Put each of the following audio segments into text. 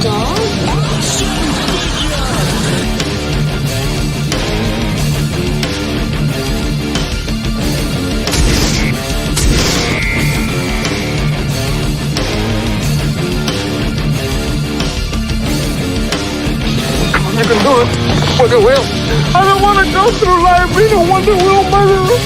I can do it. Wonder Wheel. I don't want to go through life being a Wonder Wheel murderer.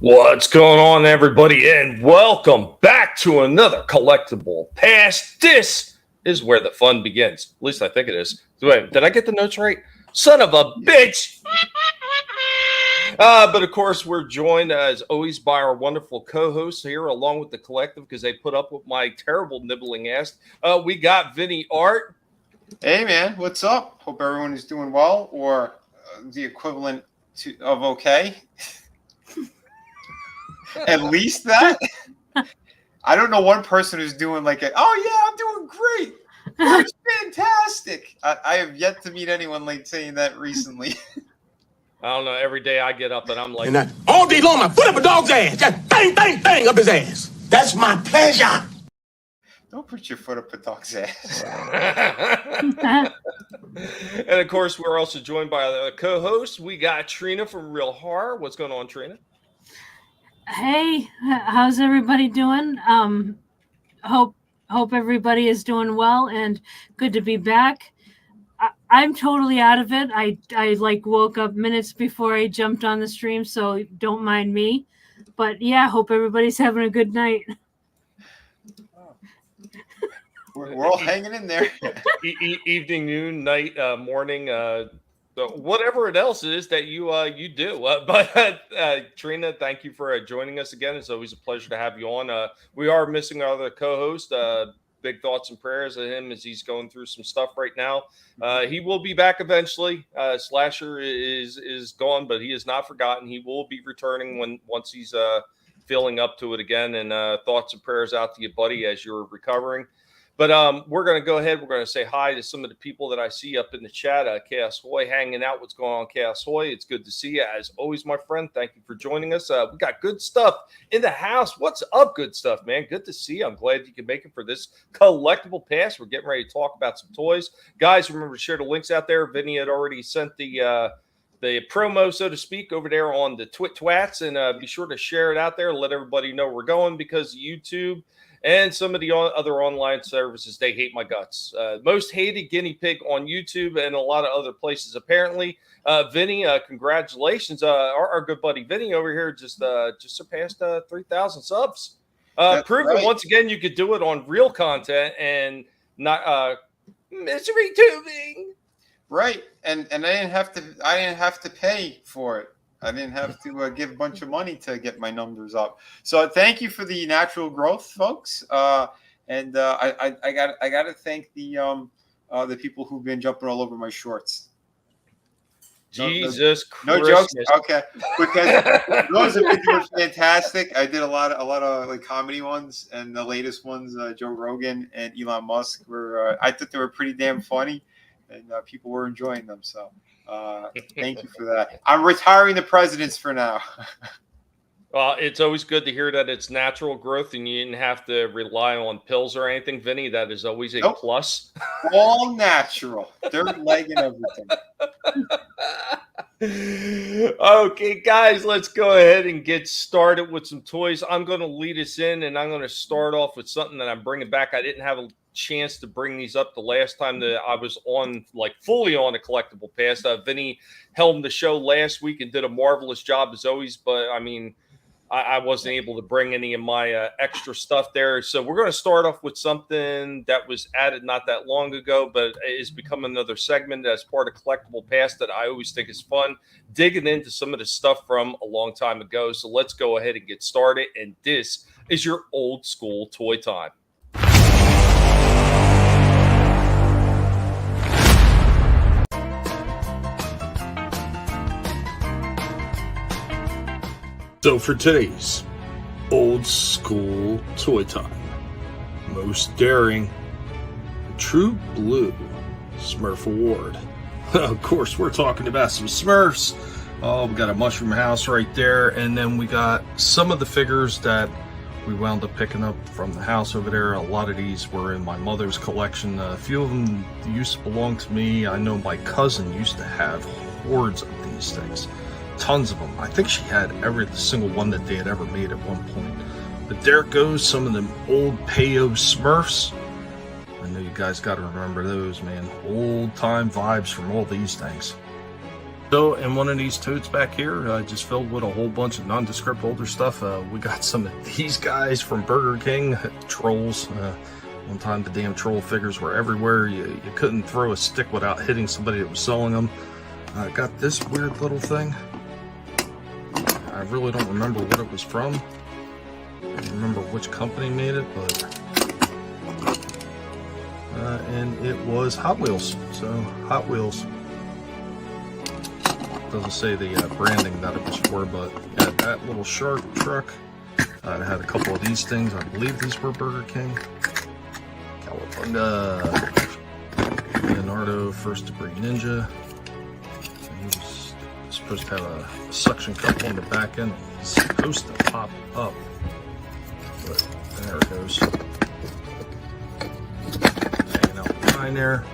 What's going on, everybody, and welcome back to another Collectable Past. This is where the fun begins. At least I think it is. Wait, did I get the notes right? Son of a bitch! But of course, we're joined as always by our wonderful co-hosts here, along with the collective, because they put up with my terrible nibbling ass. We got Vinnie Art. Hey, man, what's up? Hope everyone is doing well, or the equivalent of okay. At least that. I don't know one person who's doing like I'm doing great. It's fantastic. I have yet to meet anyone like saying that recently. I don't know. Every day I get up and I'm like, and all day long, I put up a dog's ass. Just bang, bang, bang up his ass. That's my pleasure. Don't put your foot up a dog's ass. And of course, we're also joined by the co-host. We got Trina from Real Horror. What's going on, Trina? Hey, how's everybody doing? Hope everybody is doing well and good to be back. I'm totally out of it. I like woke up minutes before I jumped on the stream, so don't mind me. But yeah, hope everybody's having a good night. We're all hanging in there. Evening, noon, night, morning, whatever it else is that you do. But Trina, thank you for joining us again. It's always a pleasure to have you on. We are missing our other co-host. Big thoughts and prayers of him as he's going through some stuff right now. He will be back eventually. Slasher is gone, but he is not forgotten. He will be returning once he's feeling up to it again. And thoughts and prayers out to you, buddy, as you're recovering. But we're going to go ahead. We're going to say hi to some of the people that I see up in the chat. Chaos Hoy hanging out. What's going on, Chaos Hoy? It's good to see you. As always, my friend, thank you for joining us. We got good stuff in the house. What's up, good stuff, man? Good to see you. I'm glad you can make it for this Collectable Past. We're getting ready to talk about some toys. Guys, remember to share the links out there. Vinnie had already sent the promo, so to speak, over there on the Twats. And be sure to share it out there. Let everybody know we're going, because YouTube and some of the other online services, they hate my guts. Most hated guinea pig on YouTube and a lot of other places, apparently. Vinnie, congratulations. Our good buddy Vinnie over here just surpassed 3,000 subs. Proving once again you could do it on real content and not misery tubing. Right, and I didn't have to pay for it. I didn't have to give a bunch of money to get my numbers up. So thank you for the natural growth, folks. I got to thank the people who've been jumping all over my shorts. Jesus Christ! No jokes. Okay, because those have been doing fantastic. I did a lot of like comedy ones, and the latest ones, Joe Rogan and Elon Musk, were I thought they were pretty damn funny, and people were enjoying them. So. Thank you for that. I'm retiring the presidents for now. Well, it's always good to hear that it's natural growth and you didn't have to rely on pills or anything, Vinnie. That is always a plus. All natural. Dirt, leg, and everything. Okay, guys, let's go ahead and get started with some toys. I'm going to lead us in, and I'm going to start off with something that I'm bringing back. I didn't have a chance to bring these up the last time that I was on, like fully on a Collectible Past. Vinnie helmed the show last week and did a marvelous job as always, but I mean, I wasn't able to bring any of my extra stuff there. So we're going to start off with something that was added not that long ago, but it's become another segment as part of Collectible Past that I always think is fun, digging into some of the stuff from a long time ago. So let's go ahead and get started. And this is your old school toy time. So for today's old school toy time, Most Daring, True Blue Smurf Award. Of course, we're talking about some Smurfs. Oh, we got a mushroom house right there, and then we got some of the figures that we wound up picking up from the house over there. A lot of these were in my mother's collection. A few of them used to belong to me. I know my cousin used to have hordes of these things. Tons of them. I think she had every single one that they had ever made at one point. But there goes some of them old Payo Smurfs. I know you guys got to remember those, man. Old time vibes from all these things. So, in one of these totes back here, just filled with a whole bunch of nondescript older stuff. We got some of these guys from Burger King, trolls. One time the damn troll figures were everywhere. You couldn't throw a stick without hitting somebody that was selling them. I got this weird little thing. I really don't remember what it was from. I don't remember which company made it, but and it was Hot Wheels. So Hot Wheels. Doesn't say the branding that it was for, but yeah, that little shark truck. I had a couple of these things. I believe these were Burger King. California. Leonardo First Degree Ninja. And he was supposed to have a suction cup on the back end. It's supposed to pop up. But there it goes. Hanging out behind there.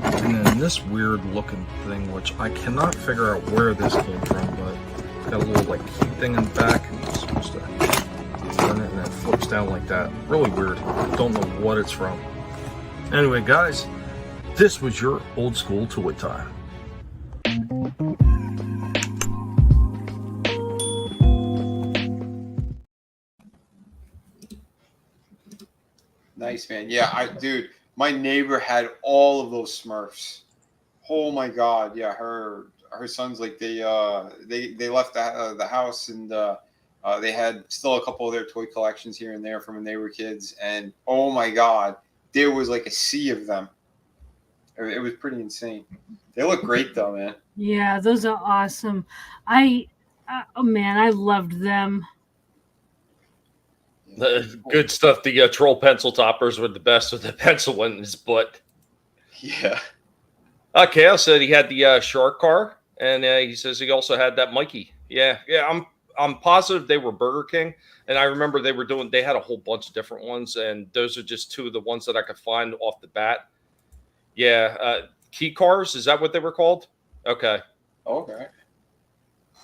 And then this weird looking thing, which I cannot figure out where this came from, but it's got a little like key thing in the back, and it's supposed to turn it and it flips down like that. Really weird. Don't know what it's from. Anyway, guys, this was your old school toy time. Nice, man. Yeah, dude, my neighbor had all of those Smurfs. Oh my God, yeah. Her sons, like they left the house, and they had still a couple of their toy collections here and there from when they were kids. And oh my God, there was like a sea of them. It was pretty insane. They look great though, man. Yeah, those are awesome. Oh man, I loved them. Good stuff. The troll pencil toppers were the best with the pencil in his butt. Yeah. Chaos said he had the shark car, and he says he also had that Mikey. Yeah. I'm positive they were Burger King, and I remember they had a whole bunch of different ones, and those are just two of the ones that I could find off the bat. Yeah, key cars, is that what they were called? Okay. Okay.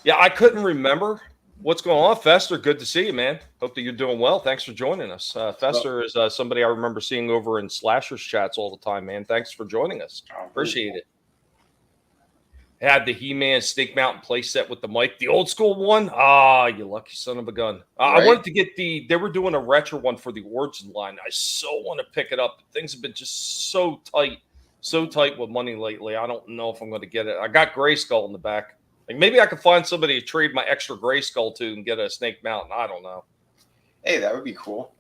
Yeah, I couldn't remember. What's going on, Fester? Good to see you, man. Hope that you're doing well. Thanks for joining us. Fester is somebody I remember seeing over in Slashers chats all the time, man. Thanks for joining us. Appreciate it. Had the He-Man Snake Mountain playset with the mic, the old school one. Ah, you lucky son of a gun. Right. I wanted to get they were doing a retro one for the Origin line. I so want to pick it up. Things have been just so tight with money lately. I don't know if I'm going to get it. I got Gray Skull in the back. Like maybe I could find somebody to trade my extra Gray Skull to and get a Snake Mountain. I don't know. Hey, that would be cool.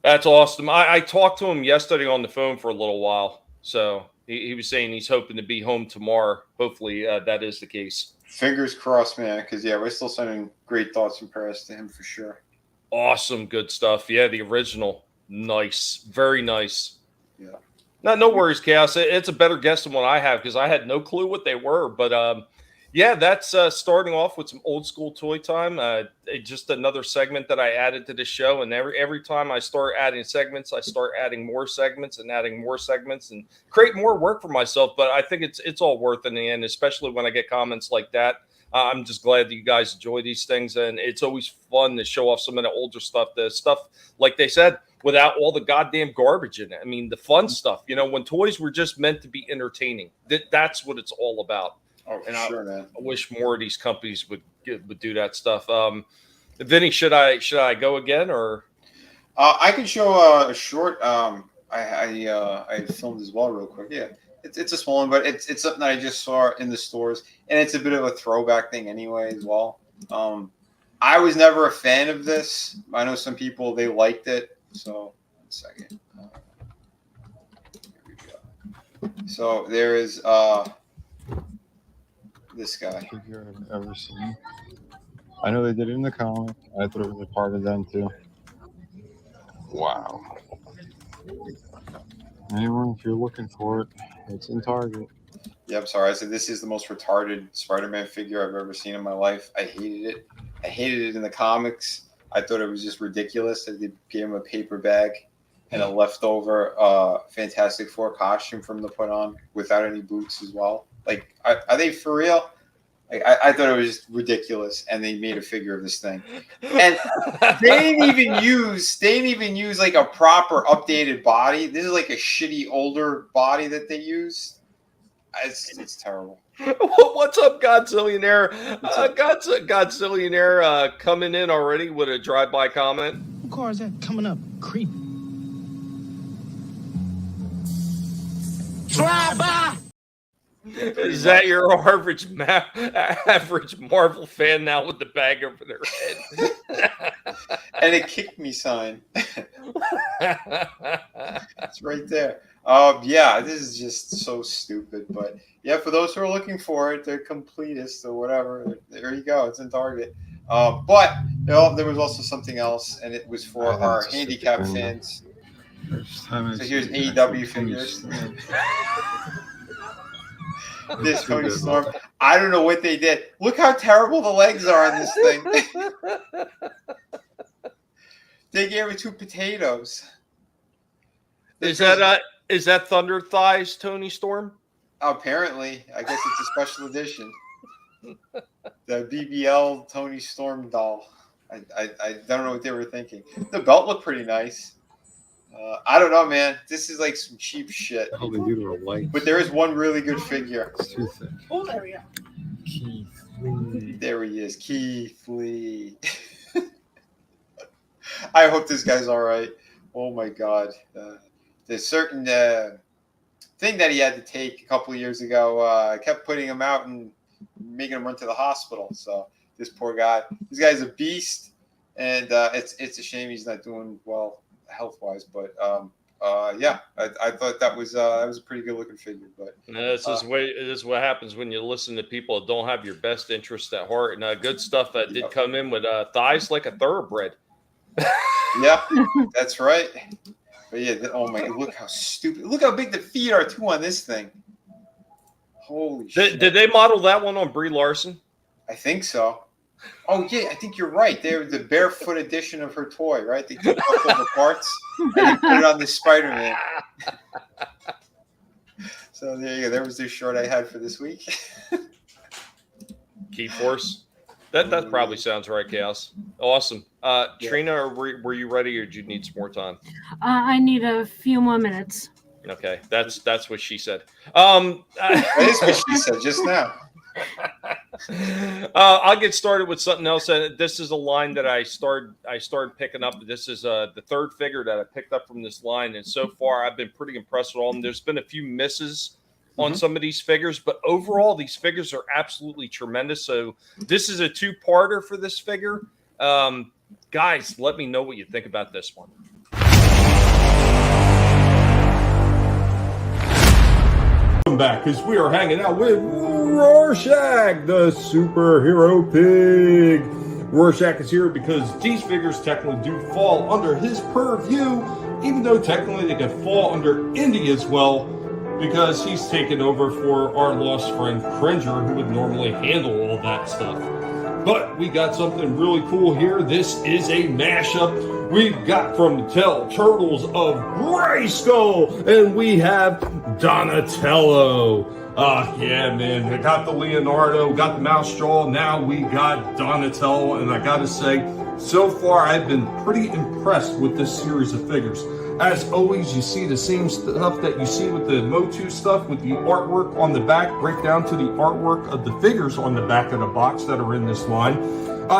That's awesome. I talked to him yesterday on the phone for a little while. So he was saying he's hoping to be home tomorrow. Hopefully that is the case. Fingers crossed, man. Because, yeah, we're still sending great thoughts and prayers to him for sure. Awesome. Good stuff. Yeah, the original. Nice. Very nice. Yeah. No worries, Chaos. It's a better guess than what I have because I had no clue what they were. But, yeah, that's starting off with some old school toy time. Just another segment that I added to the show. And every time I start adding segments, I start adding more segments and create more work for myself. But I think it's all worth it in the end, especially when I get comments like that. I'm just glad that you guys enjoy these things. And it's always fun to show off some of the older stuff, the stuff, like they said, without all the goddamn garbage in it. I mean, the fun stuff, when toys were just meant to be entertaining. That's what it's all about. Oh, and sure, man. I wish more of these companies would do that stuff. Vinnie, should I go again or? I can show a short. I filmed as well, real quick. Yeah, it's a small one, but it's something that I just saw in the stores, and it's a bit of a throwback thing anyway as well. I was never a fan of this. I know some people they liked it. So 1 second. Here we go. So there is this guy. Figure I've ever seen. I know they did it in the comic. I thought it was a part of them too. Wow. Anyone, if you're looking for it, it's in Target. Yeah, I'm sorry. I said this is the most retarded Spider-Man figure I've ever seen in my life. I hated it. I hated it in the comics. I thought it was just ridiculous that they gave him a paper bag and a leftover Fantastic Four costume for him to put on without any boots as well. Like, are they for real? Like, I thought it was just ridiculous, and they made a figure of this thing. And they didn't even use like a proper updated body. This is like a shitty older body that they used. It's terrible. What's up, Godzillionaire? Godzillionaire coming in already with a drive-by comment. What car is that coming up? Creep. Drive-by! Is that your average Marvel fan now with the bag over their head? And a kick me sign. It's right there. Yeah, this is just so stupid. But yeah, for those who are looking for it, they're completists or whatever. There you go. It's in Target. But there was also something else, and it was for our handicap fans. So here's AEW figures. This Tony Storm. I don't know what they did. Look how terrible the legs are on this thing. They gave her 2 potatoes. Is that Thunder Thighs, Tony Storm? Apparently, I guess it's a special edition. The BBL Tony Storm doll. I don't know what they were thinking. The belt looked pretty nice. I don't know, man. This is like some cheap shit. Oh, they do their legs. But there is one really good figure. It's too thick. Oh, there we go. Keith Lee. There he is, Keith Lee. I hope this guy's all right. Oh my God. There's certain thing that he had to take a couple of years ago. Kept putting him out and making him run to the hospital. So this poor guy. This guy's a beast, and it's a shame he's not doing well health-wise. But yeah, I thought that was a pretty good-looking figure. But this is what happens when you listen to people that don't have your best interest at heart. And good stuff that did come in with thighs like a thoroughbred. Yeah, that's right. But yeah, oh my! Look how stupid! Look how big the feet are too on this thing. Holy shit! Did they model that one on Brie Larson? I think so. Oh yeah, I think you're right. They're the barefoot edition of her toy, right? They took off all the parts and they put it on the Spider-Man. So there you go. There was the short I had for this week. Key Force. That probably sounds right, Chaos. Awesome. Trina, were you ready, or do you need some more time? I need a few more minutes. Okay, that's what she said. That is what she said just now. I'll get started with something else. This is a line that I started picking up. This is the third figure that I picked up from this line, and so far I've been pretty impressed with all of them. There's been a few misses on some of these figures, but overall these figures are absolutely tremendous. So this is a 2-parter for this figure. Guys, let me know what you think about this one. Welcome back, because we are hanging out with Rorschach, the superhero pig. Rorschach is here because these figures technically do fall under his purview, even though technically they could fall under Indy as well, because he's taken over for our lost friend Cringer, who would normally handle all that stuff. But we got something really cool here. This is a mashup we've got from Mattel Turtles of Grayskull, and we have Donatello. Yeah, man. I got the Leonardo, got the Mousejaw. Now we got Donatello, and I gotta say, so far I've been pretty impressed with this series of figures. As always, you see the same stuff that you see with the Motu stuff, with the artwork on the back, right down to the artwork of the figures on the back of the box that are in this line.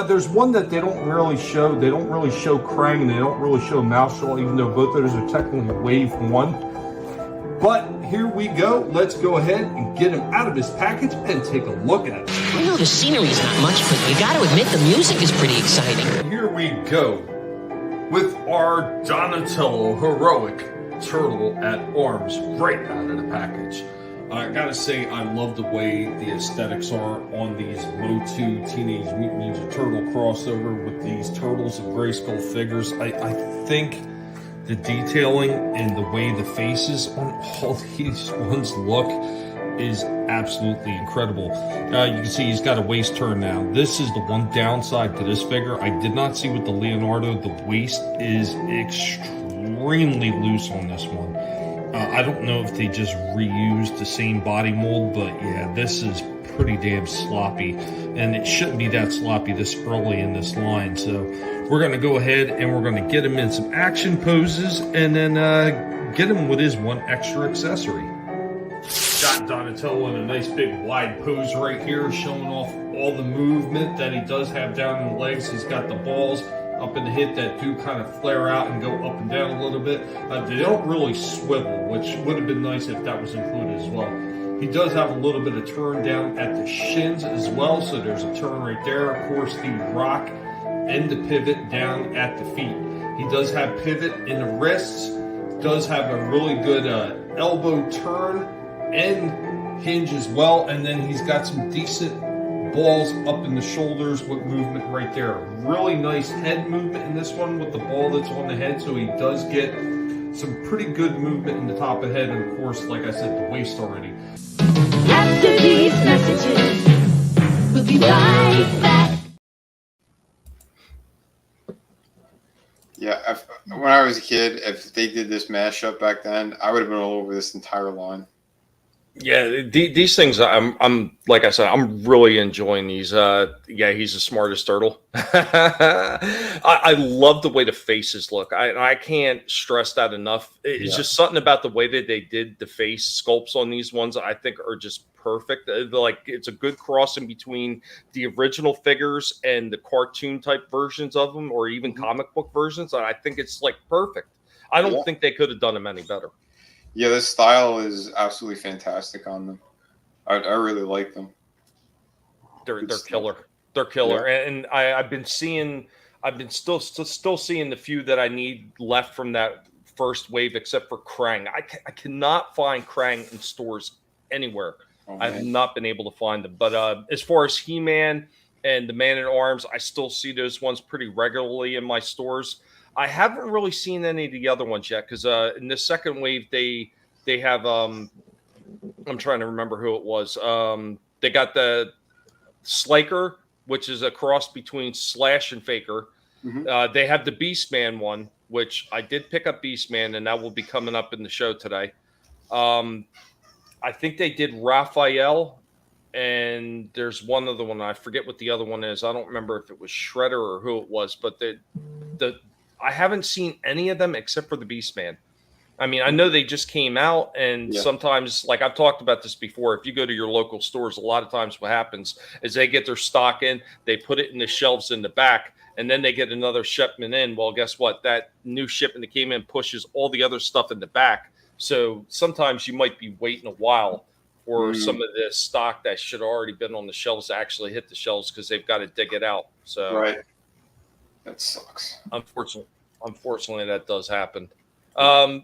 There's one that they don't really show. They don't really show Krang, and they don't really show Mousejaw, even though both of those are technically Wave 1. But here we go. Let's go ahead and get him out of his package and take a look at it. I know the scenery's not much, but you gotta admit the music is pretty exciting. Here we go with our Donatello heroic turtle at arms right out of the package. I gotta say, I love the way the aesthetics are on these Motu Teenage Mutant Ninja Turtle crossover with these Turtles of Grayskull figures. I think the detailing and the way the faces on all these ones look is absolutely incredible. You can see he's got a waist turn now. This is the one downside to this figure. I did not see with the Leonardo, the waist is extremely loose on this one. I don't know if they just reused the same body mold, but yeah, this is pretty damn sloppy, and it shouldn't be that sloppy this early in this line. So we're going to go ahead and we're going to get him in some action poses, and then get him with his one extra accessory. Got Donatello in a nice big wide pose right here, showing off all the movement that he does have down in the legs. He's got the balls up in the hip that do kind of flare out and go up and down a little bit. They don't really swivel, which would have been nice if that was included as well. He does have a little bit of turn down at the shins as well, so there's a turn right there. Of course, the rock and the pivot down at the feet. He does have pivot in the wrists, does have a really good elbow turn and hinge as well, and then he's got some decent balls up in the shoulders with movement right there. Really nice head movement in this one with the ball that's on the head, so he does get some pretty good movement in the top of the head, and of course, like I said, the waist already. After these messages, we'll be right back. Yeah, when I was a kid, if they did this mashup back then, I would have been all over this entire line. Yeah, these things, I'm like I said, I'm really enjoying these. Yeah, he's the smartest turtle. I love the way the faces look. I can't stress that enough. It's just something about the way that they did the face sculpts on these ones I think are just perfect. Like, it's a good crossing between the original figures and the cartoon type versions of them, or even comic book versions. I think it's like perfect. I don't think they could have done them any better. Yeah, this style is absolutely fantastic on them. I really like them. They're killer. They're killer. Yeah. And I've been still seeing the few that I need left from that first wave, except for Krang. I cannot find Krang in stores anywhere. I have not been able to find them. But as far as He-Man and the Man-at-Arms, I still see those ones pretty regularly in my stores. I haven't really seen any of the other ones yet, because in the second wave they have I'm trying to remember who it was. They got the Slaker, which is a cross between Slash and Faker. They have the Beastman one, which I did pick up Beastman, and that will be coming up in the show today. I think they did Raphael, and there's one other one. I forget what the other one is. I don't remember if it was Shredder or who it was, but I haven't seen any of them except for the Beastman. I mean, I know they just came out, and sometimes, like I've talked about this before, if you go to your local stores, a lot of times what happens is they get their stock in, they put it in the shelves in the back, and then they get another shipment in. Well, guess what? That new shipment that came in pushes all the other stuff in the back. So sometimes you might be waiting a while for some of the stock that should have already been on the shelves to actually hit the shelves, because they've got to dig it out. So that sucks. Unfortunately, that does happen.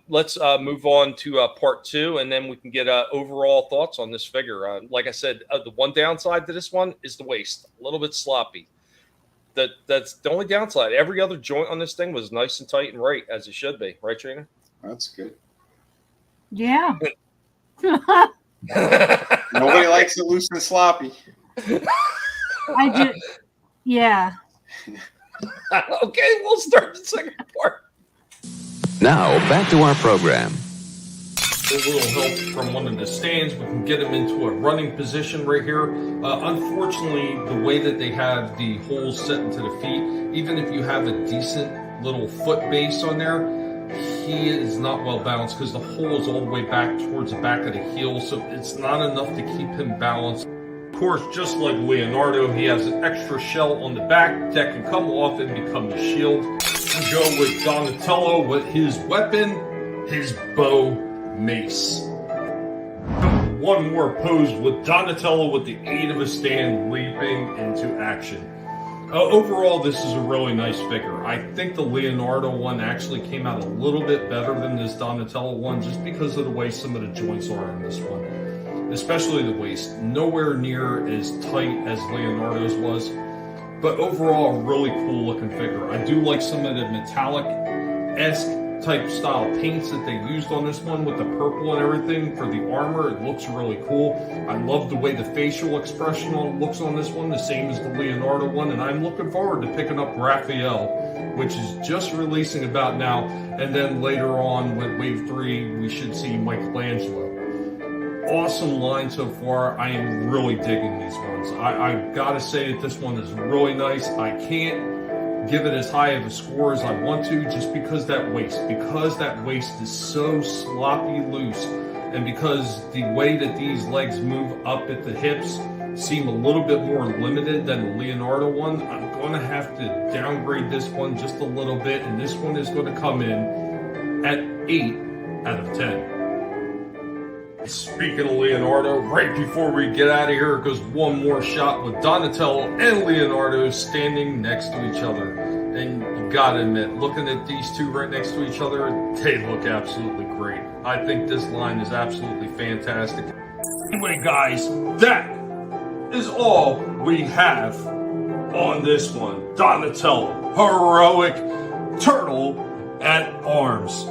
Let's move on to part 2, and then we can get overall thoughts on this figure. Like I said, the one downside to this one is the waist. A little bit sloppy. That's the only downside. Every other joint on this thing was nice and tight and right, as it should be. Right, Trina? That's good. Yeah. Nobody likes it loose and sloppy. I do. Yeah. Okay, we'll start the second part. Now, back to our program. A little help from one of the stands. We can get him into a running position right here. Unfortunately, the way that they have the holes set into the feet, even if you have a decent little foot base on there, he is not well balanced, because the hole is all the way back towards the back of the heel, so it's not enough to keep him balanced. Of course, just like Leonardo, he has an extra shell on the back that can come off and become a shield. We go with Donatello with his weapon, his bow mace. One more pose with Donatello with the aid of a stand leaping into action. Overall, this is a really nice figure. I think the Leonardo one actually came out a little bit better than this Donatello one, just because of the way some of the joints are in this one. Especially the waist. Nowhere near as tight as Leonardo's was. But overall, a really cool looking figure. I do like some of the metallic-esque type style paints that they used on this one with the purple and everything for the armor. It looks really cool. I love the way the facial expression looks on this one, the same as the Leonardo one, and I'm looking forward to picking up Raphael, which is just releasing about now, and then later on with Wave 3 we should see Michelangelo. Awesome line so far. I am really digging these ones. I gotta say that this one is really nice. I can't give it as high of a score as I want to, just because that waist is so sloppy loose, and because the way that these legs move up at the hips seem a little bit more limited than the Leonardo one. I'm going to have to downgrade this one just a little bit, and this one is going to come in at 8 out of 10. Speaking of Leonardo, right before we get out of here, it goes one more shot with Donatello and Leonardo standing next to each other. And you gotta admit, looking at these two right next to each other, they look absolutely great. I think this line is absolutely fantastic. Anyway, guys, that is all we have on this one. Donatello, heroic turtle at arms.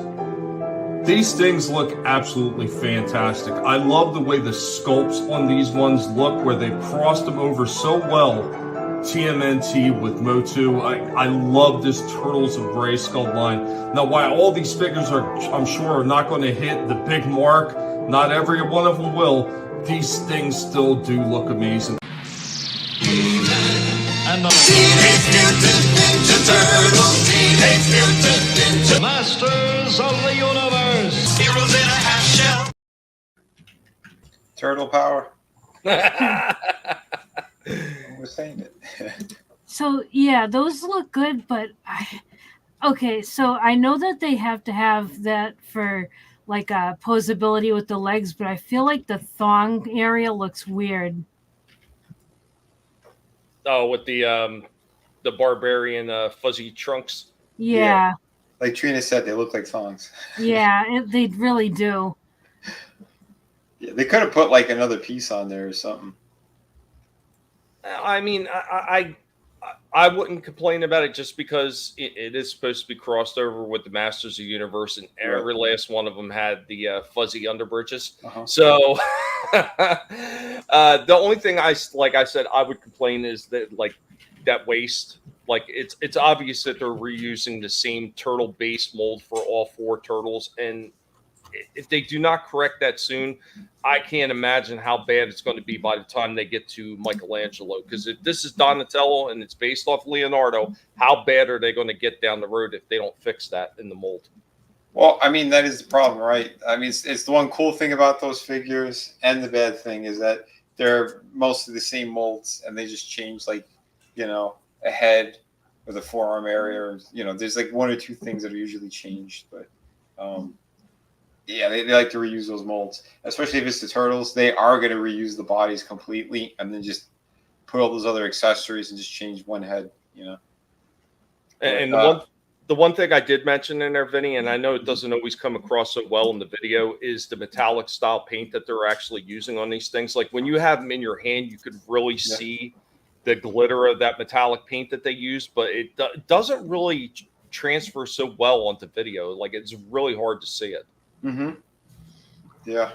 These things look absolutely fantastic. I love the way the sculpts on these ones look, where they've crossed them over so well. TMNT with Motu. I love this Turtles of Grayskull line. Now, while all these figures I'm sure, are not going to hit the big mark, not every one of them will, these things still do look amazing. And the Teenage Mutant Ninja Turtles, Teenage Mutant Ninja Masters of the Universe, heroes in a half shell. Turtle power. I was saying it. So yeah, those look good, but okay. So I know that they have to have that for like posability with the legs, but I feel like the thong area looks weird. Oh, with the barbarian fuzzy trunks. Yeah. Like Trina said, they look like thongs. Yeah, they really do. Yeah, they could have put like another piece on there or something. I mean, I wouldn't complain about it, just because it is supposed to be crossed over with the Masters of the Universe, and every last one of them had the fuzzy underbridges. So the only thing I said I would complain is that that waist. Like it's obvious that they're reusing the same turtle base mold for all 4 turtles, and if they do not correct that soon, I can't imagine how bad it's going to be by the time they get to Michelangelo. Because if this is Donatello and it's based off Leonardo, how bad are they going to get down the road if they don't fix that in the mold? Well, I mean, that is the problem, right? I mean, it's the one cool thing about those figures, and the bad thing is that they're mostly the same molds, and they just change, like, a head or the forearm area, or, there's like 1 or 2 things that are usually changed, but yeah, they like to reuse those molds, especially if it's the turtles. They are going to reuse the bodies completely, and then just put all those other accessories and just change one head, And the one thing I did mention in there, Vinny, and I know it doesn't always come across so well in the video, is the metallic style paint that they're actually using on these things. Like when you have them in your hand, you could really see the glitter of that metallic paint that they use, but it doesn't really transfer so well onto video. Like it's really hard to see it. Mm-hmm. Yeah.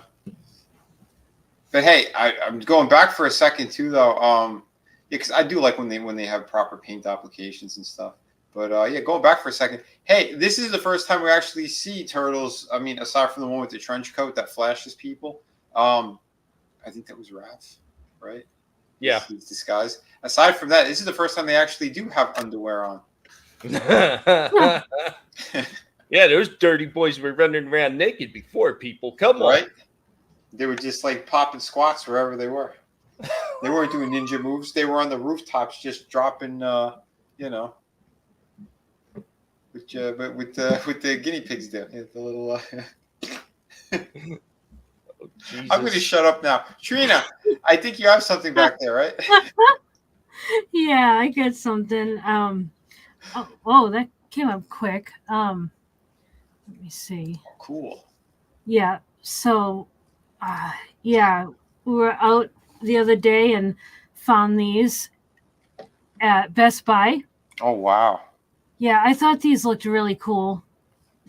But hey, I'm going back for a second too, though. Because I do like when they have proper paint applications and stuff. But yeah, going back for a second. Hey, this is the first time we actually see turtles. I mean, aside from the one with the trench coat that flashes people. I think that was Raph, right? Yeah. His disguise. Aside from that, this is the first time they actually do have underwear on. Yeah, those dirty boys were running around naked before, people. Come on. Right? They were just like popping squats wherever they were. They weren't doing ninja moves. They were on the rooftops just dropping, with the guinea pigs there. The little. I'm going to shut up now. Trina, I think you have something back there, right? Yeah, I got something. Oh, that came up quick. Let me see. Cool. Yeah. So, yeah, we were out the other day and found these at Best Buy. Oh, wow. Yeah, I thought these looked really cool.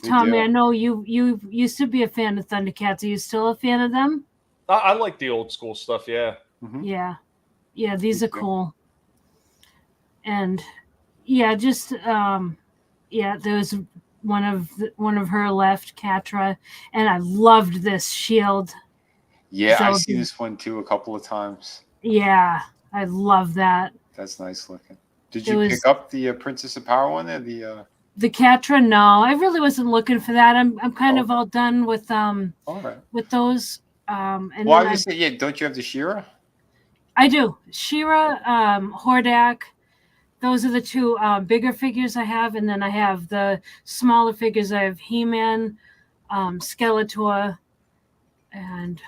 Tommy, I know you used to be a fan of Thundercats. Are you still a fan of them? I like the old school stuff. Yeah. Yeah, these Me are too. cool. And just there was one of her left, Catra, and I loved this shield. Yeah, I So see this one too a couple of times. Yeah, I love that. That's nice looking. Did It you was- pick up the Princess of Power one or the? The Catra, no, I really wasn't looking for that. I'm kind of all done with All right. with those. And Well, I then was gonna say, yeah. Don't you have the She-Ra? I do. She-Ra, Hordak. Those are the two bigger figures I have, and then I have the smaller figures. I have He-Man, Skeletor, and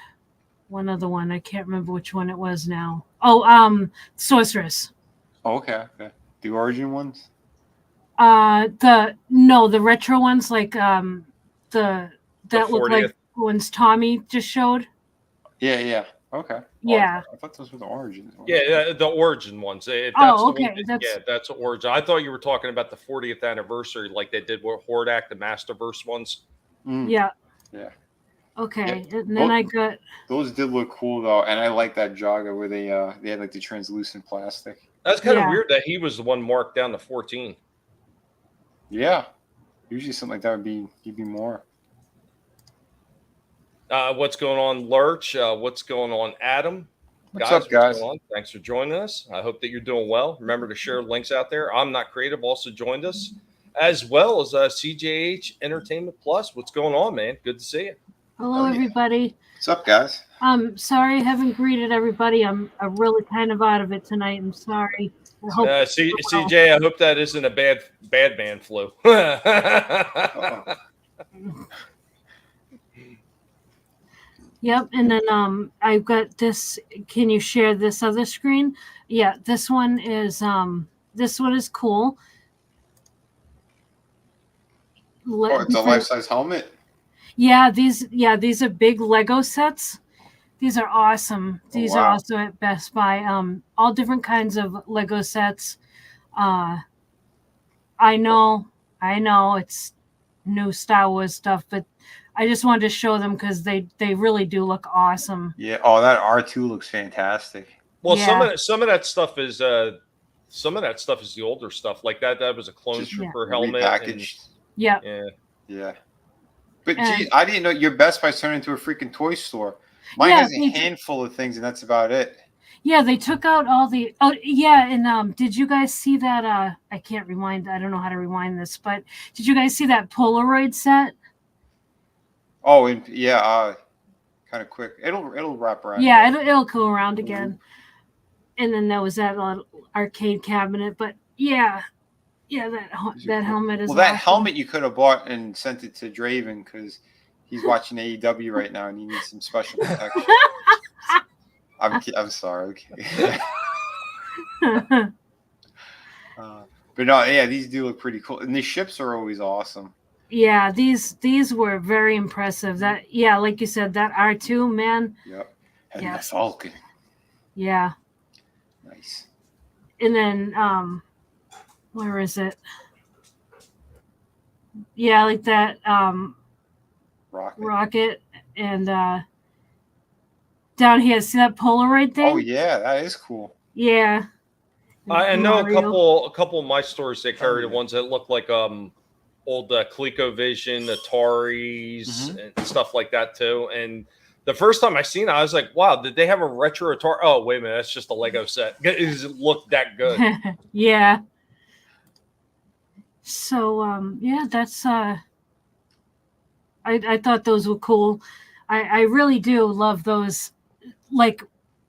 one other one. I can't remember which one it was now. Oh, Sorceress. Oh, okay. The Origin ones. The retro ones, like that look like 40th. the ones Tommy just showed. Yeah. Okay. Yeah. I thought those were the Origins ones. Yeah, the Origin ones. If Oh, the one okay, that's Origin. I thought you were talking about the 40th anniversary, like they did with Hordak, the Masterverse ones. Yeah. Yeah. Okay, Yeah. and then I got Those did look cool though, and I like that jogger where they had like the translucent plastic. That's kind of Yeah. weird that he was the one marked down to 14. Yeah. Usually something like that he'd be more. What's going on, Lurch? What's going on, Adam? What's up, guys? What's going on? Thanks for joining us. I hope that you're doing well. Remember to share links out there. I'm Not Creative also joined us, as well as CJH Entertainment Plus. What's going on, man? Good to see you. hello everybody. What's up, guys? Sorry I haven't greeted everybody. I'm really kind of out of it tonight. I'm sorry. I hope CJ, I hope that isn't a bad man flu. Yep, and then I've got this. Can you share this other screen? Yeah, this one is cool. Oh, it's a life-size helmet. Yeah, these are big Lego sets. These are awesome. These are wow. also at Best Buy. All different kinds of Lego sets. I know it's new Star Wars stuff, but I just wanted to show them because they really do look awesome. Yeah. Oh, that R2 looks fantastic. Well, Yeah. some of that stuff is the older stuff. Like that was a clone Just trooper helmet. repackaged. Yeah. Yeah. But And- gee, I didn't know your Best Buy turned into a freaking toy store. Mine Yeah, has a they- handful of things, and that's about it. Yeah, they took out all the. Oh, yeah, and did you guys see that? I can't rewind. I don't know how to rewind this, but did you guys see that Polaroid set? Oh, and yeah, kind of quick. It'll wrap around. Yeah, it'll go around again. And then there was that arcade cabinet, but yeah, that helmet is. Well, that awesome. helmet you could have bought and sent it to Draven because he's watching AEW right now and he needs some special protection. I'm sorry. Okay. But no, yeah, these do look pretty cool, and the ships are always awesome. Yeah, these were very impressive. That like you said, that R2 man. Yep. And Yeah. the Falcon. Yeah, Nice. and then where is it? Yeah, like that rocket and down here. See that Polaroid thing? Oh yeah, that is cool. Yeah. I know Mario. a couple of my stores they carry the ones that look like old ColecoVision, Ataris, and stuff like that too. And the first time I seen it, I was like, "Wow, did they have a retro Atari?" Oh, wait a minute, that's just a Lego set. Does it look that good? Yeah. So that's I thought those were cool. I really do love those. Like,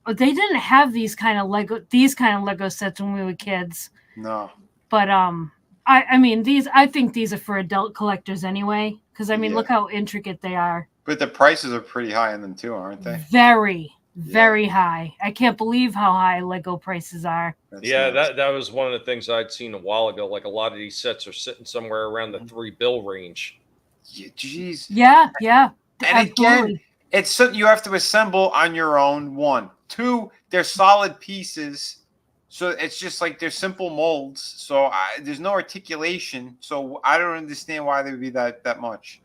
they didn't have these kind of Lego sets when we were kids. No. But I mean I think these are for adult collectors anyway, because I mean look how intricate they are. But the prices are pretty high on them too, aren't they? Very high. I can't believe how high Lego prices are. That was one of the things I'd seen a while ago. Like a lot of these sets are sitting somewhere around the $3 bill range. Yeah, jeez. Yeah. And again, it's something you have to assemble on your own. 1, 2, they're solid pieces. So it's just like they're simple molds. So there's no articulation. So I don't understand why they would be that much.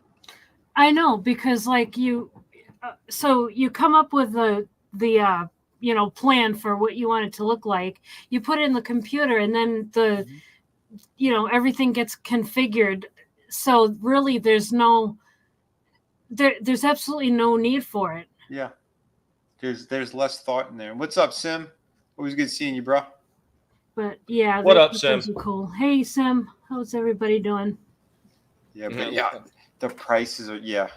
I know, because like so you come up with the plan for what you want it to look like. You put it in the computer, and then everything gets configured. So really, there's absolutely no need for it. Yeah. There's less thought in there. What's up, Sim? Always good seeing you, bro. But yeah, what up, Sim? Those are cool. Hey, Sim, how's everybody doing? Yeah, but the prices are Yeah,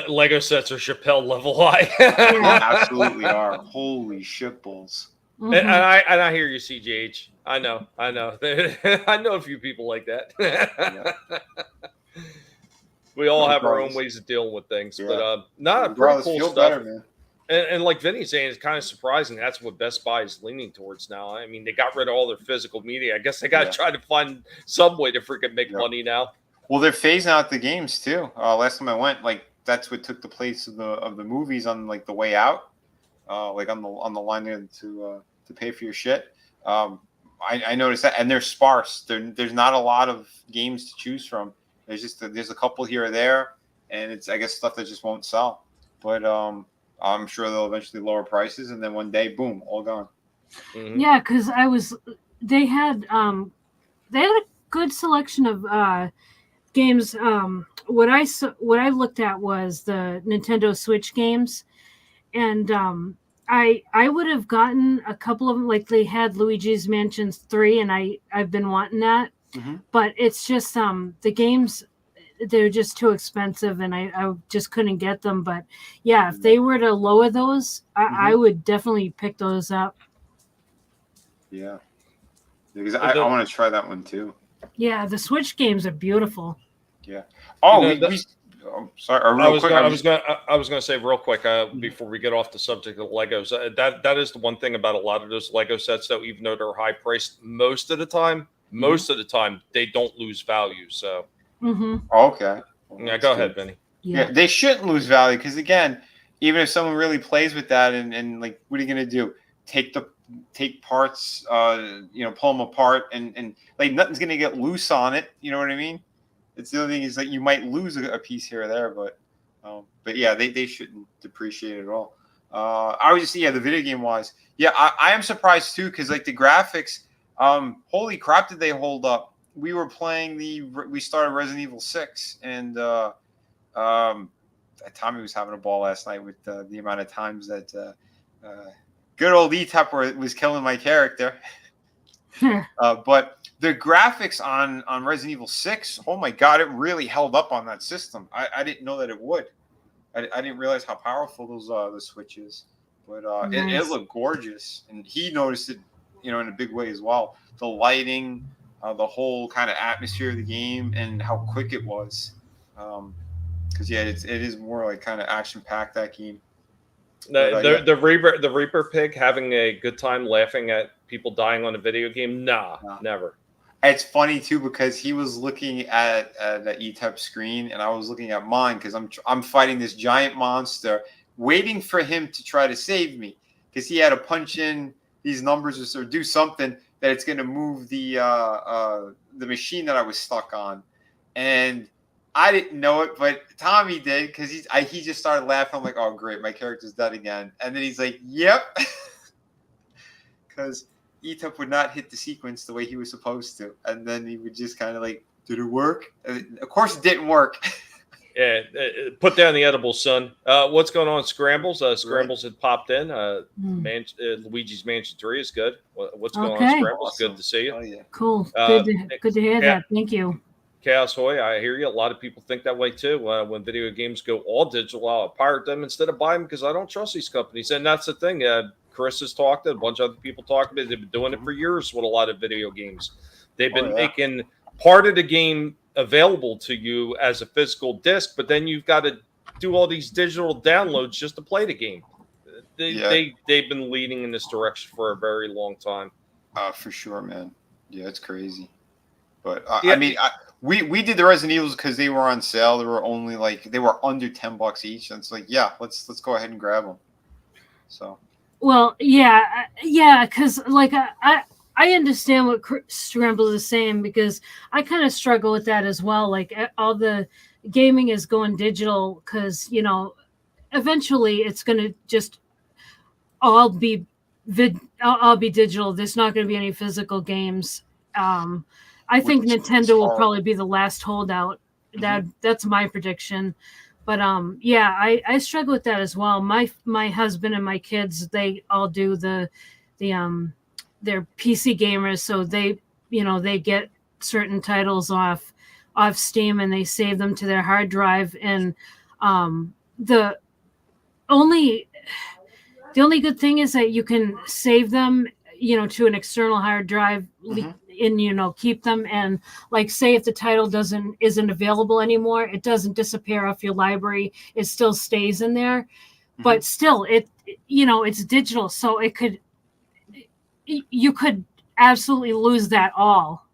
Lego sets are Chappelle level high. They absolutely are. Holy shitballs. Mm-hmm. And I hear you, CGH. I know. I know a few people like that. Yeah. We all have our own ways of dealing with things, but pretty cool stuff. Better, man. And like Vinny's saying, it's kind of surprising. That's what Best Buy is leaning towards now. I mean, they got rid of all their physical media. I guess they got to try to find some way to freaking make money now. Well, they're phasing out the games too. Last time I went, like that's what took the place of the movies on like the way out, like on the line there to pay for your shit. I noticed that, and they're sparse. There's not a lot of games to choose from. There's a couple here or there, and it's I guess stuff that just won't sell. But I'm sure they'll eventually lower prices, and then one day, boom, all gone. Mm-hmm. Yeah, because they had a good selection of games. What I looked at was the Nintendo Switch games, and I would have gotten a couple of them. Like they had Luigi's Mansion 3, and I've been wanting that, but it's just the games. They're just too expensive, and I just couldn't get them. But yeah, if they were to lower those, I would definitely pick those up. Yeah, because I want to try that one too. Yeah, the Switch games are beautiful. Yeah. Oh, sorry. I was gonna say real quick before we get off the subject of Legos. That is the one thing about a lot of those Lego sets, though, even though they're high priced, most of the time they don't lose value. So. Okay. Well, yeah, go ahead, Vinny. Yeah, they shouldn't lose value because again, even if someone really plays with that and like, what are you gonna do? Take parts, pull them apart, and like nothing's gonna get loose on it. You know what I mean? It's the only thing is that you might lose a piece here or there, but yeah, they shouldn't depreciate at all. I was just the video game wise, I am surprised too because like the graphics, holy crap, did they hold up? We were playing we started Resident Evil 6, and Tommy was having a ball last night with the amount of times that good old E-Tupper was killing my character. But the graphics on Resident Evil 6, oh my god, it really held up on that system. I didn't know that it would. I didn't realize how powerful the Switch is. But it looked gorgeous, and he noticed it, in a big way as well. The lighting, the whole kind of atmosphere of the game, and how quick it was. Because it is more like kind of action packed, that game. The Reaper Pig having a good time laughing at people dying on a video game? Nah, never. It's funny too because he was looking at the ETEP screen and I was looking at mine because I'm fighting this giant monster, waiting for him to try to save me because he had to punch in these numbers or do something that it's going to move the machine that I was stuck on, and I didn't know it, but Tommy did because he just started laughing. I'm like, oh great, my character's dead again, and then he's like, yep, because ETUP would not hit the sequence the way he was supposed to, and then he would just kind of like, did it work? Of course, it didn't work. Yeah, put down the edibles, son. What's going on, Scrambles? Scrambles had popped in. Luigi's Mansion 3 is good. What's going on, Scrambles? Awesome. Good to see you. Oh, yeah. Cool. Good to hear that. Thank you. Chaos Hoy, I hear you. A lot of people think that way too. When video games go all digital, I'll pirate them instead of buy them because I don't trust these companies. And that's the thing. Chris has talked, a bunch of other people talked about it. They've been doing it for years with a lot of video games. They've been making part of the game available to you as a physical disc, but then you've got to do all these digital downloads just to play the game. They've been leading in this direction for a very long time. For sure, man. Yeah, it's crazy. But I mean, we did the Resident Evils because they were on sale. They were only they were under $10 each, and it's like, yeah, let's go ahead and grab them. So Well, yeah, because like I understand what Scramble is saying, because I kind of struggle with that as well. Like all the gaming is going digital because eventually it's going to just all be I'll be digital. There's not going to be any physical games. I think Which is Nintendo will horrible. probably be the last holdout. That's my prediction. But yeah, I struggle with that as well. My husband and my kids, they all do they're PC gamers, so they get certain titles off Steam and they save them to their hard drive. And the only good thing is that you can save them, to an external hard drive, and keep them. And like, say if the title isn't available anymore, it doesn't disappear off your library. It still stays in there, but still it's digital, so you could absolutely lose that all.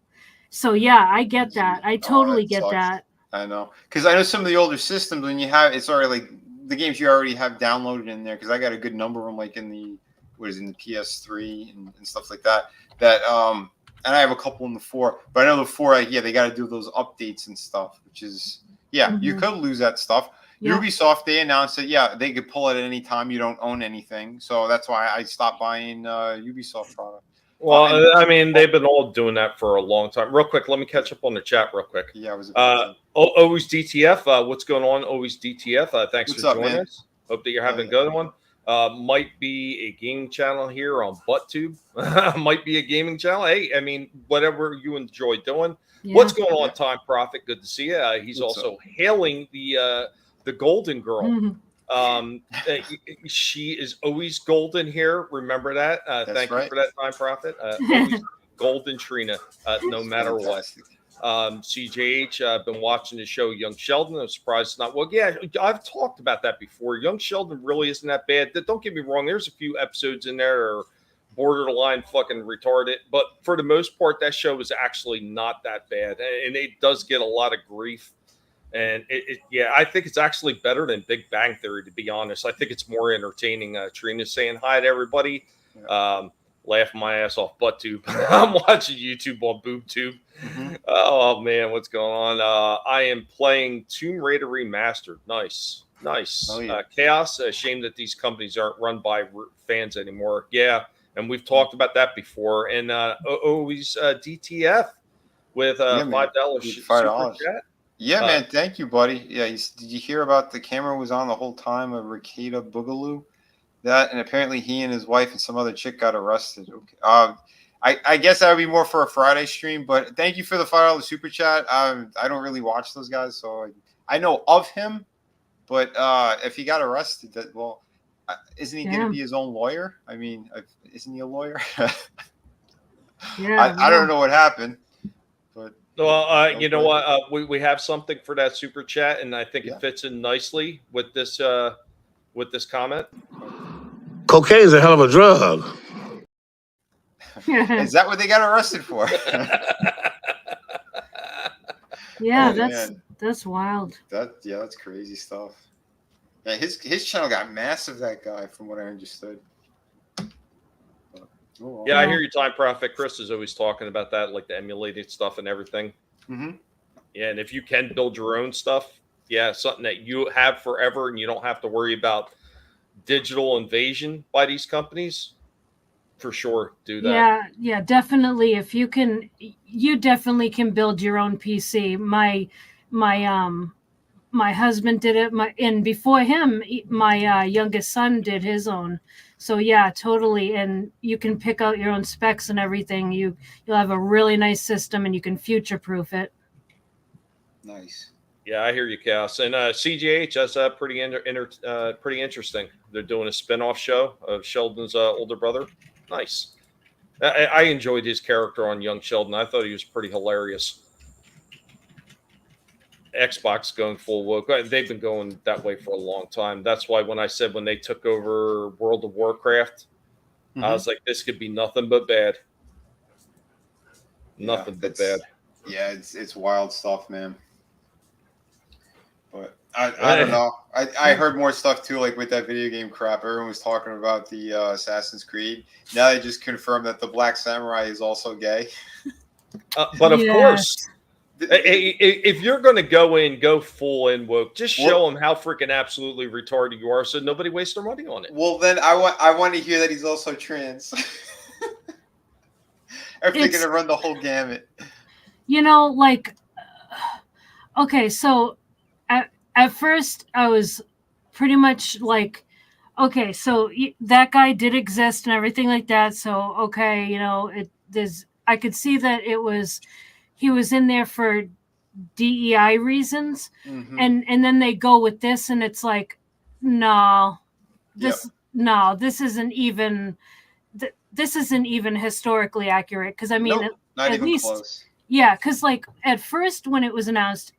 So yeah, I get that. I totally get sucks. that. I know, because I know some of the older systems, when you have, it's already like the games you already have downloaded in there, because I got a good number of them, like in the PS3 and stuff like that. And I have a couple in the 4, but I know the 4, they got to do those updates and stuff, which is you could lose that stuff. Yeah. Ubisoft, they announced that they could pull it at any time. You don't own anything, so that's why I stopped buying Ubisoft product. Well, I mean, they've been all doing that for a long time. Real quick, let me catch up on the chat real quick. Yeah, I was. Always DTF. What's going on? Always DTF. Thanks for joining us. Hope that you're having a good one. Might be a gaming channel here on ButtTube. Might be a gaming channel. Hey, I mean, whatever you enjoy doing. Yeah. What's going on, Time Prophet? Good to see you. He's also hailing the Golden Girl. She is always golden here. Remember that. Thank you for that, Time Prophet. Always golden Trina, no matter what. CJH, I've been watching the show Young Sheldon. I'm surprised it's not. Well, yeah, I've talked about that before. Young Sheldon really isn't that bad. Don't get me wrong. There's a few episodes in there that are borderline fucking retarded, but for the most part, that show is actually not that bad, and it does get a lot of grief. And I think it's actually better than Big Bang Theory, to be honest. I think it's more entertaining. Trina's saying hi to everybody. Laughing my ass off ButtTube. I'm watching YouTube on BoobTube. Oh man, what's going on? I am playing Tomb Raider Remastered. Nice. Oh, yeah. Chaos. Shame that these companies aren't run by fans anymore. Yeah, and we've talked about that before. And always DTF with $5 super chat. Yeah, man. Thank you, buddy. Yeah, did you hear about the camera was on the whole time of Ricada Boogaloo? That, and apparently he and his wife and some other chick got arrested. Okay. I guess that would be more for a Friday stream, but thank you for the $5 super chat. I don't really watch those guys, so I know of him, but if he got arrested, isn't he going to be his own lawyer? I mean, isn't he a lawyer? I don't know what happened, but well, you know what? We have something for that super chat, and I think it fits in nicely with this comment. Cocaine is a hell of a drug. Is that what they got arrested for? That's wild. That's crazy stuff. Yeah, his channel got massive. That guy, from what I understood. I hear you, Time Prophet. Chris is always talking about that, like the emulated stuff and everything. Yeah, and if you can build your own stuff, something that you have forever, and you don't have to worry about digital invasion by these companies, for sure do that. Yeah, definitely. If you can, you definitely can build your own PC. My husband did it, and before him, my youngest son did his own. So yeah, totally. And you can pick out your own specs and everything. You'll have a really nice system, and you can future-proof it. Nice. Yeah, I hear you, Chaos. And CGH, that's pretty interesting. They're doing a spin-off show of Sheldon's older brother. Nice. I enjoyed his character on Young Sheldon. I thought he was pretty hilarious. Xbox going full woke. They've been going that way for a long time. That's why when I said when they took over World of Warcraft, I was like, this could be nothing but bad. Nothing but bad. Yeah, it's wild stuff, man. But I don't know. I heard more stuff too, like with that video game crap. Everyone was talking about the Assassin's Creed. Now they just confirmed that the Black Samurai is also gay. But of course, if you're going to go full in woke, just show them how freaking absolutely retarded you are, so nobody wastes their money on it. Well, then I want to hear that he's also trans. If they're going to run the whole gamut. You know, like, okay, so at first I was pretty much like, okay, so that guy did exist and everything like that. So, okay, you know, I could see that he was in there for DEI reasons. Mm-hmm. And then they go with this and it's like, no, this isn't even historically accurate. Because I mean, not at even least, close. Yeah, because like at first when it was announced,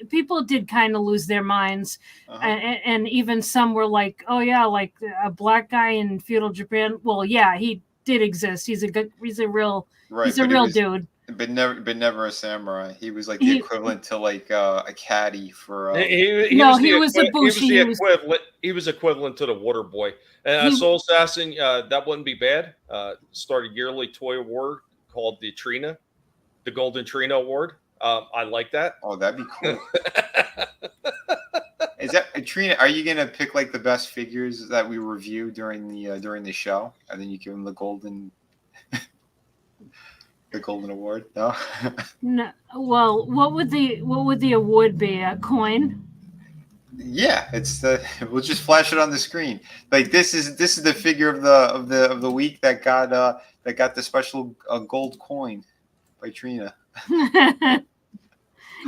people did kind of lose their minds, and even some were like, "Oh yeah, like a black guy in feudal Japan." Well, yeah, he did exist. He's a real dude. But never a samurai. He was like the equivalent to like a caddy for. He was equivalent to the water boy. Soul Assassin, that wouldn't be bad. Start a yearly toy award called the Trina. The Golden Trina Award. I like that. Oh, that'd be cool. Is that Trina? Are you gonna pick like the best figures that we review during the show, and then you give them the golden award? No. No. Well, what would the award be? A coin? Yeah, we'll just flash it on the screen. Like this is the figure of the week that got the special gold coin by Trina.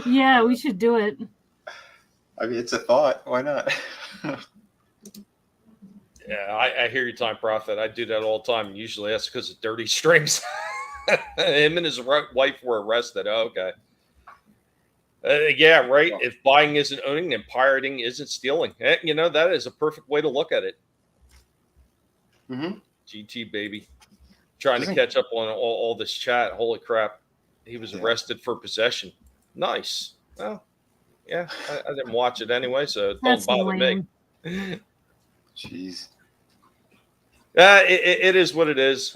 Yeah, we should do it. I mean, it's a thought. Why not? Yeah, I hear you, Time Prophet. I do that all the time. Usually that's because of dirty strings. Him and his wife were arrested. Oh, okay. Yeah, right. If buying isn't owning, then pirating isn't stealing. You know, that is a perfect way to look at it. Mm-hmm. GT, baby. Trying to catch up on all this chat. Holy crap. He was arrested for possession. Nice. Well, yeah, I didn't watch it anyway, so it don't bother me. Jeez. It is what it is.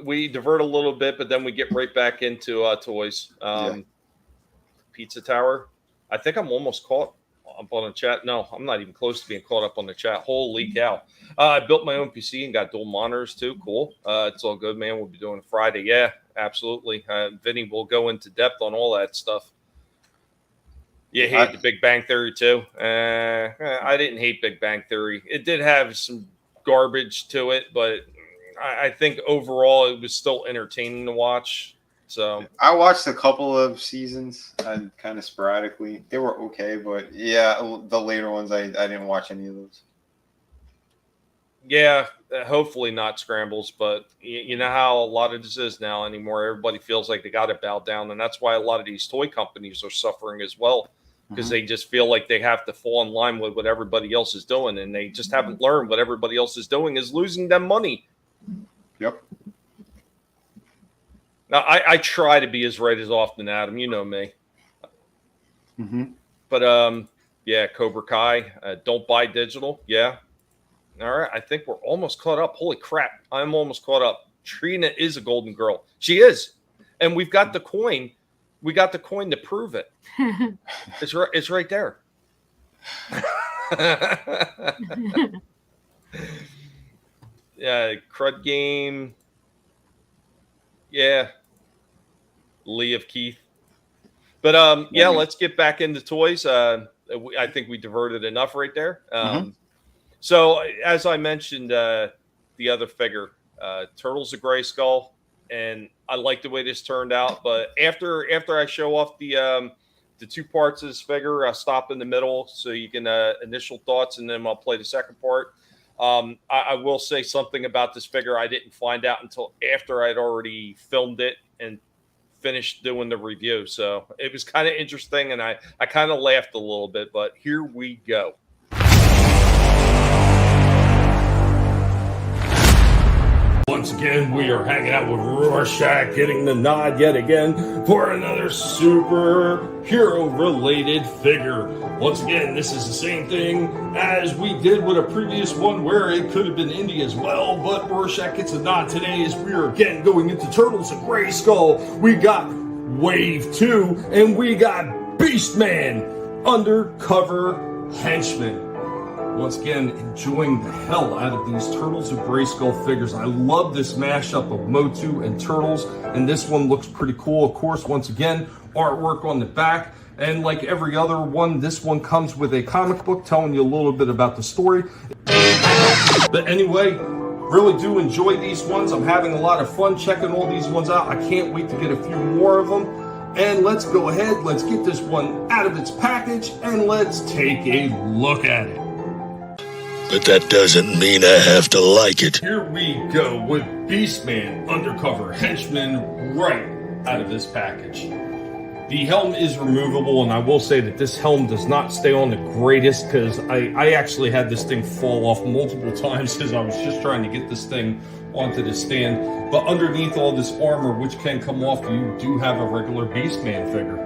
We divert a little bit, but then we get right back into toys. Pizza Tower. I think I'm almost caught up on the chat. No, I'm not even close to being caught up on the chat. Holy cow. I built my own PC and got dual monitors too. Cool. It's all good, man. We'll be doing it Friday. Yeah, absolutely. Vinnie will go into depth on all that stuff. You hate the Big Bang Theory too? I didn't hate Big Bang Theory. It did have some garbage to it, but I think overall it was still entertaining to watch. So I watched a couple of seasons and kind of sporadically. They were okay, but yeah, the later ones I didn't watch any of those. Yeah, hopefully not scrambles, but you know how a lot of this is now anymore. Everybody feels like they got to bow down, and that's why a lot of these toy companies are suffering as well, because they just feel like they have to fall in line with what everybody else is doing, and they just haven't learned what everybody else is doing is losing them money. Yep. Now, I try to be as right as often, Adam. You know me. Mm-hmm. But, yeah, Cobra Kai. Don't buy digital. Yeah. All right. I think we're almost caught up. Holy crap. I'm almost caught up. Trina is a golden girl. She is. And we've got the coin. We got the coin to prove it. It's right there. Yeah, crud game. Yeah. Lee of Keith. But yeah, let's get back into toys. I think we diverted enough right there. So as I mentioned, the other figure, Turtles of Grayskull, and I like the way this turned out. But after I show off the two parts of this figure, I'll stop in the middle so you can initial thoughts, and then I'll play the second part. I will say something about this figure I didn't find out until after I'd already filmed it and finished doing the review. So it was kind of interesting, and I kind of laughed a little bit, but here we go. Once again, we are hanging out with Rorschach, getting the nod yet again for another superhero-related figure. Once again, this is the same thing as we did with a previous one where it could have been Indy as well, but Rorschach gets a nod today as we are again going into Turtles of Grayskull. We got Wave 2, and we got Beastman, Undercover Henchman. Once again, enjoying the hell out of these Turtles of Grayskull figures. I love this mashup of Motu and Turtles, and this one looks pretty cool. Of course, once again, artwork on the back, and like every other one, this one comes with a comic book telling you a little bit about the story. But anyway, really do enjoy these ones. I'm having a lot of fun checking all these ones out. I can't wait to get a few more of them. And let's go ahead, let's get this one out of its package, and let's take a look at it. But that doesn't mean I have to like it. Here we go with Beastman, Undercover Henchman, right out of this package. The helm is removable, and I will say that this helm does not stay on the greatest, because I actually had this thing fall off multiple times as I was just trying to get this thing onto the stand. But underneath all this armor, which can come off, you do have a regular Beastman figure.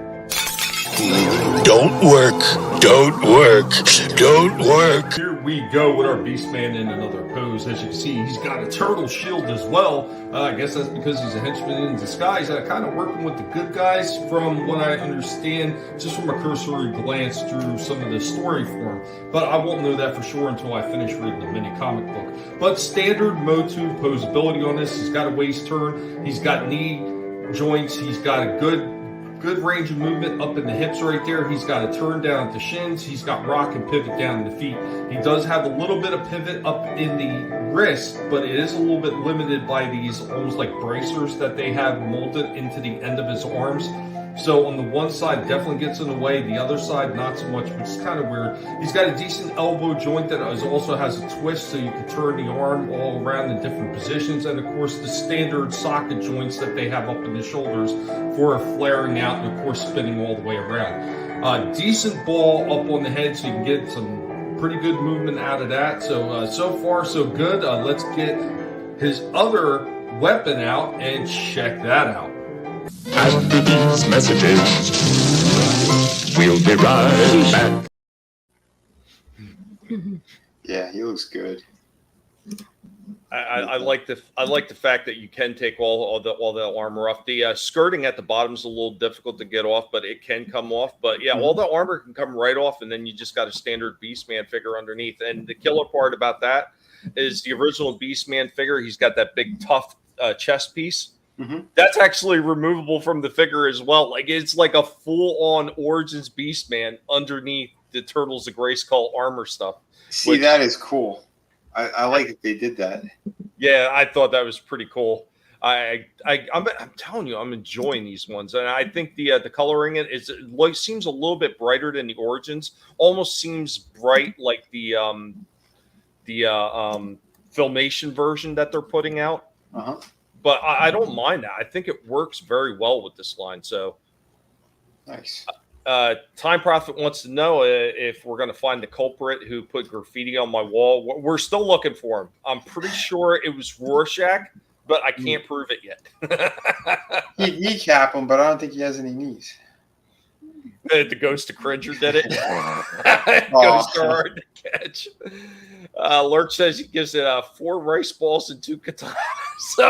Don't work. Don't work. Don't work. Here we go with our Beastman in another pose. As you can see, he's got a turtle shield as well. I guess that's because he's a henchman in disguise. Kind of working with the good guys from what I understand, just from a cursory glance through some of the story form. But I won't know that for sure until I finish reading the mini comic book. But standard Motu posability on this. He's got a waist turn. He's got knee joints. He's got a good range of movement up in the hips right there. He's got a turn down at the shins. He's got rock and pivot down in the feet. He does have a little bit of pivot up in the wrist, but it is a little bit limited by these almost like bracers that they have molded into the end of his arms. So on the one side, definitely gets in the way. The other side, not so much, which is kind of weird. He's got a decent elbow joint that also has a twist, so you can turn the arm all around in different positions. And of course, the standard socket joints that they have up in the shoulders for flaring out and of course spinning all the way around. Decent ball up on the head, so you can get some pretty good movement out of that. So, so far so good. Let's get his other weapon out and check that out. After these messages, we'll be right back. Yeah, he looks good. I like the fact that you can take all the armor off. The skirting at the bottom is a little difficult to get off, but it can come off. But yeah, all the armor can come right off, and then you just got a standard Beastman figure underneath. And the killer part about that is the original Beastman figure. He's got that big tough chest piece. Mm-hmm. That's actually removable from the figure as well. Like it's like a full-on Origins Beastman underneath the Turtles of Grayskull armor stuff. See, that is cool. I like that they did that. Yeah, I thought that was pretty cool. I'm telling you, I'm enjoying these ones, and I think the coloring it seems a little bit brighter than the Origins. Almost seems bright like the Filmation version that they're putting out. Uh-huh. But I don't mind that. I think it works very well with this line. So nice. Time Prophet wants to know if we're going to find the culprit who put graffiti on my wall. We're still looking for him. I'm pretty sure it was Rorschach, but I can't prove it yet. He'd kneecap him, but I don't think he has any knees. The Ghost of Cringer did it. Ghosts are hard to catch. Lurch says he gives it 4 rice balls and 2 katanas. So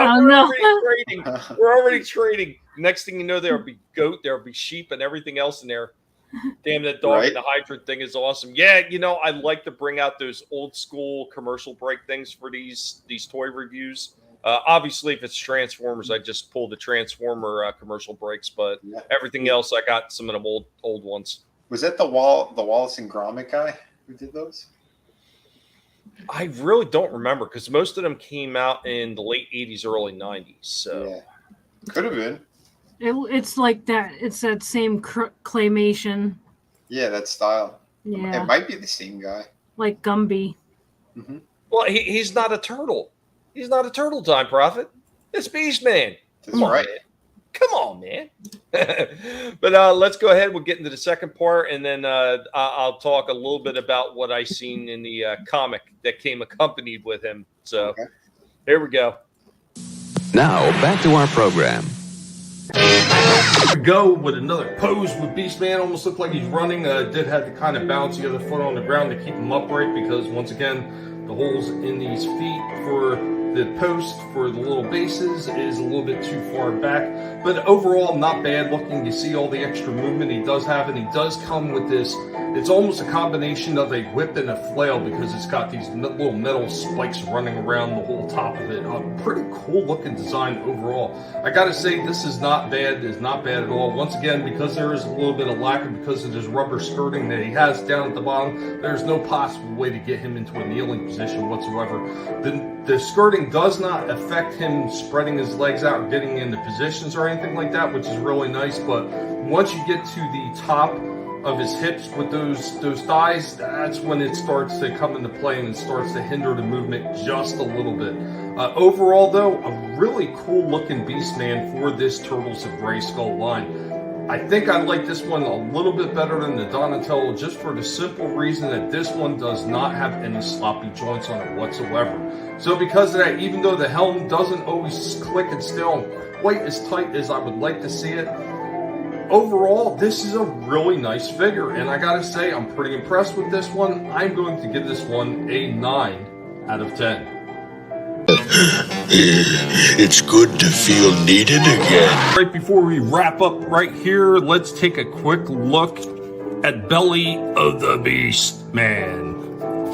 we're already trading. Next thing you know, there'll be goat, there'll be sheep, and everything else in there. Damn, that dog and the hydrant thing is awesome. Yeah, I like to bring out those old school commercial break things for these toy reviews. Obviously, if it's Transformers, I just pull the Transformer commercial breaks, but everything else, I got some of them old ones. Was that the Wallace and Gromit guy who did those? I really don't remember because most of them came out in the late 80s, early 90s. So yeah. Could have been. It's like that. It's that same claymation. Yeah, that style. Yeah. It might be the same guy. Like Gumby. Mm-hmm. Well, he's not a turtle. He's not a turtle, Time Prophet. It's Beastman. That's right. Come on, man. But let's go ahead. We'll get into the second part, and then I'll talk a little bit about what I seen in the comic that came accompanied with him. So here we go. Now, back to our program. Go with another pose with Beastman. Almost looked like he's running. Did have to kind of bounce the other foot on the ground to keep him upright because, once again, the holes in these feet for the post for the little bases is a little bit too far back. But overall, not bad looking. You see all the extra movement he does have, and he does come with this. It's almost a combination of a whip and a flail because it's got these little metal spikes running around the whole top of it. Pretty cool looking design overall. I gotta say, this is not bad. It's not bad at all. Once again, because there is a little bit of lack, and because of this rubber skirting that he has down at the bottom, there's no possible way to get him into a kneeling position whatsoever. The skirting does not affect him spreading his legs out and getting into positions or anything like that, which is really nice. But once you get to the top of his hips with those thighs, that's when it starts to come into play and it starts to hinder the movement just a little bit. Overall, though, a really cool looking Beastman for this Turtles of Grayskull line. I think I like this one a little bit better than the Donatello, just for the simple reason that this one does not have any sloppy joints on it whatsoever. So because of that, even though the helm doesn't always click and stay on quite as tight as I would like to see it, overall, this is a really nice figure, and I gotta say, I'm pretty impressed with this one. I'm going to give this one a 9 out of 10. It's good to feel needed again. Right before we wrap up right here, let's take a quick look at Belly of the Beast Man.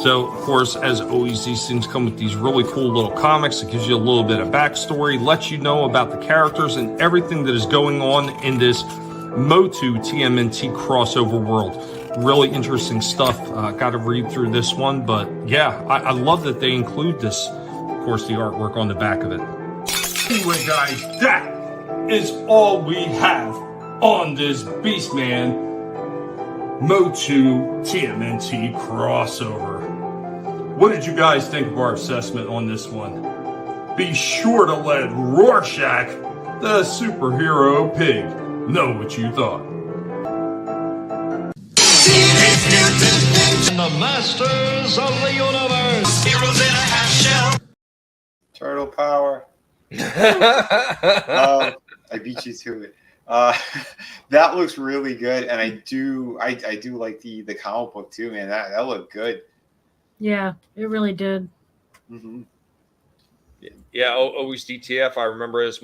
So, of course, as always, these things come with these really cool little comics. It gives you a little bit of backstory, lets you know about the characters and everything that is going on in this Motu TMNT crossover world. Really interesting stuff. Got to read through this one, but yeah, I love that they include this. Of course, the artwork on the back of it. Anyway, guys, that is all we have on this Beastman Motu TMNT crossover. What did you guys think of our assessment on this one? Be sure to let Rorschach, the superhero pig, know what you thought. The masters of the universe. Heroes in a half shell. Turtle power. I beat you to it. That looks really good, and I do like the comic book too, man. That looked good. Yeah, it really did. Mm-hmm. Yeah, always DTF. I remember as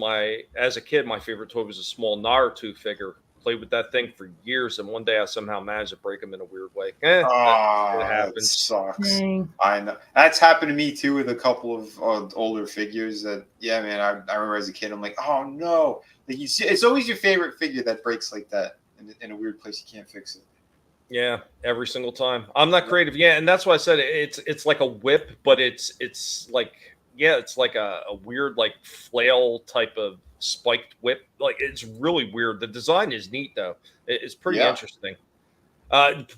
a kid, my favorite toy was a small Naruto figure. Played with that thing for years, and one day I somehow managed to break him in a weird way. It happens. That sucks. Dang. I know that's happened to me too with a couple of older figures. That man, I remember as a kid, I'm like, oh no, like you see, it's always your favorite figure that breaks like that in a weird place you can't fix it. Yeah, every single time. I'm not creative. Yeah, and that's why I said it's like a whip, but it's like it's like a weird like flail type of spiked whip. Like it's really weird. The design is neat though. It's pretty interesting.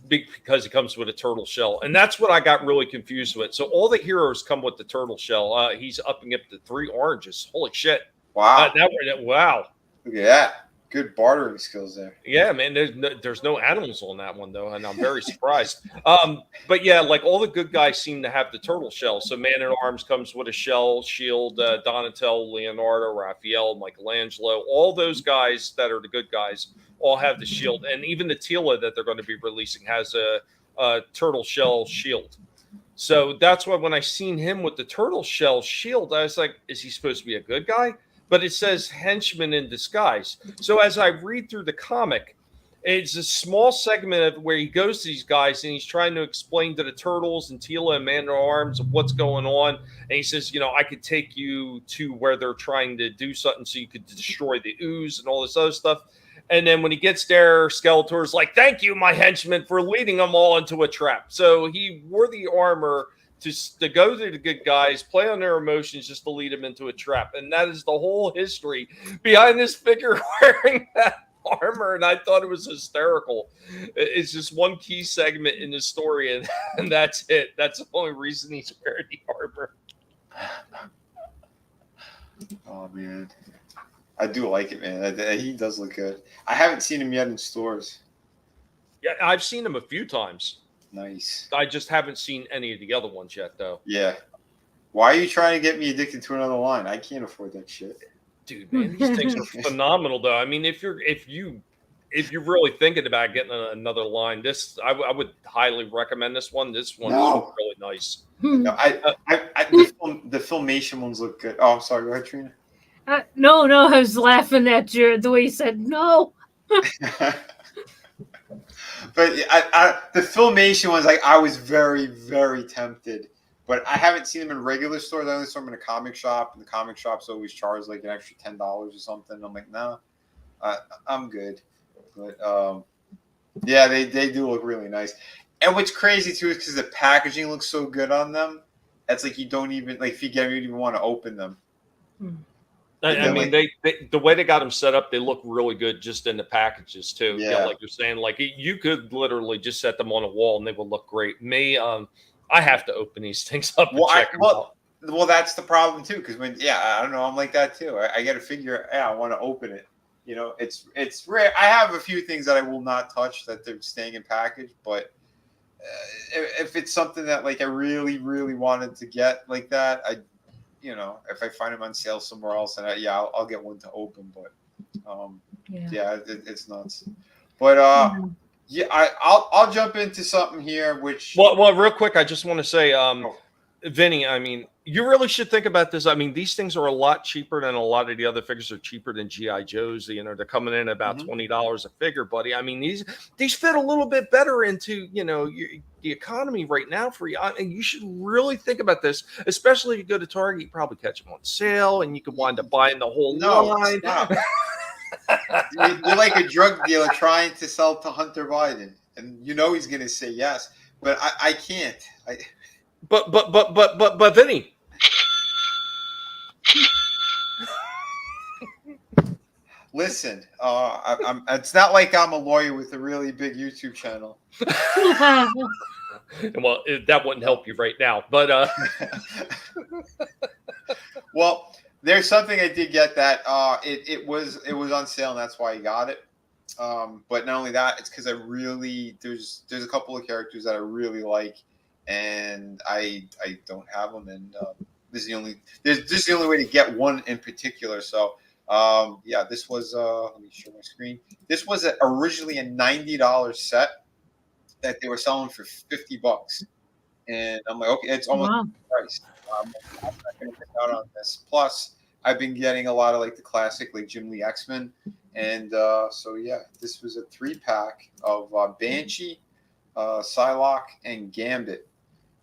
Because it comes with a turtle shell, and that's what I got really confused with. So all the heroes come with the turtle shell. He's upping up to 3 oranges. Holy shit! Wow! Wow! Look at that. Good bartering skills there. Yeah, man. There's no animals on that one though, and I'm very surprised. But yeah, like all the good guys seem to have the turtle shell. So Man at Arms comes with a shell, shield. Donatello, Leonardo, Raphael, Michelangelo, all those guys that are the good guys all have the shield, and even the Tila that they're going to be releasing has a turtle shell shield. So that's why when I seen him with the turtle shell shield, I was like, is he supposed to be a good guy? But it says henchman in disguise. So as I read through the comic, it's a small segment of where he goes to these guys and he's trying to explain to the Turtles and Tila and Man at Arms of what's going on. And he says, I could take you to where they're trying to do something so you could destroy the ooze and all this other stuff. And then when he gets there, Skeletor's like, thank you, my henchman, for leading them all into a trap. So he wore the armor to go to the good guys, play on their emotions just to lead them into a trap. And that is the whole history behind this figure wearing that armor. And I thought it was hysterical. It's just one key segment in the story, and that's it. That's the only reason he's wearing the armor. Oh, man. I do like it, man. He does look good. I haven't seen him yet in stores. Yeah, I've seen him a few times. Nice. I just haven't seen any of the other ones yet, though. Yeah. Why are you trying to get me addicted to another line? I can't afford that shit. Dude, man, these things are phenomenal, though. I mean, if you're really thinking about getting another line, I would highly recommend this one. This one's No. really nice. No, the filmation ones look good. Oh, I'm sorry. Go ahead, Trina. No, I was laughing at the way you said no. But the filmation ones, like, I was very, very tempted. But I haven't seen them in regular stores. I only saw them in a comic shop, and the comic shops always charge like an extra $10 or something. I'm like, no, I'm good. But yeah, they do look really nice. And what's crazy too is because the packaging looks so good on them. That's like you don't even like if you get them, you don't even want to open them. I mean, they the way they got them set up, they look really good just in the packages too. Yeah. Like you're saying, like you could literally just set them on a wall and they will look great. Me, I have to open these things up and check them out. Well, that's the problem too, because I don't know, I'm like that too. I got to figure, I want to open it. You know, it's rare. I have a few things that I will not touch that they're staying in package, but if it's something that like I really, really wanted to get like that, if I find them on sale somewhere else, and I'll get one to open. But it's nuts. But I'll jump into something here. Which well, real quick, I just want to say, Vinnie, I mean, you really should think about this. I mean, these things are a lot cheaper than a lot of the other figures are cheaper than GI Joes. You know, they're coming in at about $20 a figure, buddy. I mean, these fit a little bit better into the economy right now for you, and you should really think about this. Especially if you go to Target, you probably catch them on sale, and you could wind up buying the whole line. You're like a drug dealer trying to sell to Hunter Biden, and he's going to say yes, but I can't. But Vinnie. Listen, it's not like I'm a lawyer with a really big YouTube channel. Well, that wouldn't help you right now, but well, there's something I did get that it was on sale, and that's why I got it. But not only that, it's because there's a couple of characters that I really like, and I don't have them, and this is the only way to get one in particular. So this was let me share my screen. This was originally a $90 set that they were selling for $50, and I'm like, okay, it's almost the price. I'm not going to miss out on this. Plus, I've been getting a lot of like the classic like Jim Lee X-Men, and this was a 3-pack of Banshee, Psylocke, and Gambit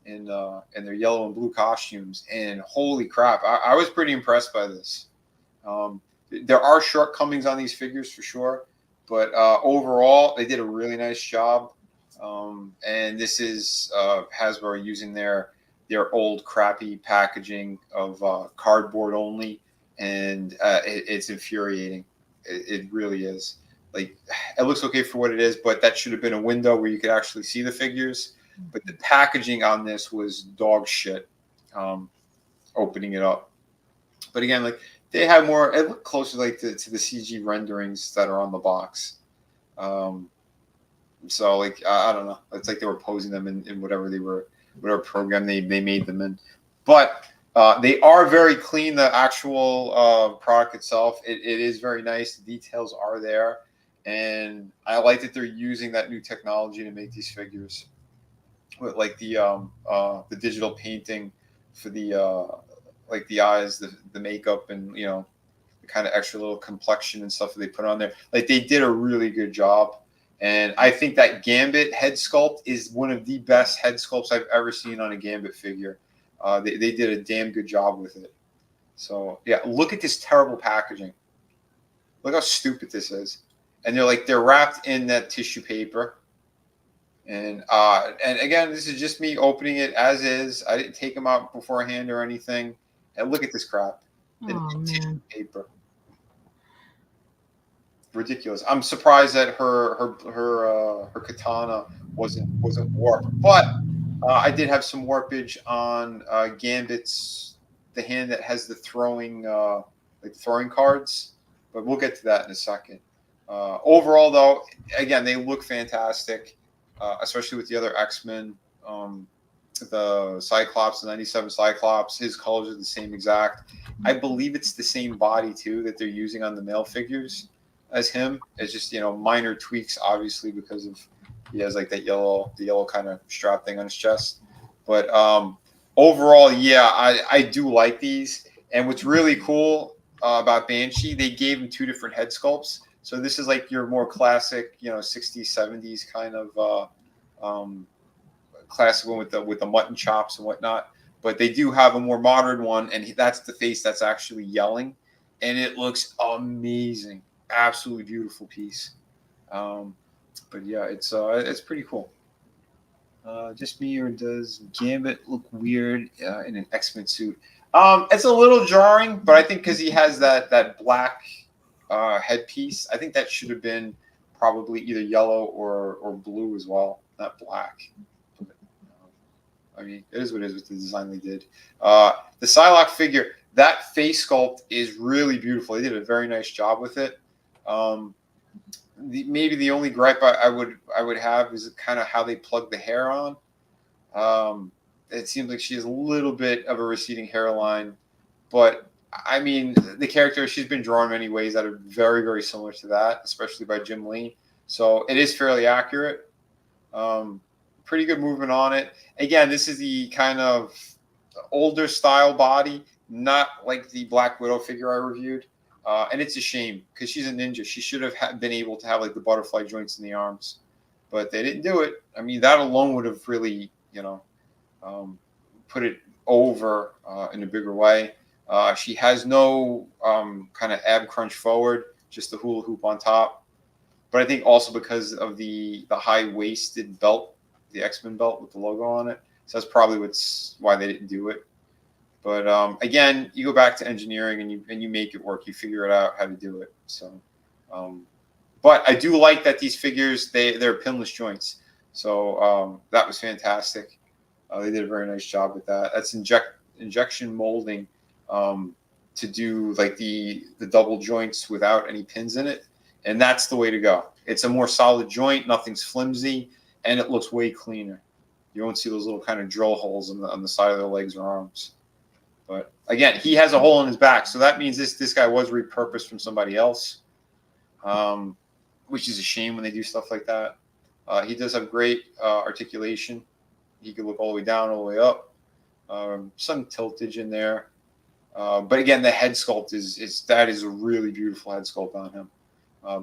in their yellow and blue costumes. And holy crap, I was pretty impressed by this. There are shortcomings on these figures for sure, but overall they did a really nice job. And this is Hasbro using their old crappy packaging of cardboard only, and it's infuriating. It really is. Like, it looks okay for what it is, but that should have been a window where you could actually see the figures. But the packaging on this was dog shit. Opening it up, but again, like they had more. It looked closer like to the CG renderings that are on the box. So like I don't know. It's like they were posing them in whatever program they made them in. But they are very clean. The actual product itself, it is very nice. The details are there, and I like that they're using that new technology to make these figures with like the digital painting for the like the eyes, the makeup, and the kind of extra little complexion and stuff that they put on there. Like they did a really good job. And I think that Gambit head sculpt is one of the best head sculpts I've ever seen on a Gambit figure. They did a damn good job with it. So yeah, look at this terrible packaging. Look how stupid this is. And they're wrapped in that tissue paper. And again, this is just me opening it as is. I didn't take them out beforehand or anything. And look at this crap. Tissue paper. Ridiculous. I'm surprised that her katana wasn't warped, but I did have some warpage on Gambit's, the hand that has the throwing cards, but we'll get to that in a second. Overall, though, again, they look fantastic, especially with the other X-Men. the Cyclops, the 97 Cyclops. His colors are the same exact. I believe it's the same body too that they're using on the male figures as him. It's just, you know, minor tweaks, obviously, because of he has like that the yellow kind of strap thing on his chest. But overall, yeah, I do like these. And what's really cool about Banshee, they gave him 2 different head sculpts. So this is like your more classic, you know, 60s, 70s kind of classic one with the mutton chops and whatnot. But they do have a more modern one, and that's the face that's actually yelling, and it looks amazing, absolutely beautiful piece. But yeah, it's pretty cool. Just me, or does Gambit look weird in an X-Men suit? It's a little jarring, but I think because he has that black headpiece, I think that should have been probably either yellow or blue as well, not black. But, I mean, it is what it is with the design they did. The Psylocke figure, that face sculpt is really beautiful. They did a very nice job with it. Maybe the only gripe I would have is kind of how they plug the hair on. It seems like she has a little bit of a receding hairline, but I mean, the character, she's been drawn many ways that are very, very similar to that, especially by Jim Lee. So it is fairly accurate. Pretty good movement on it. Again, this is the kind of older style body, not like the Black Widow figure I reviewed. And it's a shame because she's a ninja. She should have been able to have like the butterfly joints in the arms, but they didn't do it. I mean, that alone would have really, you know, put it over in a bigger way. She has no kind of ab crunch forward, just the hula hoop on top. But I think also because of the high waisted belt, the X-Men belt with the logo on it, so that's probably why they didn't do it. But again, you go back to engineering and you make it work. You figure it out how to do it. So, but I do like that these figures they're pinless joints. So that was fantastic. They did a very nice job with that. That's injection molding to do like the double joints without any pins in it, and that's the way to go. It's a more solid joint. Nothing's flimsy, and it looks way cleaner. You won't see those little kind of drill holes on the side of their legs or arms. But again, he has a hole in his back, so that means this guy was repurposed from somebody else, which is a shame when they do stuff like that. He does have great articulation. He could look all the way down, all the way up. Some tiltage in there, but again, the head sculpt is a really beautiful head sculpt on him.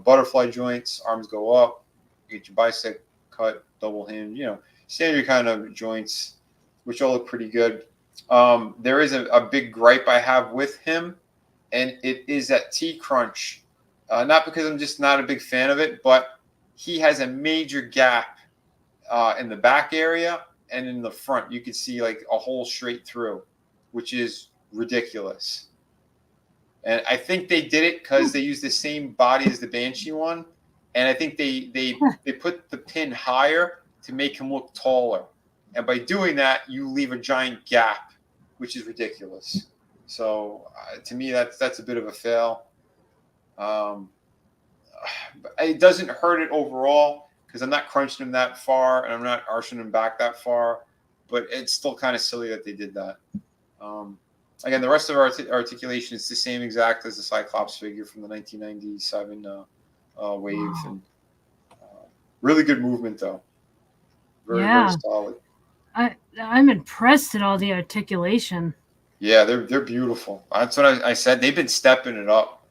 Butterfly joints, arms go up. You get your bicep cut, double hinge, you know, standard kind of joints, which all look pretty good. There is a big gripe I have with him, and it is that T-Crunch. Not because I'm just not a big fan of it, but he has a major gap in the back area and in the front. You can see like a hole straight through, which is ridiculous. And I think they did it because they used the same body as the Banshee one, and I think they put the pin higher to make him look taller. And by doing that, you leave a giant gap, which is ridiculous. So to me, that's a bit of a fail. It doesn't hurt it overall because I'm not crunching him that far and I'm not arching him back that far. But it's still kind of silly that they did that. Again, the rest of our articulation is the same exact as the Cyclops figure from the 1997 wave. And really good movement, though. Very, very solid. I'm impressed at all the articulation. Yeah, they're beautiful. That's what I said. They've been stepping it up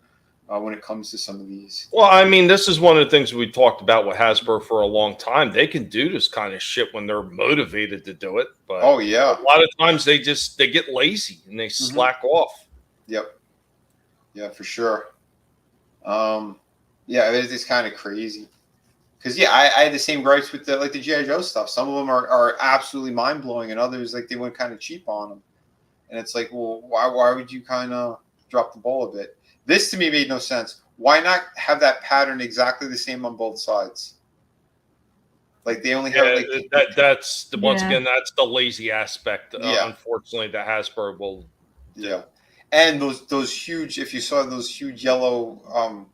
when it comes to some of these. Well, I mean, this is one of the things we talked about with Hasbro for a long time. They can do this kind of shit when they're motivated to do it. But oh yeah, a lot of times they get lazy and they slack off. Yep. Yeah, for sure. Yeah, it's kind of crazy. Because I had the same gripes with the G.I. Joe stuff. Some of them are absolutely mind blowing, and others like they went kind of cheap on them. And it's like, well, why would you kind of drop the ball a bit? This to me made no sense. Why not have that pattern exactly the same on both sides? Like they only have that's once again that's the lazy aspect. Unfortunately, that Hasbro will. Yeah, and those huge. If you saw those huge yellow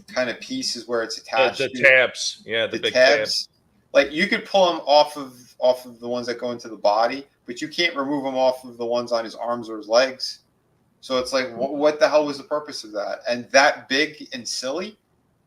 kind of pieces where it's attached, the tabs, the big tabs. Like you could pull them off of the ones that go into the body, but you can't remove them off of the ones on his arms or his legs. So it's like, what the hell was the purpose of that? And that big and silly,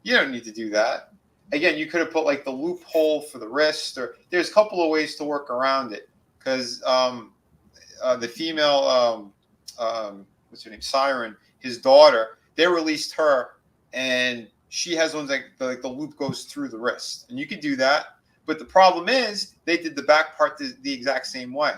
you don't need to do that. Again, you could have put like the loophole for the wrist, or there's a couple of ways to work around it. Because the female, what's her name, Siren, his daughter, they released her, and she has ones like the loop goes through the wrist, and you could do that. But the problem is they did the back part the exact same way.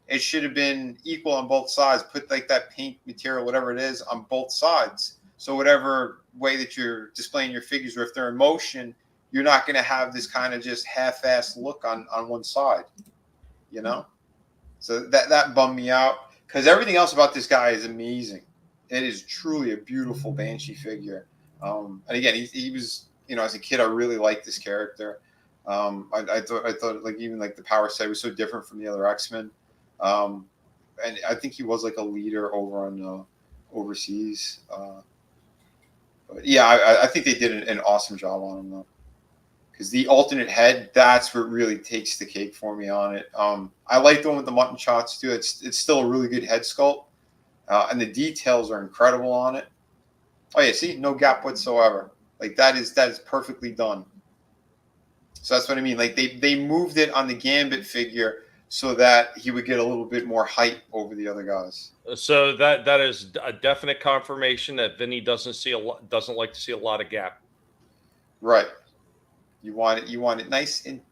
It should have been equal on both sides. Put like that paint material, whatever it is, on both sides. So whatever way that you're displaying your figures, or if they're in motion, you're not going to have this kind of just half-assed look on one side, you know? So that bummed me out, because everything else about this guy is amazing. It is truly a beautiful Banshee figure. And again, he was, you know, as a kid, I really liked this character. I thought like even like the power set was so different from the other X-Men. And I think he was like a leader over on overseas. But yeah, I think they did an awesome job on him though. Because the alternate head, that's what really takes the cake for me on it. I like the one with the mutton chops too. It's still a really good head sculpt. And the details are incredible on it. Oh yeah, see, no gap whatsoever. Like that is perfectly done. So that's what I mean. Like they moved it on the Gambit figure so that he would get a little bit more height over the other guys. So that is a definite confirmation that Vinnie doesn't like to see a lot of gap. Right. You want it nice and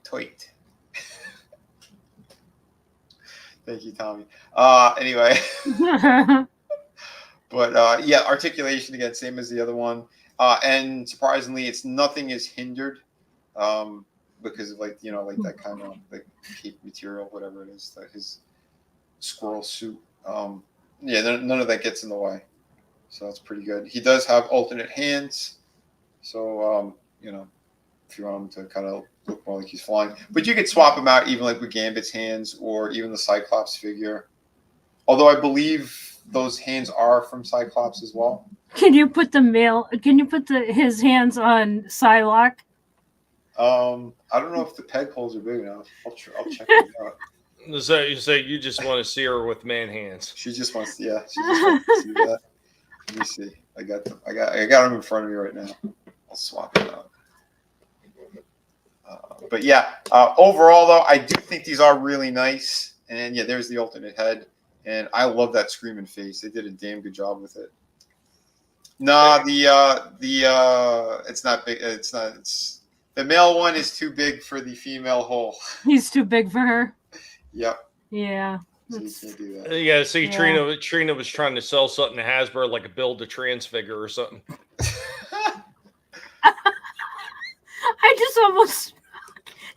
tight. Thank you, Tommy. Anyway. But yeah, articulation again, same as the other one. And surprisingly, nothing is hindered because of like, you know, like that kind of like cape material, whatever it is, that his squirrel suit. Yeah, none of that gets in the way. So that's pretty good. He does have alternate hands. So, you know, if you want him to kind of look more like he's flying. But you could swap him out even like with Gambit's hands or even the Cyclops figure. Although I believe those hands are from Cyclops as well. Can you put his hands on Psylocke? I don't know if the peg holes are big enough. I'll check it out. So you just want to see her with man hands. She just wants to, yeah. She just wants to see that. Let me see. I got them in front of me right now. I'll swap it out. But yeah, overall though, I do think these are really nice. And yeah, there's the alternate head, and I love that screaming face. They did a damn good job with it. Nah, it's not big. It's the male one is too big for the female hole. He's too big for her. Yep. Yeah. So you can't do that. Yeah, see, yeah. Trina was trying to sell something to Hasbro, like a build-a-trans figure or something. I just almost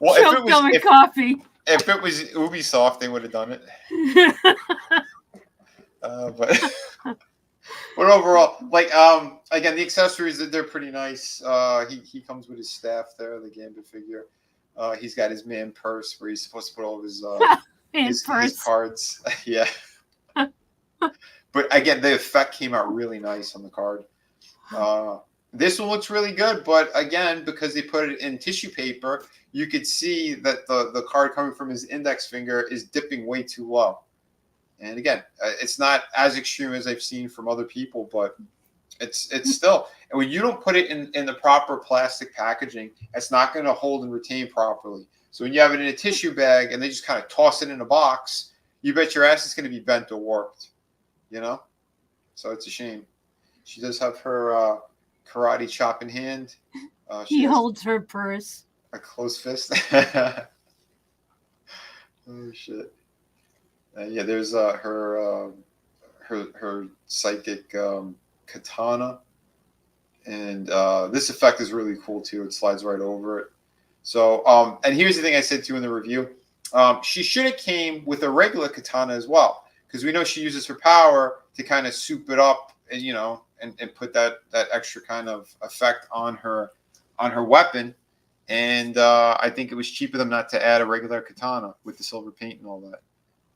choked on my coffee. If it was Ubisoft, they would have done it. But overall, like again, the accessories, they're pretty nice. He comes with his staff there, the Gambit figure. He's got his man purse where he's supposed to put all of his his cards. Yeah. But again, the effect came out really nice on the card. This one looks really good, but again, because they put it in tissue paper, you could see that the card coming from his index finger is dipping way too low. And again, it's not as extreme as I've seen from other people, but it's still. And when you don't put it in the proper plastic packaging, it's not going to hold and retain properly. So when you have it in a tissue bag and they just kind of toss it in a box, you bet your ass it's going to be bent or warped. You know? So it's a shame. She does have her karate chop in hand. He holds her purse. A closed fist. Oh shit! Yeah, there's her psychic katana, and this effect is really cool too. It slides right over it. So, and here's the thing I said to you in the review: she should have came with a regular katana as well, because we know she uses her power to kind of soup it up, and you know, and put that extra kind of effect on her weapon. And I think it was cheaper them not to add a regular katana with the silver paint and all that.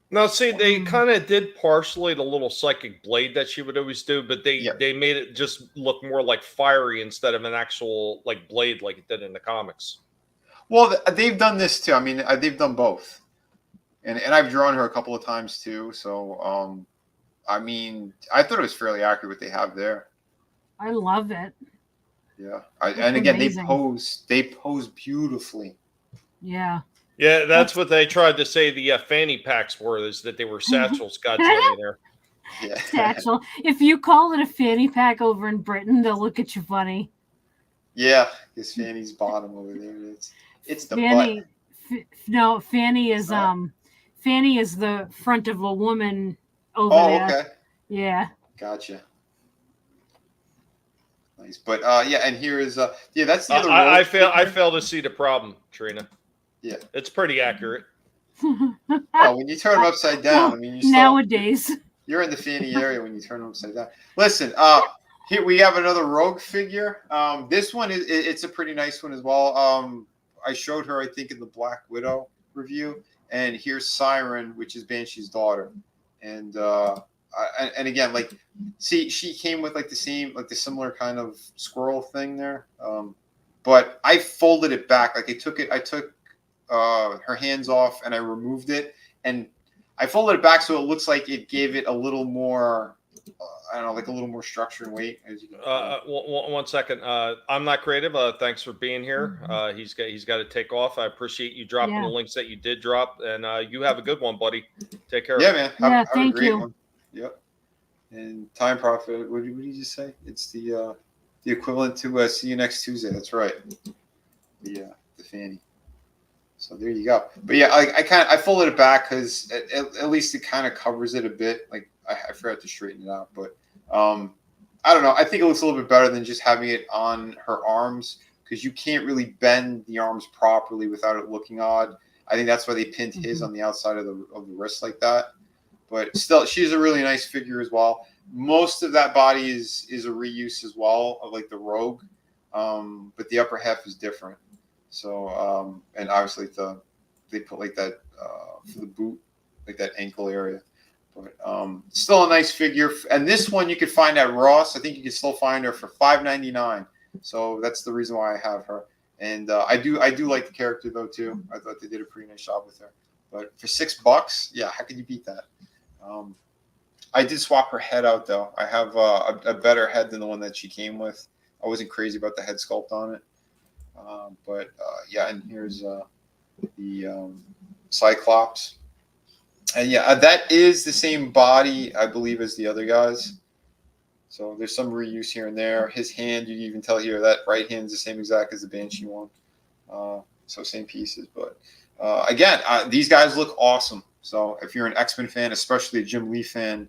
Now, see, they kind of did partially the little psychic blade that she would always do, but they made it just look more like fiery instead of an actual like blade like it did in the comics. Well, they've done this too. I mean, they've done both. and I've drawn her a couple of times too. So I mean, I thought it was fairly accurate what they have there. I love it. Yeah, That's and again, amazing. they pose beautifully. Yeah. Yeah, that's what they tried to say the fanny packs were, is that they were satchels. God Jenny there. Yeah. Satchel. If you call it a fanny pack over in Britain, they'll look at you funny. Yeah, his fanny's bottom over there. It's the Fanny. butt. No, fanny is fanny is the front of a woman over Oh, there. okay. Yeah. Gotcha. Nice, but yeah, and here is yeah, that's the other. I fail to see the problem, Trina. Yeah, it's pretty accurate. Well, when you turn them upside down, I mean, nowadays you're in the fanny area when you turn them upside down. Listen, here we have another Rogue figure. This one it's a pretty nice one as well. I showed her, I think, in the Black Widow review, and here's Siren, which is Banshee's daughter, and again, like, see, she came with like the similar kind of squirrel thing there, but I folded it back. Like, I took her hands off and I removed it, and I folded it back so it looks like it gave it a little more, I don't know, like a little more structure and weight. As you can one second. I'm not creative. Thanks for being here. He's got to take off. I appreciate you dropping the links that you did drop, and you have a good one, buddy. Take care. Yeah, man. Have thank a great you. one. Yep. And time profit. What did you just say? It's the equivalent to see you next Tuesday. That's right. The fanny. So there you go. But yeah, I folded it back because at least it kind of covers it a bit. Like, I forgot to straighten it out, but I don't know. I think it looks a little bit better than just having it on her arms, because you can't really bend the arms properly without it looking odd. I think that's why they pinned his on the outside of the wrist like that. But still, she's a really nice figure as well. Most of that body is a reuse as well of like the Rogue, but the upper half is different. So and obviously they put like that for the boot, like that ankle area. But still a nice figure. And this one you could find at Ross. I think you can still find her for $5.99. So that's the reason why I have her. And I do like the character though too. I thought they did a pretty nice job with her. But for $6, yeah, how could you beat that? I did swap her head out though. I have a better head than the one that she came with. I wasn't crazy about the head sculpt on it. But yeah, and here's the Cyclops. And yeah, that is the same body, I believe, as the other guys. So there's some reuse here and there. His hand, you can even tell here, that right hand is the same exact as the Banshee one. So same pieces. But again, these guys look awesome. So if you're an X-Men fan, especially a Jim Lee fan,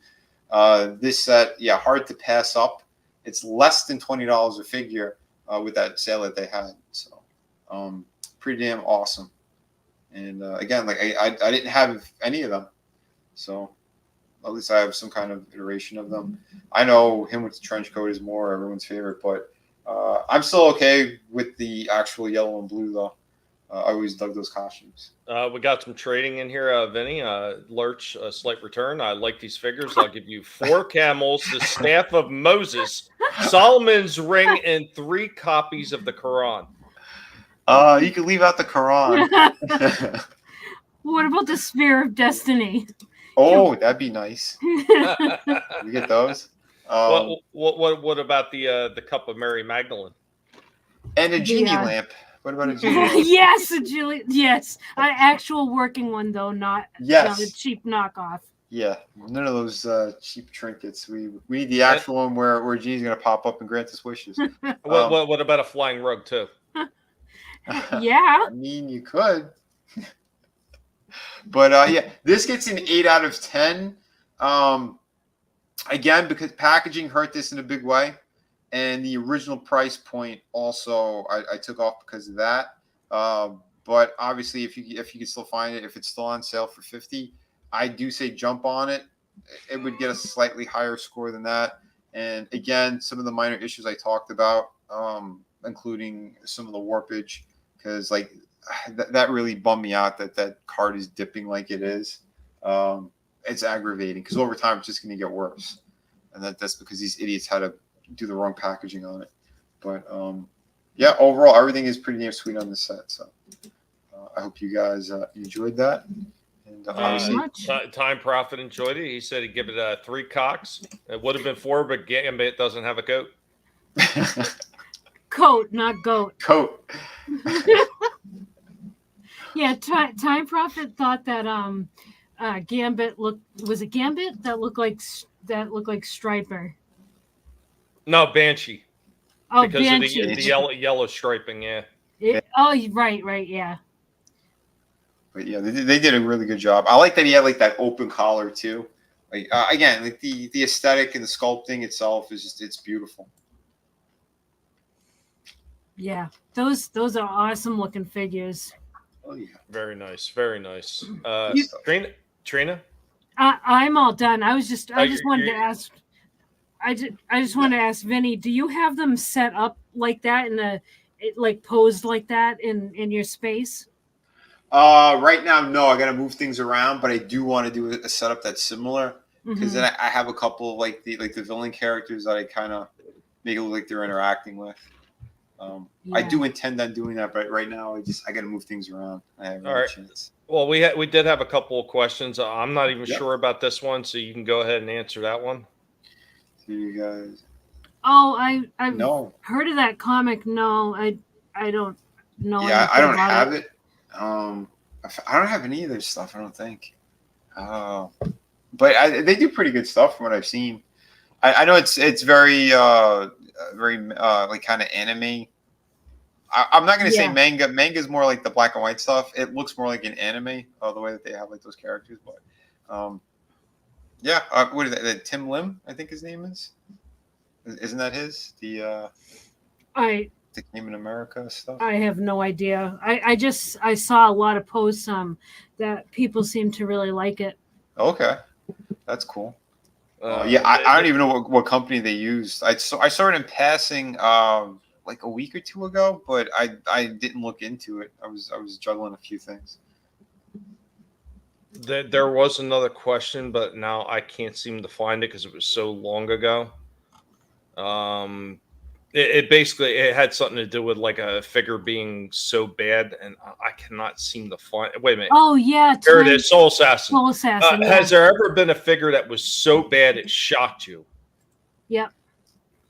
this set, yeah, hard to pass up. It's less than $20 a figure with that sale that they had. So pretty damn awesome. And again, like I didn't have any of them. So at least I have some kind of iteration of them. I know him with the trench coat is more everyone's favorite, but I'm still okay with the actual yellow and blue, though. I always dug those costumes. We got some trading in here, Vinny. Lurch, a slight return. I like these figures. I'll give you 4 camels, the staff of Moses, Solomon's ring, and 3 copies of the Quran. You can leave out the Quran. What about the Spear of Destiny? Oh, that'd be nice. You get those. What about the cup of Mary Magdalene? And a genie lamp. What about a genie? Yes, a genie. Yes, an actual working one though, not a cheap knockoff. Yeah, none of those cheap trinkets. We need the actual one where genie's gonna pop up and grant us wishes. What about a flying rug too? Yeah, I mean, you could. But yeah, this gets an 8 out of 10. Again, because packaging hurt this in a big way, and the original price point also I took off because of that. But obviously, if you can still find it, if it's still on sale for $50, I do say jump on it. It would get a slightly higher score than that. And again, some of the minor issues I talked about, including some of the warpage, because like that really bummed me out that card is dipping like it is. It's aggravating because over time it's just going to get worse, and that's because these idiots had to do the wrong packaging on it. But yeah, overall everything is pretty damn sweet on this set. So I hope you guys enjoyed that, And Very much. Time Prophet enjoyed it. He said he'd give it 3 cocks. It would have been 4, but Gambit doesn't have a coat. Coat, not goat. Coat. Yeah, Time Prophet thought that Gambit was it Gambit that looked like Striper. No, Banshee. Oh, because Banshee. of the yellow striping, yeah. Right, yeah. But yeah, they did a really good job. I like that he had like that open collar too. Like again, like the aesthetic and the sculpting itself is just it's beautiful. Yeah, those are awesome looking figures. Oh yeah, very nice, very nice. Trina, I'm all done. I just wanted to ask. I just wanted to ask Vinnie, do you have them set up like that like posed like that in your space? Right now, no. I got to move things around, but I do want to do a setup that's similar because then I have a couple of like the villain characters that I kind of make it look like they're interacting with. I do intend on doing that, but right now I got to move things around. I have no chance. Well, we did have a couple of questions. I'm not even sure about this one, so you can go ahead and answer that one. To you guys. Oh, I've heard of that comic. No, I don't know. Yeah, I don't have it. I don't have any of their stuff. I don't think. But they do pretty good stuff from what I've seen. I know it's very like kind of anime. I'm not going to say manga. Manga is more like the black and white stuff. It looks more like an anime, the way that they have like those characters. But what is that? Tim Lim, I think his name is. Isn't that his? The Came in America stuff. I have no idea. I saw a lot of posts that people seem to really like it. Okay, that's cool. I don't even know what company they used. I saw it in passing like a week or two ago, but I didn't look into it. I was juggling a few things. There was another question, but now I can't seem to find it because it was so long ago. It basically had something to do with like a figure being so bad, and I cannot seem to find it. Wait a minute. Oh yeah, there it is. Soul Assassin. Soul Assassin. Has there ever been a figure that was so bad it shocked you? Yep.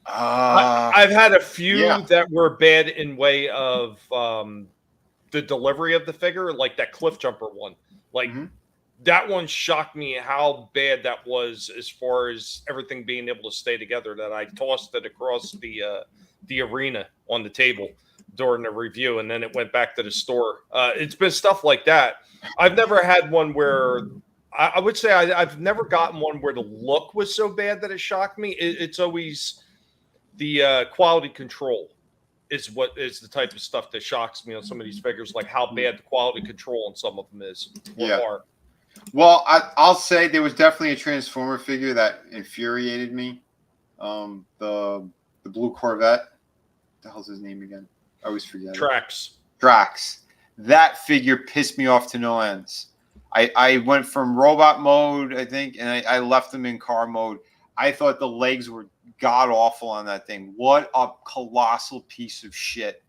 I've had a few that were bad in way of the delivery of the figure, like that cliff jumper one. Like that one shocked me how bad that was as far as everything being able to stay together, that I tossed it across the arena on the table during the review, and then it went back to the store. It's been stuff like that. I've never had one where I would say I've never gotten one where the look was so bad that it shocked me. It's always the quality control is what is the type of stuff that shocks me on some of these figures, like how bad the quality control on some of them is. Well, I'll say there was definitely a Transformer figure that infuriated me. The blue Corvette. What the hell's his name again? I always forget. Drax. That figure pissed me off to no ends. I went from robot mode, I think, and I left them in car mode. I thought the legs were god awful on that thing. What a colossal piece of shit.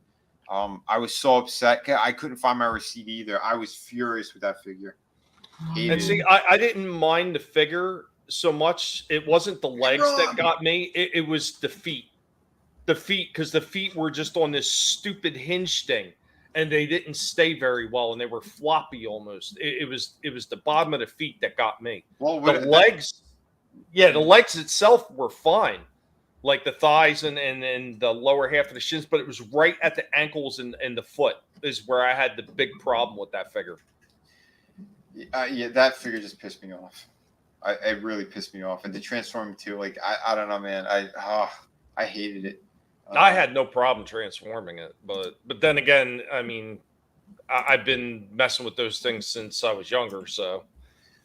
I was so upset. I couldn't find my receipt either. I was furious with that figure. And see, I didn't mind the figure so much. It wasn't the legs that got me. It was the feet. The feet, because the feet were just on this stupid hinge thing, and they didn't stay very well, and they were floppy almost. It was the bottom of the feet that got me. Well, the legs, the legs itself were fine, like the thighs and the lower half of the shins, but it was right at the ankles and the foot is where I had the big problem with that figure. That figure just pissed me off. It really pissed me off. And to transform too, like I don't know, man. I hated it. I had no problem transforming it, but then again, I mean, I've been messing with those things since I was younger. So,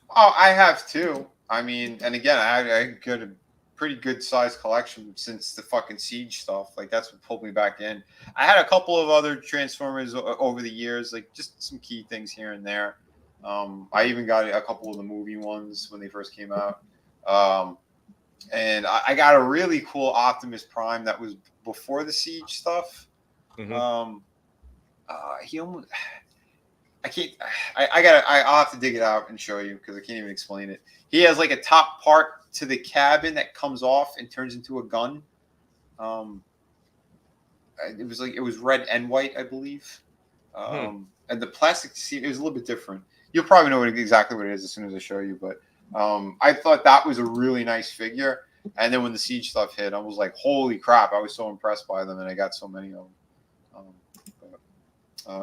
I have too. I mean, and again, I got a pretty good sized collection since the fucking Siege stuff. Like that's what pulled me back in. I had a couple of other Transformers over the years, like just some key things here and there. I even got a couple of the movie ones when they first came out. And I got a really cool Optimus Prime that was before the Siege stuff. He almost I can't. I'll have to dig it out and show you because I can't even explain it. He has like a top part to the cabin that comes off and turns into a gun. It was red and white, I believe. And the plastic seat, it was a little bit different. You'll probably know exactly what it is as soon as I show you. But I thought that was a really nice figure. And then when the Siege stuff hit, I was like, holy crap! I was so impressed by them, and I got so many of them.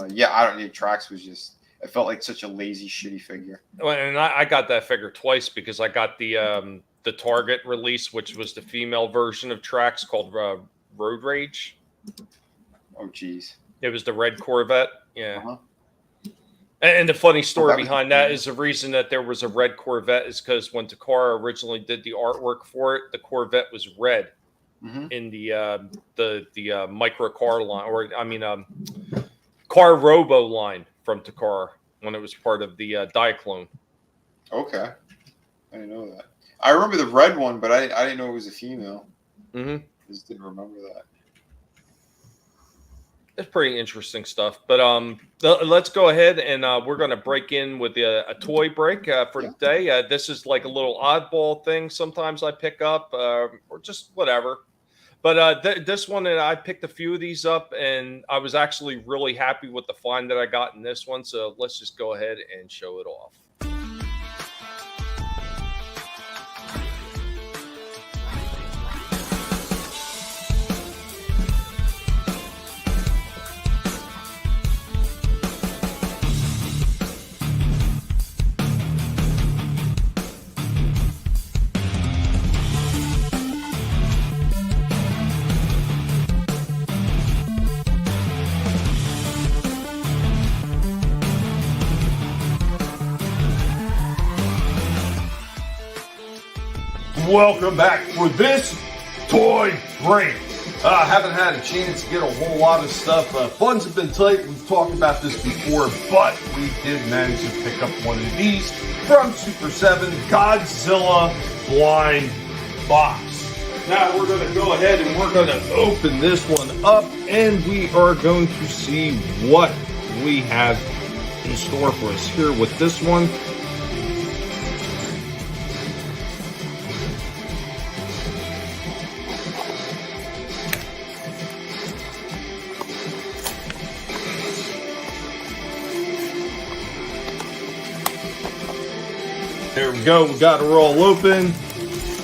Yeah, I don't need Trax was just. It felt like such a lazy, shitty figure. Well, and I got that figure twice because I got the Target release, which was the female version of Trax called Road Rage. Oh, geez. It was the red Corvette. Yeah. And the funny story behind that is the reason that there was a red Corvette is because when Takara originally did the artwork for it, the Corvette was red in the micro car line, or I mean, Car Robo line from Takara when it was part of the Diaclone. Okay. I didn't know that. I remember the red one, but I didn't know it was a female. I just didn't remember that. It's pretty interesting stuff. But let's go ahead and we're going to break in with a toy break for today. This is like a little oddball thing sometimes I pick up or just whatever. But this one, I picked a few of these up, and I was actually really happy with the find that I got in this one. So let's just go ahead and show it off. Welcome back for this toy break. Haven't had a chance to get a whole lot of stuff. Funds have been tight. We've talked about this before, but we did manage to pick up one of these from Super 7, Godzilla Blind Box. Now we're going to go ahead and we're going to open this one up, and we are going to see what we have in store for us here with this one. There we go. We got her all open.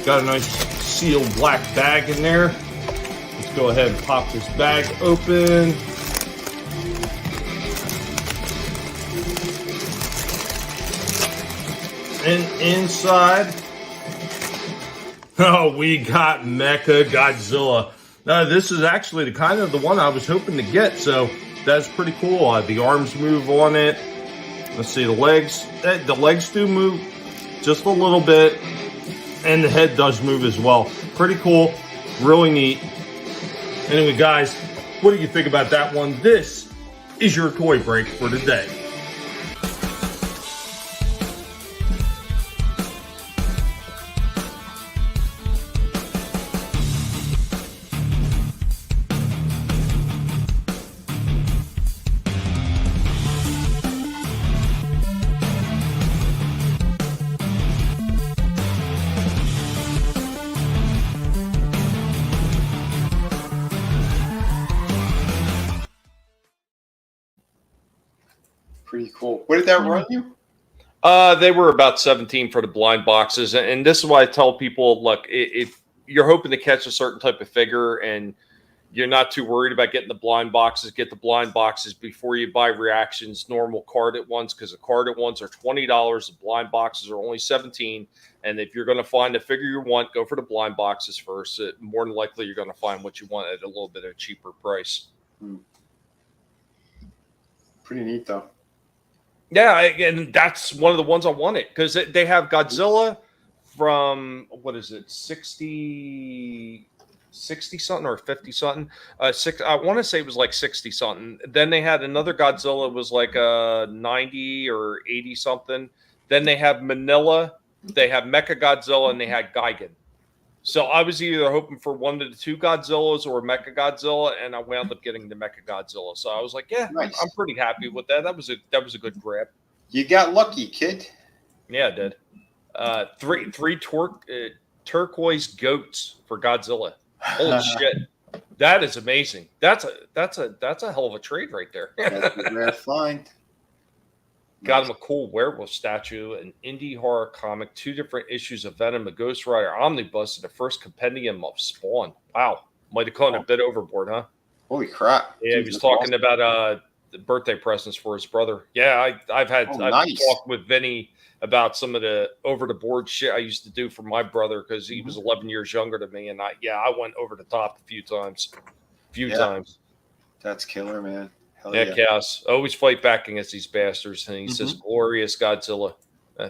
Got a nice sealed black bag in there. Let's go ahead and pop this bag open. And inside, we got Mecha Godzilla. Now, this is actually the one I was hoping to get, so that's pretty cool. The arms move on it. Let's see, the legs do move just a little bit, and the head does move as well. Pretty cool, really neat. Anyway, guys, what do you think about that one? This is your toy break for today. Pretty cool. What did that run you? They were about 17 for the blind boxes, and this is why I tell people: look, if you're hoping to catch a certain type of figure and you're not too worried about getting the blind boxes, get the blind boxes before you buy reactions, normal carded ones, because the carded ones are $20. The blind boxes are only 17. And if you're going to find a figure you want, go for the blind boxes first. More than likely, you're going to find what you want at a little bit of a cheaper price. Pretty neat, though. Yeah, and that's one of the ones I wanted because they have Godzilla from, what is it, 60 something or 50 something. I want to say it was like 60 something. Then they had another Godzilla was like 90 or 80 something. Then they have Manila, they have Mecha Godzilla, and they had Gigan. So I was either hoping for one of the two Godzillas or Mecha Godzilla, and I wound up getting the Mecha Godzilla. So I was like, yeah, Nice. I'm pretty happy with that. That was a good grab. You got lucky, kid. Yeah, I did. Three turquoise goats for Godzilla. Holy shit. That is amazing. That's a hell of a trade right there. That's a rare find. Got him a cool werewolf statue, an indie horror comic, 2 different issues of Venom, a Ghost Rider omnibus, and the first compendium of Spawn. Wow. Might have gone a bit overboard, huh? Holy crap. Yeah, he was talking about the birthday presents for his brother. Yeah, I've talked with Vinnie about some of the over the board shit I used to do for my brother because he was 11 years younger than me, and I went over the top a few times. That's killer, man. Hell yeah, Chaos. Always fight back against these bastards. And he says, glorious Godzilla.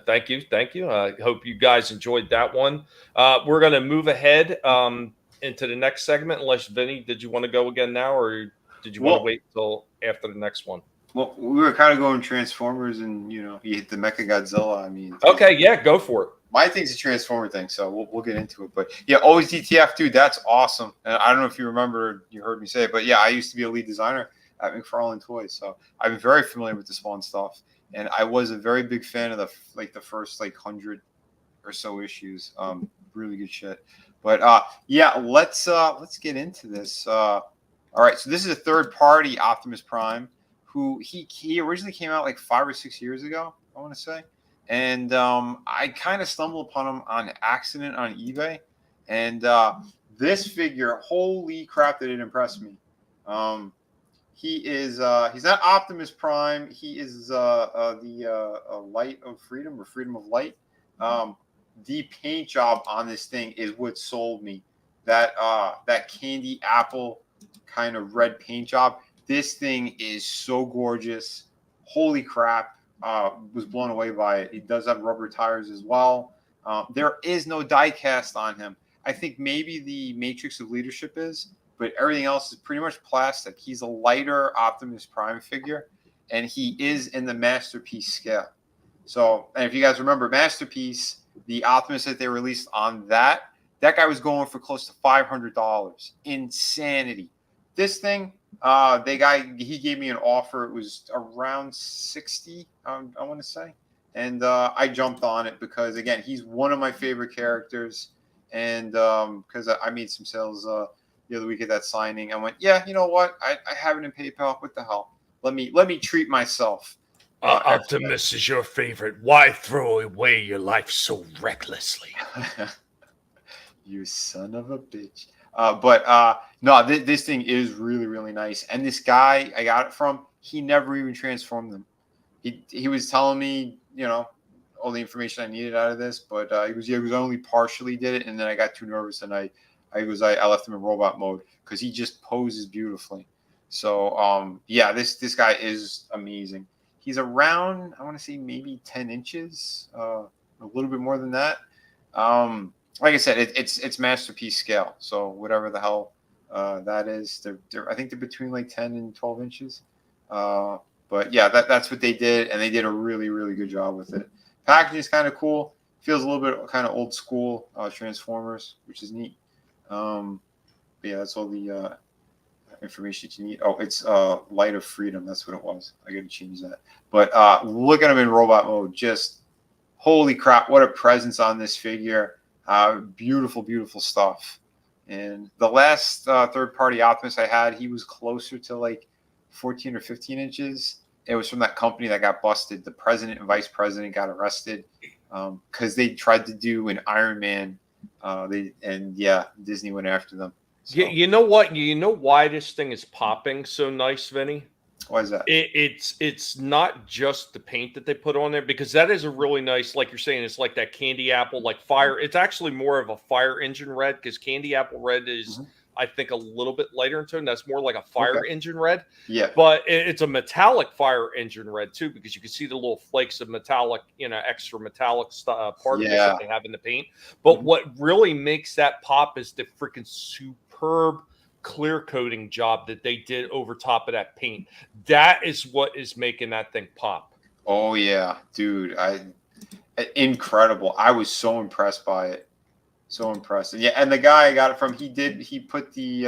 Thank you. I hope you guys enjoyed that one. We're going to move ahead into the next segment. Unless, Vinny, did you want to go again now, or did you want to wait until after the next one? Well, we were kind of going Transformers, and, you hit the Mecha Godzilla. I mean. Okay, yeah, go for it. My thing's a Transformer thing, so we'll get into it. But, yeah, always DTF, dude. That's awesome. And I don't know if you remember, you heard me say it, but, yeah, I used to be a lead designer at McFarlane Toys, so I'm very familiar with the Spawn stuff, and I was a very big fan of the first 100 or so issues. Really good shit. But let's get into this. All right, so this is a third party Optimus Prime, who he originally came out 5 or 6 years ago, I want to say, and I kind of stumbled upon him on accident on eBay, and this figure, holy crap, did it impress me. He is he's not Optimus Prime. He is the Light of Freedom or Freedom of Light. The paint job on this thing is what sold me. That candy apple kind of red paint job. This thing is so gorgeous. Holy crap. Was blown away by it. He does have rubber tires as well. There is no die cast on him. I think maybe the Matrix of Leadership is, but everything else is pretty much plastic. He's a lighter Optimus Prime figure, and he is in the Masterpiece scale. So, and if you guys remember Masterpiece, the Optimus that they released on that guy was going for close to $500. Insanity. This thing, he gave me an offer. It was around 60, I want to say. And I jumped on it because, again, he's one of my favorite characters. And because I made some sales the other week at that signing, I went, yeah, you know what? I have it in PayPal. What the hell? Let me treat myself. Optimus is your favorite. Why throw away your life so recklessly? You son of a bitch. But no, this thing is really, really nice. And this guy I got it from, he never even transformed them. He was telling me, all the information I needed out of this, but he was only partially did it, and then I got too nervous and I left him in robot mode because he just poses beautifully. So this guy is amazing. He's around, I want to say maybe 10 inches, a little bit more than that. Like I said, it's Masterpiece scale. So whatever the hell that is, I think they're between 10 and 12 inches. But yeah, that's what they did, and they did a really, really good job with it. Packaging is kind of cool. Feels a little bit kind of old school Transformers, which is neat. But yeah, that's all the information you need. Oh, it's Light of Freedom. That's what it was. I got to change that. But look at him in robot mode. Just holy crap! What a presence on this figure. Beautiful, beautiful stuff. And the last third-party Optimus I had, he was closer to 14 or 15 inches. It was from that company that got busted. The president and vice president got arrested because they tried to do an Iron Man. Disney went after them. So. You know what? You know why this thing is popping so nice, Vinny? Why is that? It's not just the paint that they put on there, because that is a really nice, like you're saying, it's like that candy apple, fire. It's actually more of a fire engine red, because candy apple red is, I think, a little bit lighter in tone. That's more like a fire engine red. Yeah. But it's a metallic fire engine red too, because you can see the little flakes of metallic, extra metallic particles that they have in the paint. But what really makes that pop is the freaking superb clear coating job that they did over top of that paint. That is what is making that thing pop. Oh yeah, dude. Incredible. I was so impressed by it. So impressive. Yeah, and the guy I got it from, he put the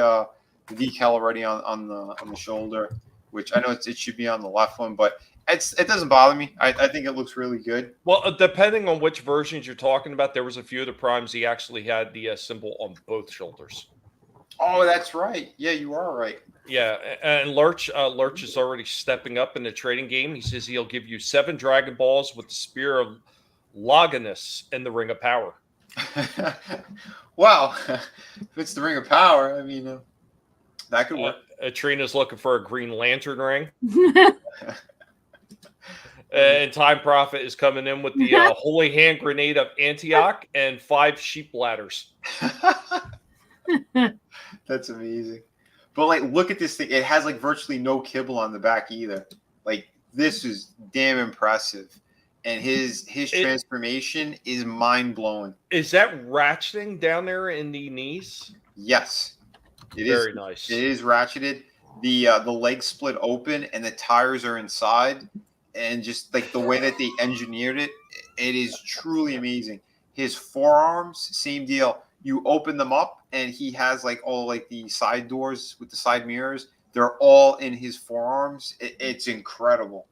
decal already on the shoulder, which I know it should be on the left one, but it doesn't bother me. I think it looks really good. Well, depending on which versions you're talking about, there was a few of the primes he actually had the symbol on both shoulders. Oh, that's right. Yeah, you are right. Yeah, and Lurch is already stepping up in the trading game. He says he'll give you 7 Dragon Balls with the Spear of Loganus and the Ring of Power. Wow, if it's the Ring of Power, I mean, that could work. Trina's looking for a Green Lantern ring. And Time Prophet is coming in with the Holy Hand Grenade of Antioch and 5 sheep ladders. That's amazing. But like, look at this thing. It has like virtually no kibble on the back either. Like, this is damn impressive. And his transformation is mind blowing. Is that ratcheting down there in the knees? Yes, it Very is. nice. It is ratcheted. The legs split open and the tires are inside. And just like the way that they engineered it, it is truly amazing. His forearms, same deal. You open them up and he has like all like the side doors with the side mirrors. They're all in his forearms. It's incredible.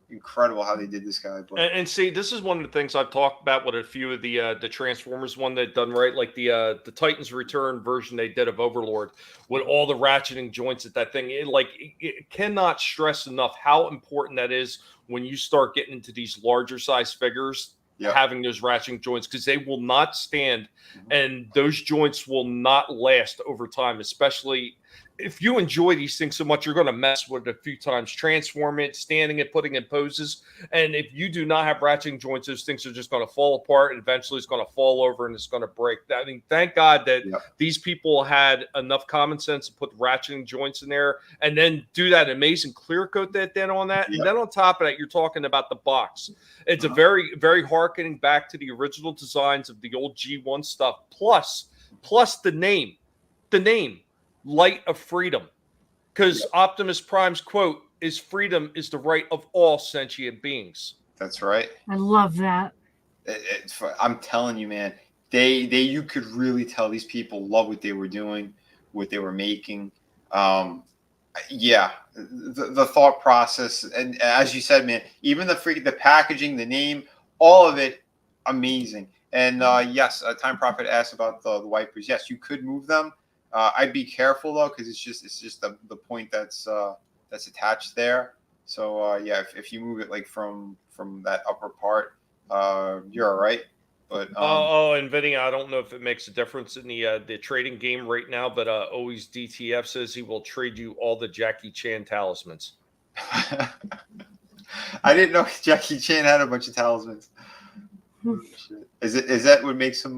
Incredible how they did this guy. But And see, this is one of the things I've talked about with a few of the Transformers one they've done right, like the Titans Return version they did of Overlord with all the ratcheting joints at that thing. It cannot stress enough how important that is when you start getting into these larger size figures. Yep. Having those ratcheting joints, because they will not stand, and those joints will not last over time, especially if you enjoy these things so much, you're going to mess with it a few times, transform it, standing it, putting in poses. And if you do not have ratcheting joints, those things are just going to fall apart, and eventually it's going to fall over and it's going to break. I mean, thank God that these people had enough common sense to put ratcheting joints in there and then do that amazing clear coat that then on that. And then on top of that, you're talking about the box. It's a very, very harkening back to the original designs of the old G1 stuff, plus the name. Light of Freedom, because Optimus Prime's quote is freedom is the right of all sentient beings. That's right. I love that. I'm telling you, man, you could really tell these people love what they were doing, what they were making. The thought process, and as you said, man, even the packaging, the name, all of it, amazing. And yes, Time Prophet asked about the wipers. Yes, you could move them. I'd be careful though, because it's just the point that's attached there. So if you move it like from that upper part, you're all right. But and Vinnie, I don't know if it makes a difference in the trading game right now, but always DTF says he will trade you all the Jackie Chan talismans. I didn't know Jackie Chan had a bunch of talismans. Oh, shit. Is that what makes him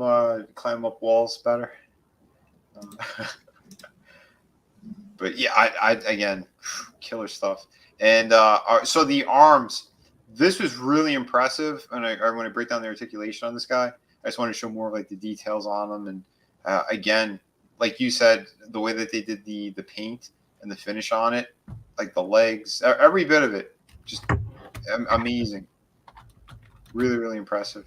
climb up walls better? But yeah, I again, killer stuff. And so the arms, this was really impressive. And I want to break down the articulation on this guy. I just want to show more of like the details on them. And again, like you said, the way that they did the paint and the finish on it, like the legs, every bit of it, just amazing. Really, really impressive.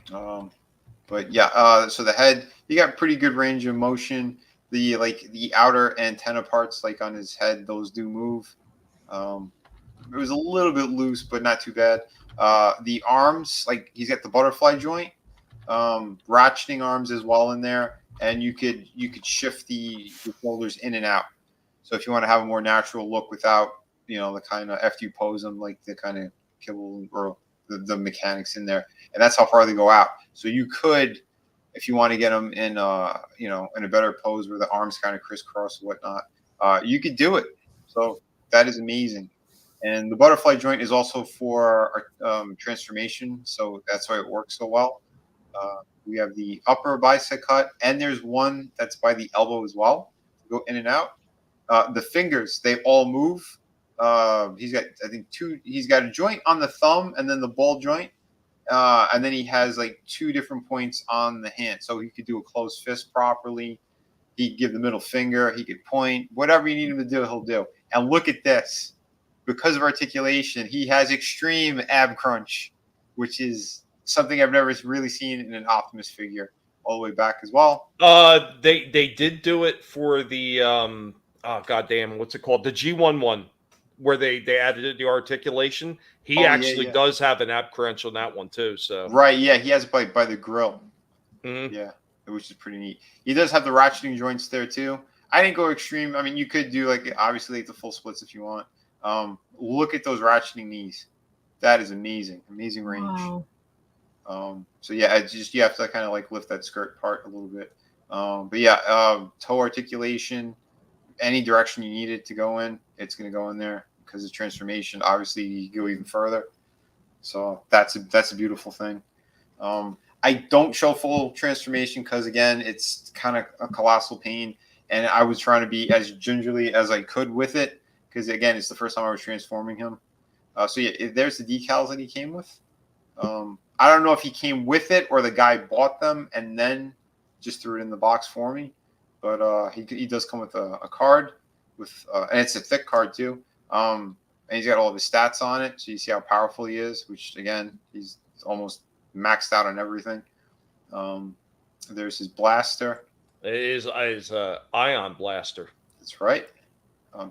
But yeah, so the head, you got pretty good range of motion. The outer antenna parts, like on his head, those do move. It was a little bit loose, but not too bad. The arms, like he's got the butterfly joint, ratcheting arms as well in there, and you could shift the shoulders in and out. So if you want to have a more natural look without the kind of after you pose them, like the kind of kibble or the mechanics in there, and that's how far they go out. So you could, if you want to get them in in a better pose where the arms kind of crisscross and whatnot, you could do it. So that is amazing. And the butterfly joint is also for transformation, so that's why it works so well. We have the upper bicep cut, and there's one that's by the elbow as well, go in and out. The fingers, they all move. He's got, I think, he's got a joint on the thumb and then the ball joint. And then he has like 2 different points on the hand. So he could do a closed fist properly. He could give the middle finger. He could point. Whatever you need him to do, he'll do. And look at this. Because of articulation, he has extreme ab crunch, which is something I've never really seen in an Optimus figure. all the way back as well. They did do it for the oh goddamn, what's it called? The G11, where they added the articulation. He actually does have an app credential on that one too. So right, yeah, he has it by the grill. Mhm. Yeah, which is pretty neat. He does have the ratcheting joints there too. I didn't go extreme. I mean, you could do like obviously the full splits if you want. Look at those ratcheting knees. That is amazing range. Wow. So yeah, it's just you have to kind of like lift that skirt part a little bit. But yeah, toe articulation, any direction you need it to go in, it's going to go in there because of transformation. Obviously, you go even further. So that's a beautiful thing. I don't show full transformation because again, it's kind of a colossal pain, and I was trying to be as gingerly as I could with it because again, it's the first time I was transforming him. So yeah, there's the decals that he came with. I don't know if he came with it or the guy bought them and then just threw it in the box for me. But he does come with a card with and it's a thick card too. And he's got all of his stats on it, so you see how powerful he is. Which again, he's almost maxed out on everything. There's his blaster. It is ion blaster. That's right.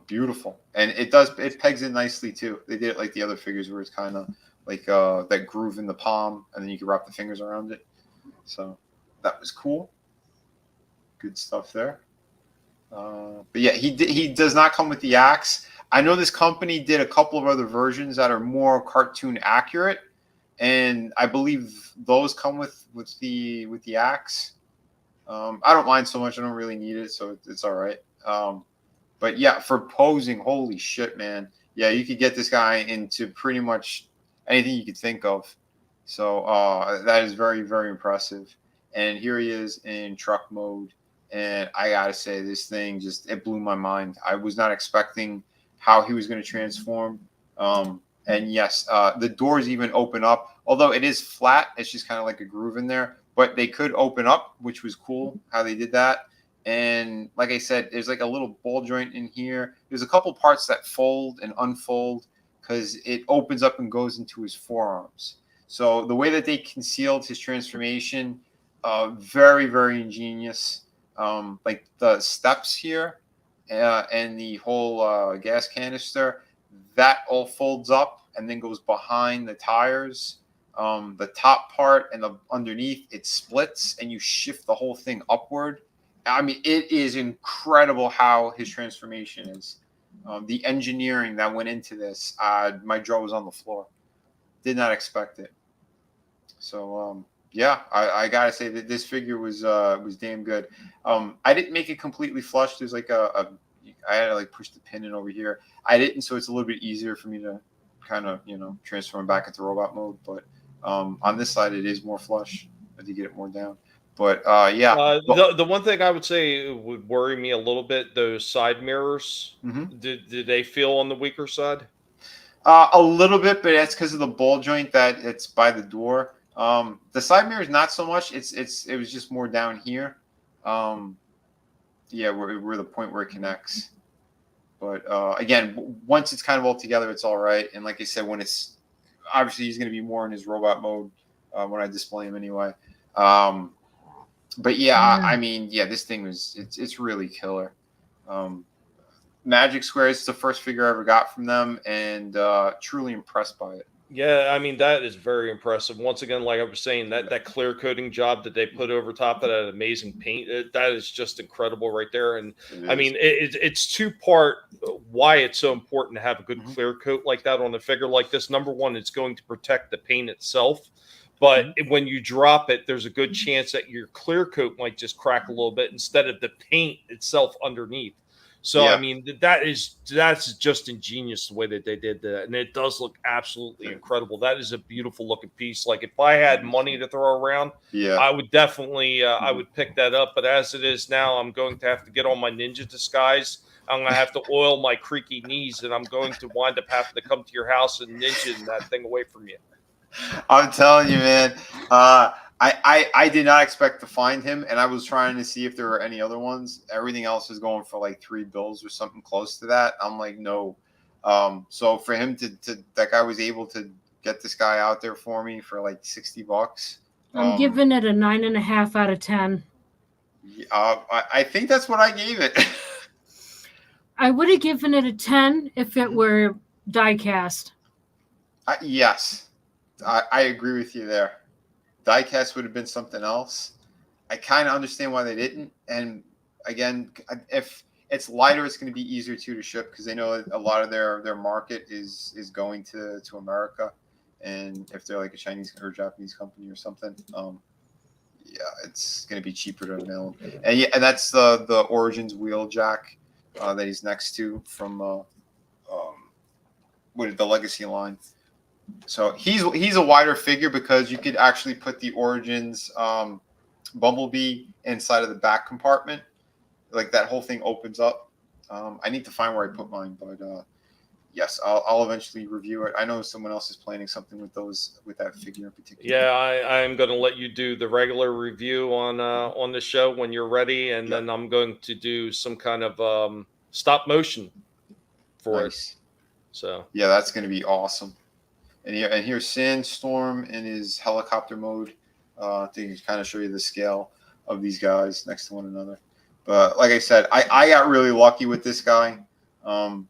Beautiful, and it pegs in nicely too. They did it like the other figures where it's kind of like that groove in the palm, and then you can wrap the fingers around it. So that was cool. Good stuff there. But yeah, he does not come with the axe. I know this company did a couple of other versions that are more cartoon accurate, and I believe those come with the axe. I don't mind so much. I don't really need it, so it's all right. But yeah, for posing, holy shit, man. Yeah, you could get this guy into pretty much anything you could think of. So that is very, very impressive. And here he is in truck mode. And I got to say, this thing it blew my mind. I was not expecting how he was going to transform. And yes, the doors even open up. Although it is flat, it's just kind of like a groove in there. But they could open up, which was cool how they did that. And like I said, there's like a little ball joint in here. There's a couple parts that fold and unfold because it opens up and goes into his forearms. So the way that they concealed his transformation, very, very ingenious. Like the steps here and the whole gas canister, that all folds up and then goes behind the tires. The top part and the underneath, it splits and you shift the whole thing upward. I mean, it is incredible how his transformation is. The engineering that went into this, my jaw was on the floor. Did not expect it. So, yeah, I gotta say that this figure was damn good. I didn't make it completely flush. There's like I had to like push the pin in over here. I didn't, so it's a little bit easier for me to kind of transform back into robot mode. But on this side, it is more flush as you get it more down. But yeah, the one thing I would say would worry me a little bit, those side mirrors. Mm-hmm. Did they feel on the weaker side? A little bit, but that's because of the ball joint that it's by the door. The side mirrors not so much. It was just more down here. Yeah, we're the point where it connects. But again, once it's kind of all together, it's all right. And like I said, when it's obviously he's going to be more in his robot mode when I display him anyway. But yeah, I mean, yeah, this thing it's really killer. Magic Squares is the first figure I ever got from them, and truly impressed by it. Yeah, I mean, that is very impressive. Once again, like I was saying, that clear coating job that they put over top of that amazing paint, that is just incredible right there. And I mean, it's two-part why it's so important to have a good clear coat like that on a figure like this. Number one, it's going to protect the paint itself. But when you drop it, there's a good chance that your clear coat might just crack a little bit instead of the paint itself underneath. So, yeah. I mean, that's just ingenious the way that they did that. And it does look absolutely incredible. That is a beautiful looking piece. Like if I had money to throw around, I would definitely, I would pick that up. But as it is now, I'm going to have to get on my ninja disguise. I'm going to have to oil my creaky knees, and I'm going to wind up having to come to your house and ninja that thing away from you. I'm telling you, man. I did not expect to find him, and I was trying to see if there were any other ones. Everything else was going for like $3 or something close to that. I'm like, no. So for him that guy was able to get this guy out there for me for like $60. I'm giving it a 9.5 out of 10. I think that's what I gave it. I would have given it a 10 if it were die-cast. Yes, I agree with you there. Diecast would have been something else. I kind of understand why they didn't. And again, if it's lighter, it's going to be easier to ship because they know a lot of their market is going to America. And if they're like a Chinese or Japanese company or something, yeah, it's going to be cheaper to mail them. And yeah, and that's the Origins wheel jack that he's next to from what is the Legacy line. So he's a wider figure because you could actually put the Origins Bumblebee inside of the back compartment. Like that whole thing opens up. I need to find where I put mine, but yes, I'll eventually review it. I know someone else is planning something with that figure in particular. Yeah, I'm going to let you do the regular review on the show when you're ready, and then I'm going to do some kind of stop motion for it. So yeah, that's going to be awesome. And here's Sandstorm in his helicopter mode. To kind of show you the scale of these guys next to one another. But like I said, I got really lucky with this guy. And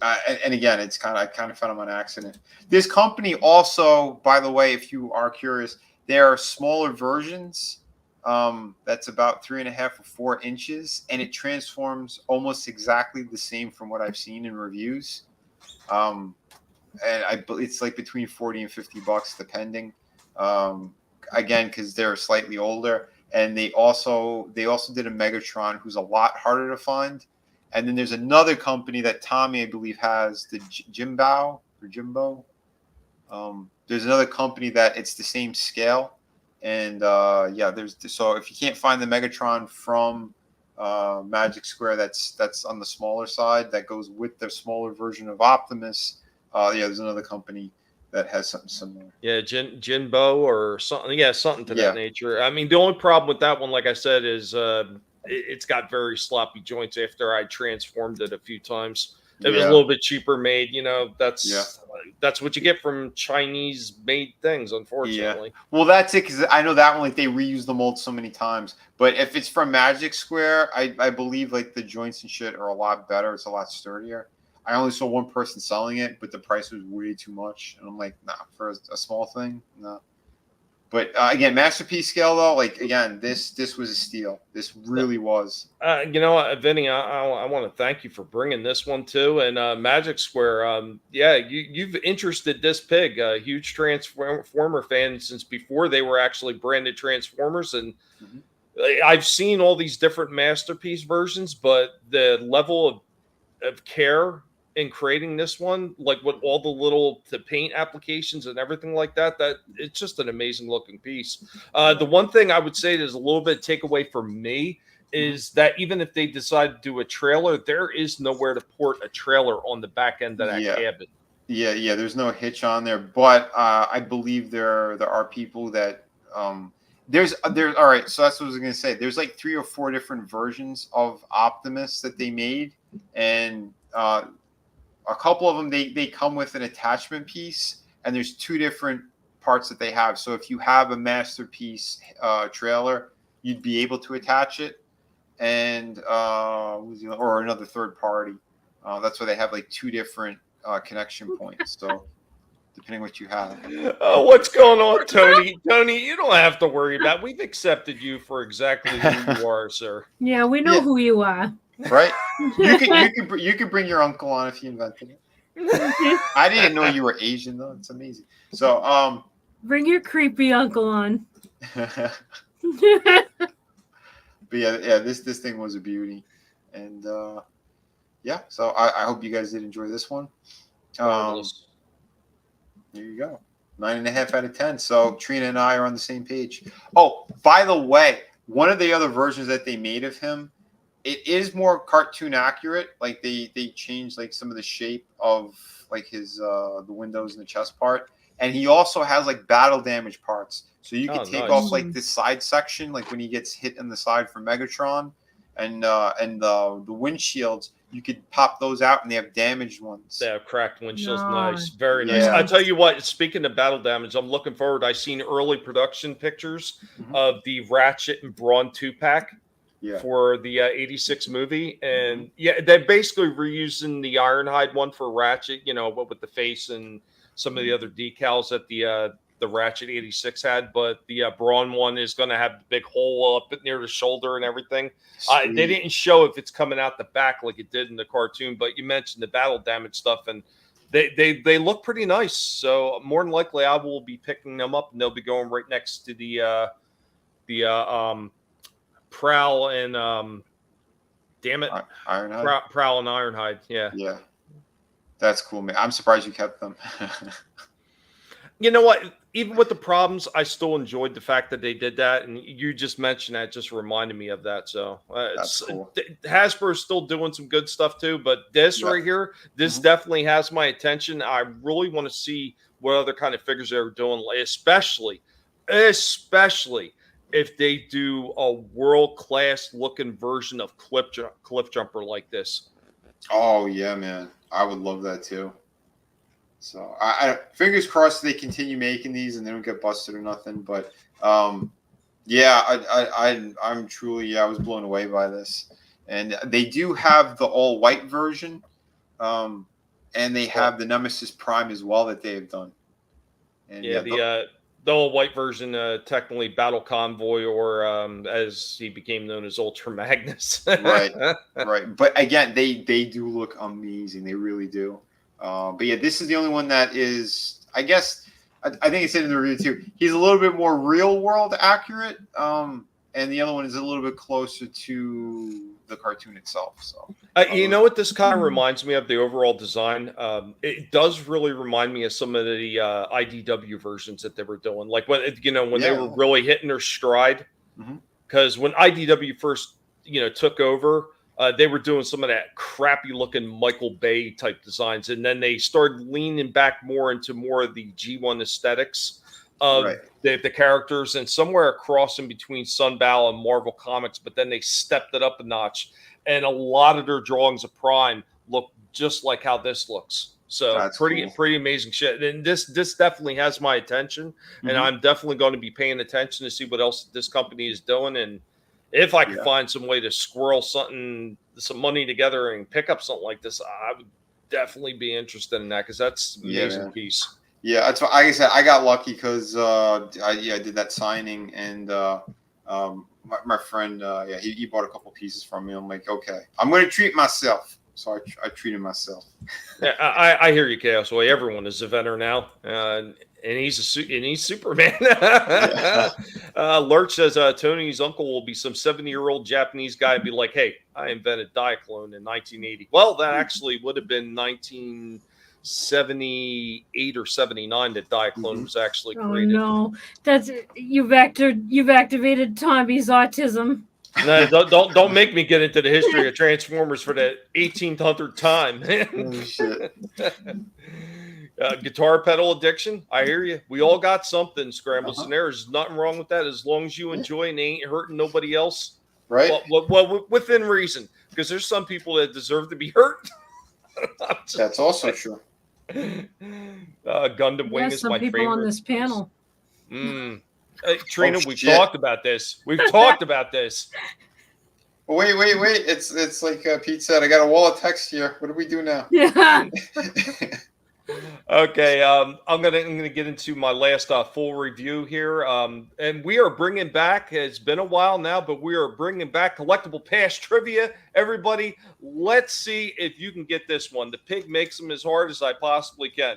again, I kind of found him on accident. This company also, by the way, if you are curious, there are smaller versions. That's about 3.5 or 4 inches, and it transforms almost exactly the same from what I've seen in reviews. And it's like between $40 and $50 depending. Again, because they're slightly older, and they also did a Megatron who's a lot harder to find. And then there's another company that Tommy, I believe, has the Jimbo. There's another company that it's the same scale, and so if you can't find the Megatron from Magic Square, that's on the smaller side that goes with the smaller version of Optimus. There's another company that has something similar. Yeah, Jinbo or something. Yeah, something to that nature. I mean, the only problem with that one, like I said, is it's got very sloppy joints after I transformed it a few times. It was a little bit cheaper made. That's what you get from Chinese made things, unfortunately. Yeah. Well, that's it, because I know that one, like, they reuse the mold so many times. But if it's from Magic Square, I believe like the joints and shit are a lot better. It's a lot sturdier. I only saw one person selling it, but the price was way too much. And I'm like, nah, for a small thing, no. But again, masterpiece scale though, like again, this was a steal. This really was. Vinnie, I want to thank you for bringing this one too. And Magic Square, you've interested this pig, a huge Transformer fan since before they were actually branded Transformers. And I've seen all these different masterpiece versions, but the level of care in creating this one, like with all the paint applications and everything like that it's just an amazing looking piece. The one thing I would say that is a little bit takeaway for me is that even if they decide to do a trailer, there is nowhere to port a trailer on the back end of that cabin. Yeah, there's no hitch on there, but I believe there are people that there's all right, so that's what I was gonna say. There's like 3 or 4 different versions of Optimus that they made, and a couple of them they come with an attachment piece, and there's 2 different parts that they have. So if you have a masterpiece trailer, you'd be able to attach it, and or another third party. That's why they have like 2 different connection points. So depending what you have. What's going on, Tony? Tony, you don't have to worry about it. We've accepted you for exactly who you are, sir. Yeah, we know who you are. Right? You could bring your uncle on if you invented it. I didn't know you were Asian though. It's amazing. So bring your creepy uncle on. But this thing was a beauty. And so I hope you guys did enjoy this one. There you go. 9.5 out of 10. So Trina and I are on the same page. Oh, by the way, one of the other versions that they made of him, it is more cartoon accurate. Like they changed like some of the shape of like his the windows and the chest part, and he also has like battle damage parts. So you can take off like this side section, like when he gets hit in the side for Megatron, and the windshields. you could pop those out, and they have damaged ones. They have cracked windshields. Nice. Nice, very nice. Yeah. I tell you what. Speaking of battle damage, I'm looking forward. I seen early production pictures of the Ratchet and Brawn 2-pack. Yeah. For the 86 movie, and they're basically reusing the Ironhide one for Ratchet, but with the face and some of the other decals that the Ratchet 86 had, but the Braun one is going to have the big hole up near the shoulder and everything. They didn't show if it's coming out the back like it did in the cartoon, but you mentioned the battle damage stuff, and they look pretty nice. So more than likely, I will be picking them up, and they'll be going right next to the Prowl and damn it, Ironhide. Prowl and Ironhide. Yeah, that's cool, man. I'm surprised you kept them. You know what? Even with the problems, I still enjoyed the fact that they did that, and you just mentioned that, just reminded me of that. So that's cool. Hasbro's still doing some good stuff too, but this right here, this definitely has my attention. I really want to see what other kind of figures they're doing, especially if they do a world-class looking version of Cliff Jumper like this. Oh yeah, man, I would love that too. So I fingers crossed they continue making these and they don't get busted or nothing. But yeah, I'm truly, I was blown away by this. And they do have the all white version, and they have the Nemesis Prime as well that they have done. And the all white version, technically Battle Convoy, or as he became known as Ultra Magnus. right. But again, they do look amazing. They really do. But yeah, this is the only one that is, I guess, I think it's in the review too. He's a little bit more real world accurate, and the other one is a little bit closer to the cartoon itself. So you know what this kind of reminds me of, the overall design. It does really remind me of some of the IDW versions that they were doing, like when they were really hitting their stride. Because when IDW first took over. They were doing some of that crappy looking Michael Bay type designs. And then they started leaning back more into more of the G1 aesthetics of the characters, and somewhere across in between Sunbow and Marvel Comics. But then they stepped it up a notch. And a lot of their drawings of Prime look just like how this looks. So that's pretty amazing shit. And this definitely has my attention. And I'm definitely going to be paying attention to see what else this company is doing. And if I could find some way to squirrel some money together and pick up something like this, I would definitely be interested in that, because that's an amazing piece. Yeah, that's what, like I said, I got lucky because I did that signing, and my friend, he bought a couple pieces from me. I'm like, okay, I'm going to treat myself. So I treated myself. Yeah, I hear you, Chaos Way. Everyone is a veteran now. And he's Superman. Lurch says Tony's uncle will be some 70-year-old Japanese guy and be like, "Hey, I invented Diaclone in 1980." Well, that actually would have been 1978 or 79 that Diaclone was actually created. Oh no, that's you've activated Tommy's autism. No, don't make me get into the history of Transformers for the 1800th time. Oh, shit. Guitar pedal addiction. I hear you. We all got something. Scrambles and errors. There's nothing wrong with that as long as you enjoy and they ain't hurting nobody else. Right. Well, within reason, because there's some people that deserve to be hurt. That's also true. Gundam Wing is my favorite. Some people on this panel. Trina, we've talked about this. We've talked about this. Wait. It's like Pete said, I got a wall of text here. What do we do now? Yeah. Okay, I'm gonna get into my last full review here, and we are bringing back. It's been a while now, but we are bringing back Collectable Past trivia. Everybody, let's see if you can get this one. The pig makes them as hard as I possibly can.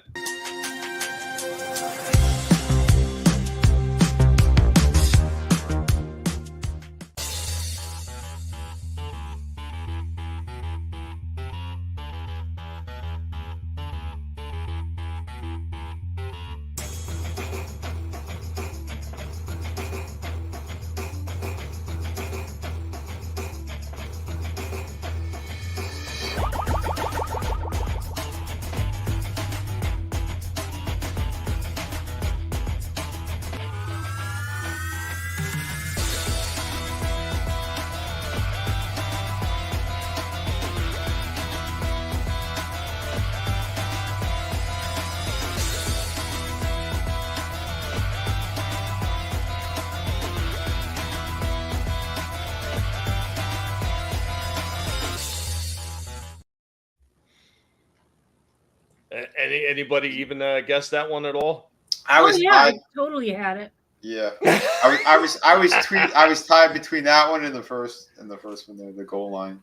Anybody even guess that one at all? I totally had it. Yeah, I was tied between that one and the first one there, the goal line.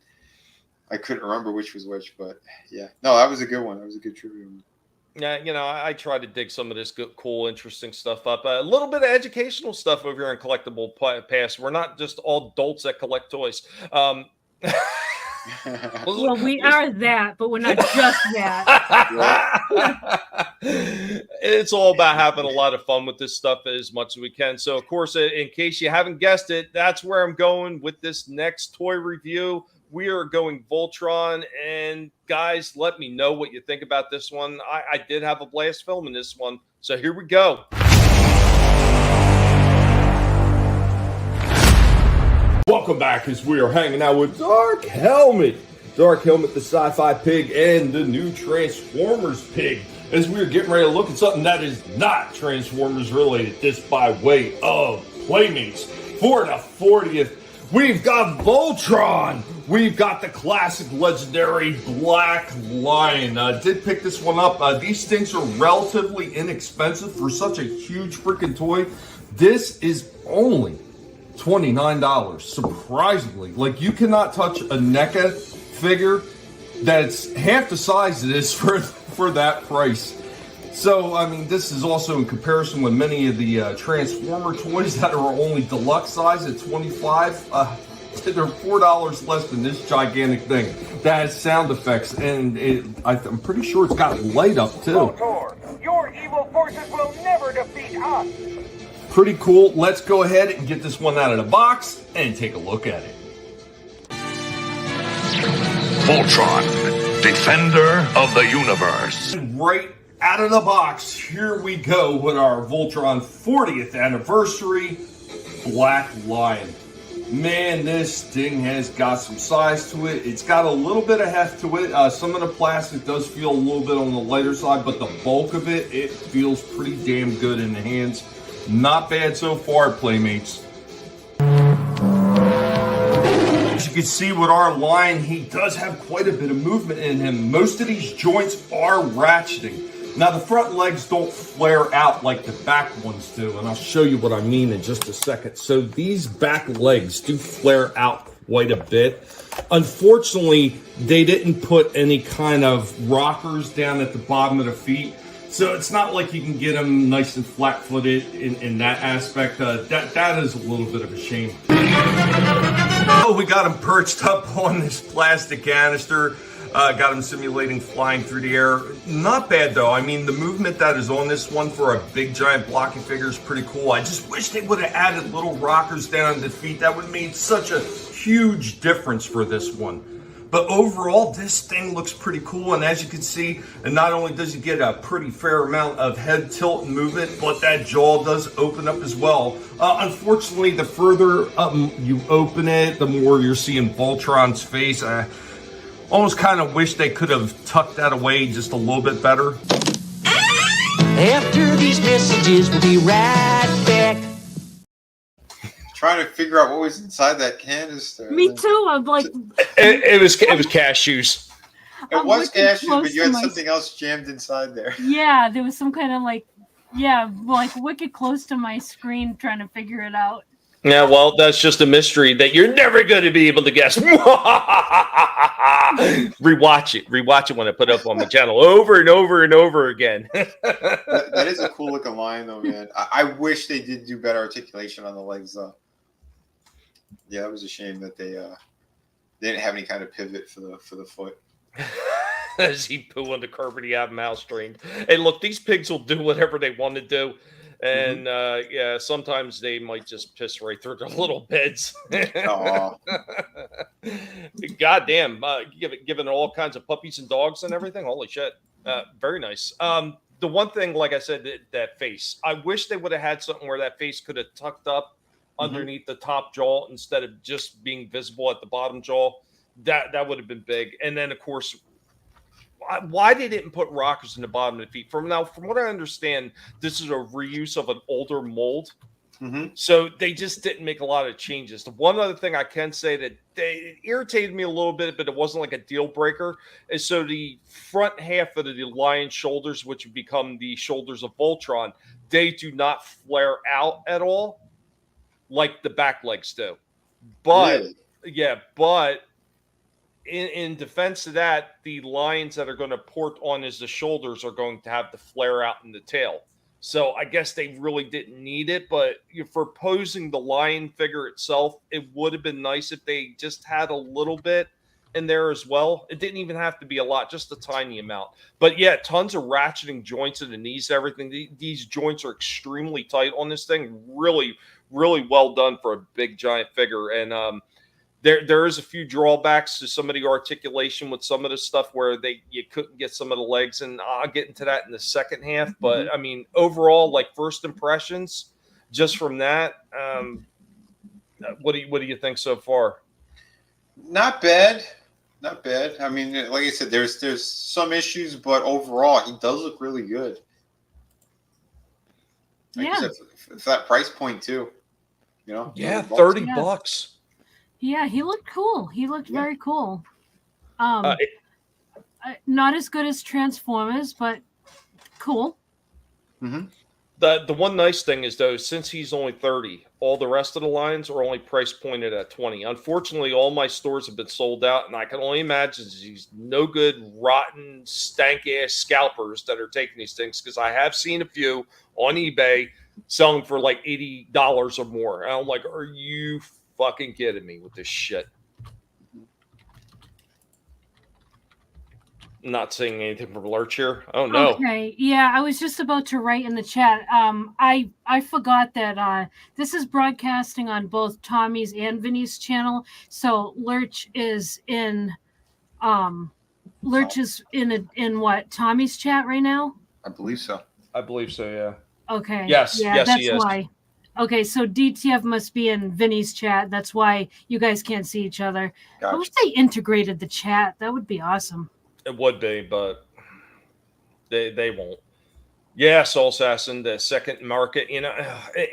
I couldn't remember which was which, but yeah, no, that was a good one. That was a good trivia one. Yeah, I try to dig some of this good, cool, interesting stuff up. A little bit of educational stuff over here in Collectable Past. We're not just all adults that collect toys. Well, we are that, but we're not just that. It's all about having a lot of fun with this stuff as much as we can. So, of course, in case you haven't guessed it, that's where I'm going with this next toy review. We are going Voltron, and guys, let me know what you think about this one. I did have a blast filming this one, so here we go. Welcome back as we are hanging out with Dark Helmet. Dark Helmet, the sci-fi pig, and the new Transformers pig. As we are getting ready to look at something that is not Transformers related, this by way of Playmates. For the 40th, we've got Voltron. We've got the classic legendary Black Lion. Did pick this one up. These things are relatively inexpensive for such a huge freaking toy. This is only $29, surprisingly. Like, you cannot touch a NECA figure that's half the size it is for that price. So, I mean, this is also in comparison with many of the Transformer toys that are only deluxe size at $25. They're $4 less than this gigantic thing that has sound effects, and I'm pretty sure it's got light up too. Voltor, your evil forces will never defeat us. Pretty cool. Let's go ahead and get this one out of the box and take a look at it. Voltron, defender of the universe. Right out of the box, here we go with our Voltron 40th anniversary Black Lion. Man, this thing has got some size to it. It's got a little bit of heft to it. Some of the plastic does feel a little bit on the lighter side, but the bulk of it feels pretty damn good in the hands. Not bad so far, Playmates. As you can see with our Lion, he does have quite a bit of movement in him. Most of these joints are ratcheting. Now, the front legs don't flare out like the back ones do, and I'll show you what I mean in just a second. So these back legs do flare out quite a bit. Unfortunately, they didn't put any kind of rockers down at the bottom of the feet. So it's not like you can get them nice and flat-footed in that aspect. That is a little bit of a shame. Oh, we got him perched up on this plastic canister. Got him simulating flying through the air. Not bad, though. I mean, the movement that is on this one for a big, giant blocking figure is pretty cool. I just wish they would have added little rockers down at the feet. That would have made such a huge difference for this one. But overall, this thing looks pretty cool, and as you can see, and not only does he get a pretty fair amount of head tilt and movement, but that jaw does open up as well. Unfortunately, the further you open it, the more you're seeing Voltron's face. I almost kind of wish they could have tucked that away just a little bit better. After these messages, we'll be right back. Trying to figure out what was inside that canister. Me too. I'm like, it was cashews. It was cashews, but you had something else jammed inside there. Yeah, there was some kind of like wicked close to my screen trying to figure it out. Yeah, well, that's just a mystery that you're never going to be able to guess. Rewatch it when I put it up on my channel over and over and over again. That is a cool looking line, though, man. I wish they did do better articulation on the legs, though. Yeah, it was a shame that they didn't have any kind of pivot for the foot. As he poo on the curb and he had mouse trained. Hey, look, these pigs will do whatever they want to do. And yeah, sometimes they might just piss right through their little beds. Goddamn, giving all kinds of puppies and dogs and everything. Holy shit. Very nice. The one thing, like I said, that face, I wish they would have had something where that face could have tucked up underneath the top jaw instead of just being visible at the bottom jaw. That would have been big. And then, of course, why they didn't put rockers in the bottom of the feet? From what I understand, this is a reuse of an older mold. So they just didn't make a lot of changes. The one other thing I can say that it irritated me a little bit, but it wasn't like a deal breaker, is so the front half of the lion's shoulders, which have become the shoulders of Voltron, they do not flare out at all like the back legs do. But Really? yeah, but in defense of that, the lines that are going to port on as the shoulders are going to have the flare out in the tail. So I guess they really didn't need it, but for posing the lion figure itself, it would have been nice if they just had a little bit in there as well. It didn't even have to be a lot, just a tiny amount. But yeah, tons of ratcheting joints in the knees, everything. These joints are extremely tight on this thing. Really, really well done for a big giant figure. And there is a few drawbacks to some of the articulation with some of the stuff where you couldn't get some of the legs, and I'll get into that in the second half. But I mean, overall, like first impressions, just from that, what do you think so far? Not bad, not bad. I mean, like I said, there's some issues, but overall, he does look really good. Like you said, for that price point too, you know. Yeah, $30. Yeah, he looked cool. He looked very cool. Not as good as Transformers, but cool. The one nice thing is, though, since he's only 30, all the rest of the lines are only price pointed at 20. Unfortunately, all my stores have been sold out, and I can only imagine these no good, rotten, stank ass scalpers that are taking these things, because I have seen a few on eBay selling for like $80 or more. And I'm like, are you fucking kidding me with this shit? Not saying anything from Lurch here. Oh no. Okay. Yeah, I was just about to write in the chat. I forgot that this is broadcasting on both Tommy's and Vinnie's channel. So Lurch is in in what, Tommy's chat right now? I believe so. Yeah. Okay. Yes. Yeah, yes, that's he is. why. Okay, so DTF must be in Vinnie's chat. That's why you guys can't see each other. Gotcha. I wish they integrated the chat. That would be awesome. It would be, but they won't. Yeah, Soul Assassin, the second market,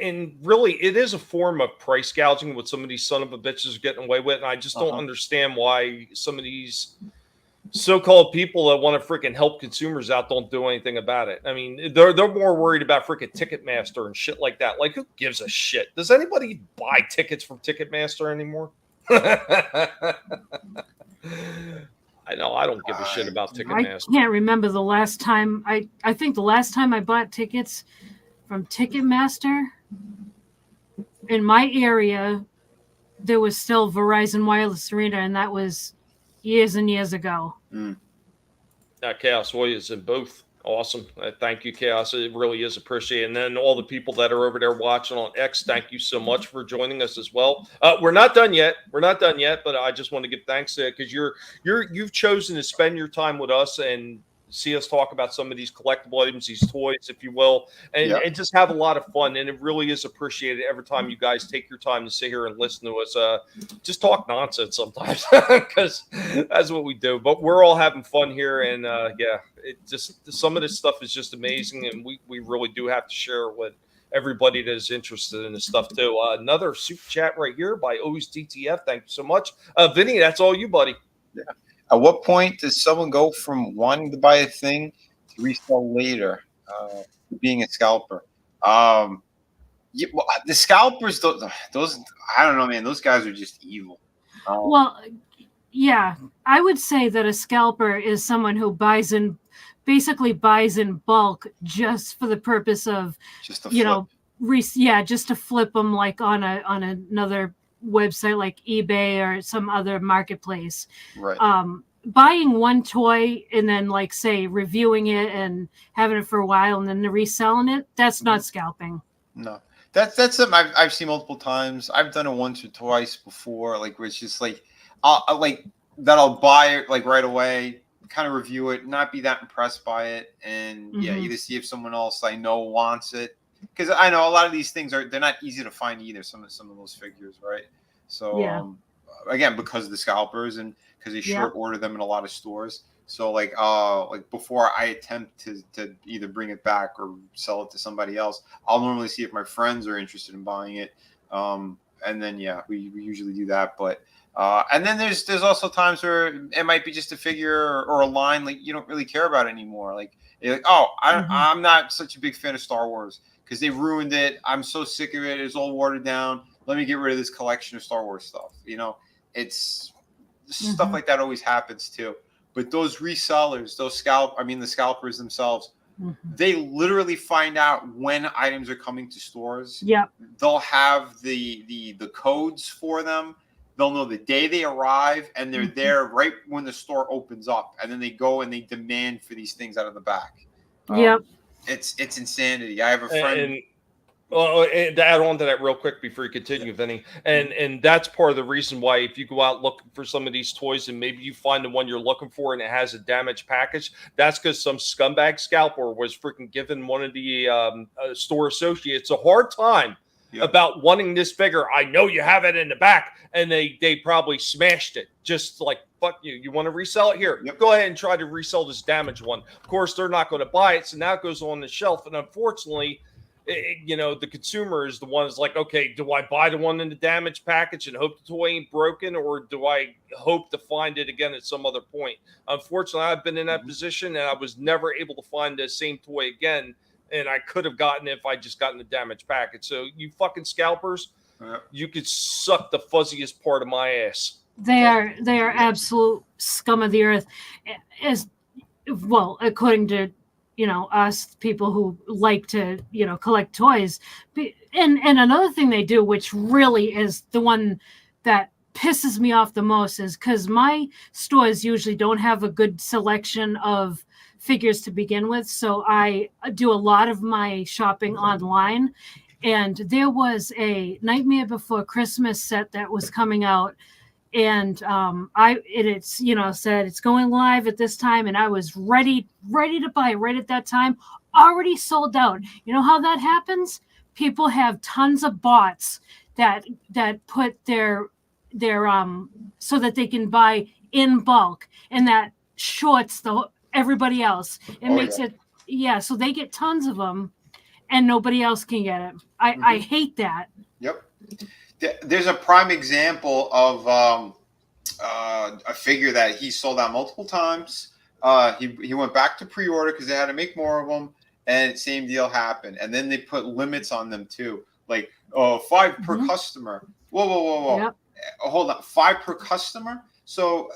and really it is a form of price gouging what some of these son of a bitches are getting away with. And I just don't understand why some of these so-called people that want to freaking help consumers out don't do anything about it. I mean, they're more worried about freaking Ticketmaster and shit like that. Like, who gives a shit? Does anybody buy tickets from Ticketmaster anymore? I know I don't give a shit about Ticketmaster. I can't remember the last time. I think the last time I bought tickets from Ticketmaster in my area, there was still Verizon Wireless Arena, and that was years and years ago. Chaos Warriors in both. Awesome. Thank you, Chaos. It really is appreciated. And then all the people that are over there watching on X, thank you so much for joining us as well. We're not done yet. But I just want to give thanks to because you've chosen to spend your time with us and see us talk about some of these collectible items, these toys, if you will, and just have a lot of fun. And it really is appreciated every time you guys take your time to sit here and listen to us. Just talk nonsense sometimes because that's what we do. But we're all having fun here, and it just some of this stuff is just amazing, and we really do have to share it with everybody that is interested in this stuff too. Another super chat right here by Always DTF. Thank you so much, Vinnie. That's all you, buddy. Yeah. At what point does someone go from wanting to buy a thing to resell later, being a scalper? The scalpers, those I don't know, man. Those guys are just evil. Well, yeah, I would say that a scalper is someone who basically buys in bulk just for the purpose of just to flip them like on another website like eBay or some other marketplace. Right. Buying one toy and then like say reviewing it and having it for a while and then reselling it, that's not scalping. No. That's something I've seen multiple times. I've done it once or twice before, like where it's just like I'll buy it like right away, kind of review it, not be that impressed by it, and either see if someone else I know wants it. Because I know a lot of these things they're not easy to find either. Some of those figures, right? So again, because of the scalpers and because they short order them in a lot of stores. So like before I attempt to either bring it back or sell it to somebody else, I'll normally see if my friends are interested in buying it. And then we usually do that. But and then there's also times where it might be just a figure or a line like you don't really care about anymore. Like you're like, oh, I'm not such a big fan of Star Wars because they ruined it. I'm so sick of it. It's all watered down. Let me get rid of this collection of Star Wars stuff. You know, it's stuff like that always happens too. But those resellers, the scalpers themselves, they literally find out when items are coming to stores. Yep. They'll have the codes for them. They'll know the day they arrive, and they're there right when the store opens up. And then they go and they demand for these things out of the back. Yep. It's insanity. I have a friend. And to add on to that real quick before you continue, Vinny, and that's part of the reason why if you go out looking for some of these toys and maybe you find the one you're looking for and it has a damaged package, that's because some scumbag scalper was freaking giving one of the store associates a hard time about wanting this figure. I know you have it in the back, and they probably smashed it. Just like, fuck you. You want to resell it? Here, go ahead and try to resell this damaged one. Of course, they're not going to buy it, so now it goes on the shelf, and unfortunately, the consumer is the one that's like, okay, do I buy the one in the damaged package and hope the toy ain't broken, or do I hope to find it again at some other point? Unfortunately, I've been in that position, and I was never able to find the same toy again, and I could have gotten it if I just gotten the damaged package. So you fucking scalpers, you could suck the fuzziest part of my ass. They are absolute scum of the earth, as well, according to us people who like to, collect toys. And another thing they do, which really is the one that pisses me off the most, is because my stores usually don't have a good selection of figures to begin with. So I do a lot of my shopping online. And there was a Nightmare Before Christmas set that was coming out. And it's said it's going live at this time, and I was ready to buy right at that time. Already sold out. You know how that happens? People have tons of bots that put their so that they can buy in bulk, and that shorts everybody else. It makes it so they get tons of them, and nobody else can get it. I hate that. Yep. There's a prime example of a figure that he sold out multiple times. He went back to pre-order because they had to make more of them, and same deal happened. And then they put limits on them too, like 5 per customer. Whoa! Yep. Hold on, 5 per customer. So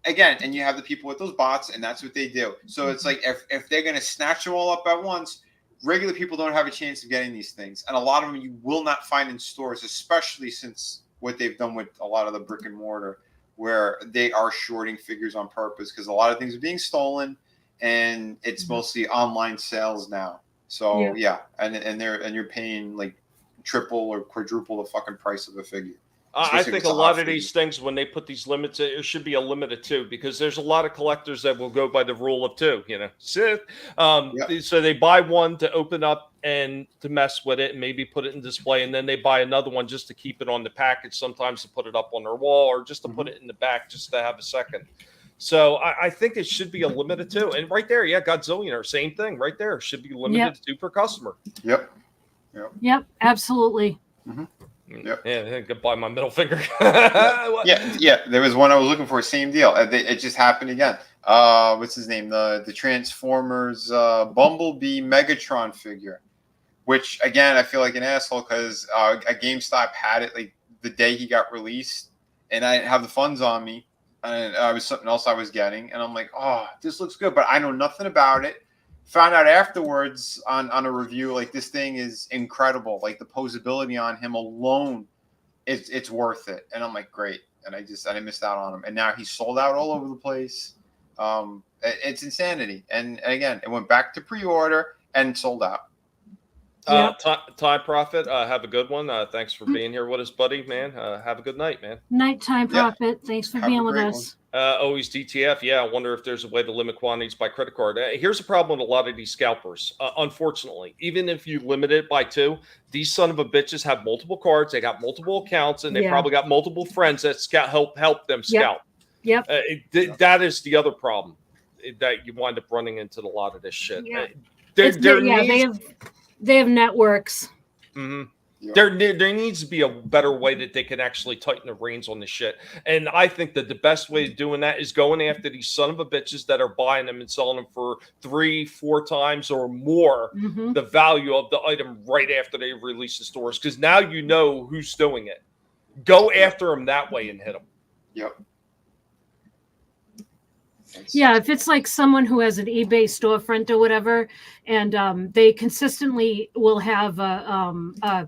again, and you have the people with those bots, and that's what they do. So it's like if they're gonna snatch them all up at once, regular people don't have a chance of getting these things, and a lot of them you will not find in stores, especially since what they've done with a lot of the brick and mortar, where they are shorting figures on purpose because a lot of things are being stolen, and it's mostly online sales now. So and you're paying like triple or quadruple the fucking price of a figure. I think a lot of these things, when they put these limits, it should be a limit of 2, because there's a lot of collectors that will go by the rule of 2, Sith. So they buy one to open up and to mess with it and maybe put it in display, and then they buy another one just to keep it on the package, sometimes to put it up on their wall or just to put it in the back just to have a second. So I think it should be a limit of 2. And right there, Godzillionaire, same thing right there. Should be limited to 2 per customer. Yep, absolutely. Yep. Yeah, goodbye my middle finger. There was one I was looking for. Same deal. It just happened again. What's his name? The Transformers Bumblebee Megatron figure, which again I feel like an asshole because a GameStop had it like the day he got released, and I didn't have the funds on me, and I was something else I was getting, and I'm like, oh, this looks good, but I know nothing about it. Found out afterwards on a review, like this thing is incredible. Like the posability on him alone, it's worth it. And I'm like, great. And I missed out on him. And now he's sold out all over the place. It's insanity. And again, it went back to pre-order and sold out. Time Prophet, have a good one. Thanks for being here with us, buddy, man. Have a good night, man. Nighttime Prophet. Thanks for being with us. Always DTF. Yeah, I wonder if there's a way to limit quantities by credit card. Here's a problem with a lot of these scalpers. Unfortunately, even if you limit it by 2, these son of a bitches have multiple cards. They got multiple accounts, and they probably got multiple friends that help them scalp. Yep. That is the other problem. that you wind up running into a lot of this shit. Yeah. There they have networks. Mm-hmm. There needs to be a better way that they can actually tighten the reins on this shit. And I think that the best way of doing that is going after these son of a bitches that are buying them and selling them for 3-4 times or more the value of the item right after they release the stores. Because now you know who's doing it. Go after them that way and hit them. Yep. Yeah, if it's like someone who has an eBay storefront or whatever, and they consistently will have a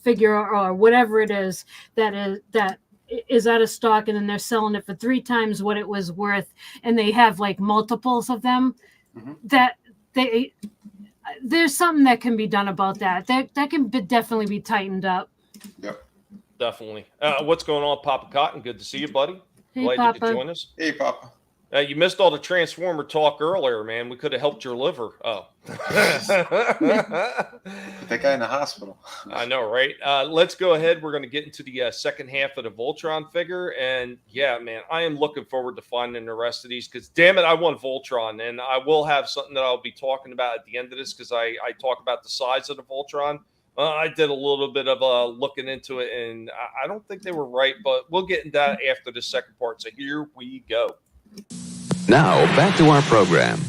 figure or whatever it is that is out of stock, and then they're selling it for 3 times what it was worth, and they have like multiples of them, there's something that can be done about that. That can definitely be tightened up. Yep. Definitely. What's going on, Papa Cotton? Good to see you, buddy. Hey, Glad Papa. you could join us. Hey, Papa. You missed all the Transformer talk earlier, man. We could have helped your liver. Oh. Put that guy in the hospital. I know, right? Let's go ahead. We're going to get into the second half of the Voltron figure. And yeah, man, I am looking forward to finding the rest of these because, damn it, I want Voltron. And I will have something that I'll be talking about at the end of this because I talk about the size of the Voltron. I did a little bit of looking into it, and I don't think they were right, but we'll get into that after the second part. So here we go. Now, back to our program.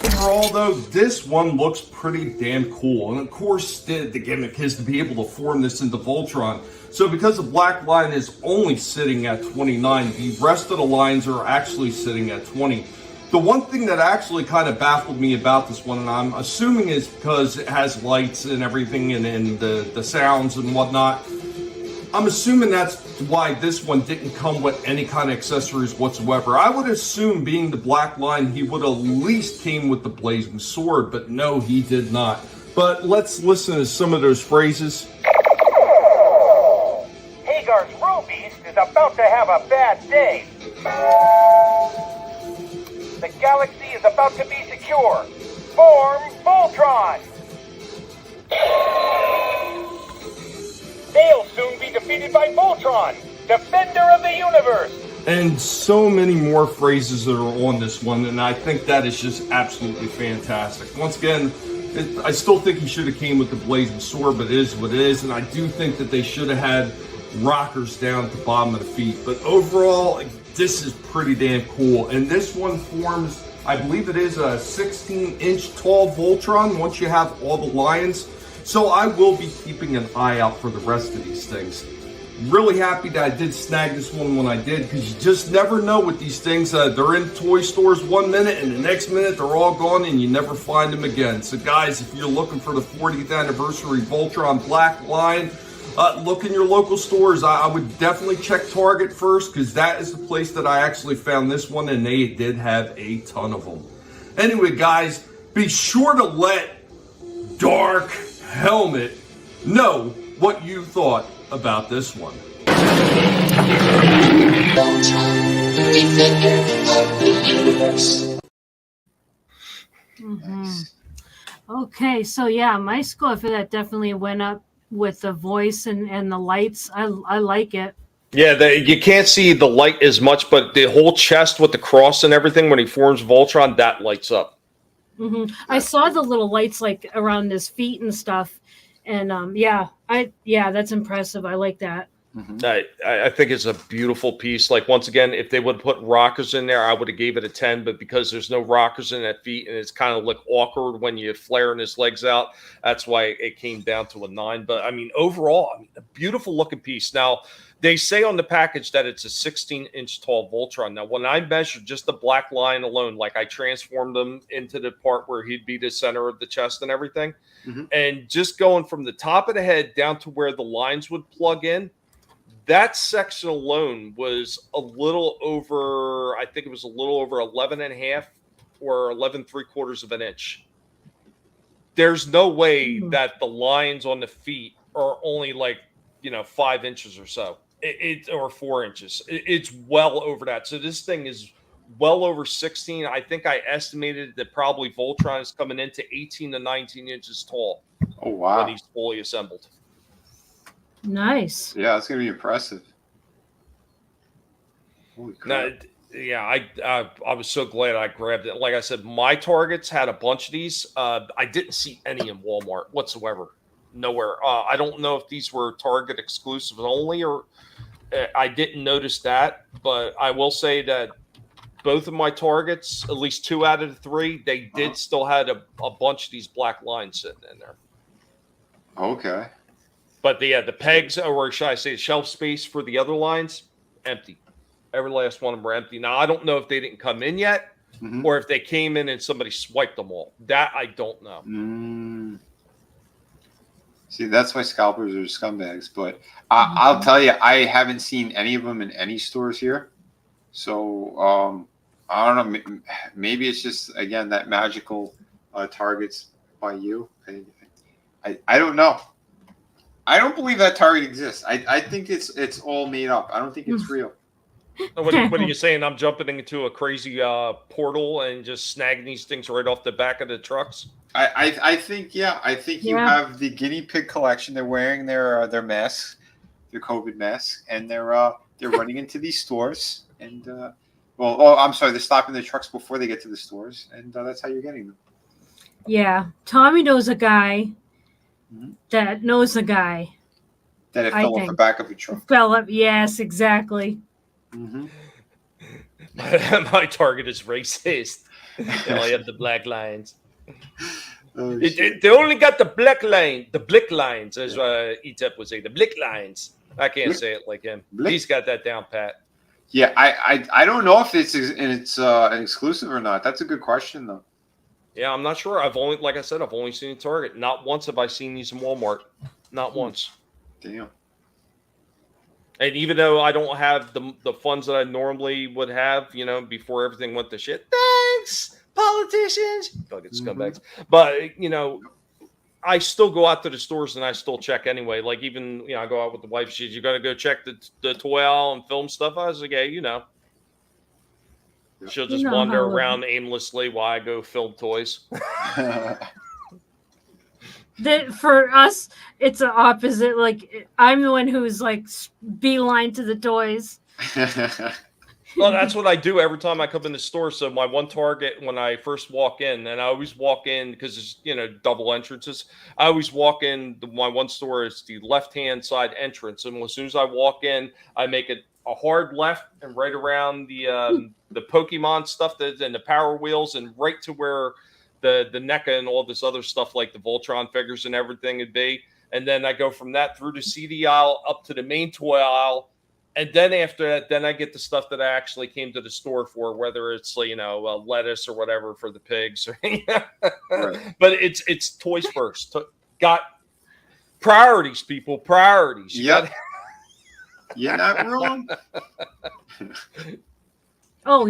Overall, though, this one looks pretty damn cool. And of course, the gimmick is to be able to form this into Voltron. So because the black line is only sitting at 29, the rest of the lines are actually sitting at 20. The one thing that actually kind of baffled me about this one, and I'm assuming is because it has lights and everything and the sounds and whatnot, I'm assuming that's why this one didn't come with any kind of accessories whatsoever. I would assume, being the black line, he would at least came with the blazing sword, but no, he did not. But let's listen to some of those phrases. Hagar's Rubies is about to have a bad day. The galaxy is about to be secure. Form Voltron! They'll soon be defeated by Voltron, Defender of the Universe! And so many more phrases that are on this one, and I think that is just absolutely fantastic. Once again, I still think he should have came with the blazing sword, but it is what it is, and I do think that they should have had rockers down at the bottom of the feet. But overall, this is pretty damn cool. And this one forms, I believe it is a 16-inch tall Voltron once you have all the lines. So I will be keeping an eye out for the rest of these things. Really happy that I did snag this one when I did, because you just never know with these things. They're in toy stores one minute and the next minute they're all gone and you never find them again. So guys, if you're looking for the 40th anniversary Voltron Black line, look in your local stores. I would definitely check Target first, because that is the place that I actually found this one, and they did have a ton of them. Anyway, guys, be sure to let Dark Helmet know what you thought about this one. Okay, so yeah, my score for that definitely went up with the voice and the lights. I like it. Yeah, you can't see the light as much, but the whole chest with the cross and everything when he forms Voltron, that lights up. I saw the little lights like around his feet and stuff, and that's impressive. I like that. I think it's a beautiful piece. Like, once again, if they would put rockers in there, I would have gave it a 10, but because there's no rockers in that feet and it's kind of look awkward when you flaring his legs out, that's why it came down to a 9. But I mean, overall, a beautiful looking piece. Now, they say on the package that it's a 16-inch tall Voltron. Now, when I measured just the black line alone, like I transformed him into the part where he'd be the center of the chest and everything, and just going from the top of the head down to where the lines would plug in, that section alone was a little over, I think it was a little over 11.5 or 11.75 of an inch. There's no way that the lines on the feet are only 5 inches or so. Or 4 inches. It's well over that. So this thing is well over 16. I think I estimated that probably Voltron is coming into 18 to 19 inches tall. Oh, wow. When he's fully assembled. Nice. Yeah, it's going to be impressive. Holy crap. Now, Yeah, I was so glad I grabbed it. Like I said, my Targets had a bunch of these. I didn't see any in Walmart whatsoever. Nowhere. I don't know if these were Target exclusives only, or I didn't notice that. But I will say that both of my Targets, at least 2 out of the 3, they did still had a bunch of these black lines sitting in there. Okay. But the pegs, or should I say, shelf space for the other lines, empty. Every last one of them were empty. Now, I don't know if they didn't come in yet, or if they came in and somebody swiped them all. That I don't know. See, that's why scalpers are scumbags. But I'll tell you, I haven't seen any of them in any stores here. So I don't know. Maybe it's just, again, that magical Targets by you. I don't know. I don't believe that Target exists. I think it's all made up. I don't think it's real. What are you saying? I'm jumping into a crazy portal and just snagging these things right off the back of the trucks? I think, yeah. I think you have the guinea pig collection. They're wearing their masks, their COVID masks, and they're running into these stores. And I'm sorry, they're stopping their trucks before they get to the stores, and that's how you're getting them. Yeah, Tommy knows a guy that knows a guy that it fell off the back of a truck. Fell up. Yes, exactly. My Target is racist. They only have the black lines. They only got the black line, the blick lines, as Etep would say, the blick lines. I can't say it like him. He's got that down pat. Yeah, I don't know if it's an exclusive or not. That's a good question, though. Yeah, I'm not sure. Like I said, I've only seen Target. Not once have I seen these in Walmart. Not once. Damn. And even though I don't have the funds that I normally would have, before everything went to shit. Thanks, politicians. Fucking scumbags. But, I still go out to the stores and I still check anyway. Like even, I go out with the wife. She's, you got to go check the toy aisle and film stuff. I was like, yeah, She'll just wander around aimlessly while I go film toys. For us, it's the opposite. Like I'm the one who's like beeline to the toys. Well, that's what I do every time I come in the store. So my one Target when I first walk in, and I always walk in because there's double entrances. I always walk in. My one store is the left-hand side entrance, and as soon as I walk in, I make it a hard left and right around the Pokemon stuff and the Power Wheels, and right to where the NECA and all this other stuff like the Voltron figures and everything would be. And then I go from that through the CD aisle up to the main toy aisle. And then after that, then I get the stuff that I actually came to the store for, whether it's lettuce or whatever for the pigs. Right. But it's toys first. Got priorities, people. Priorities. Yep. You're not wrong. Oh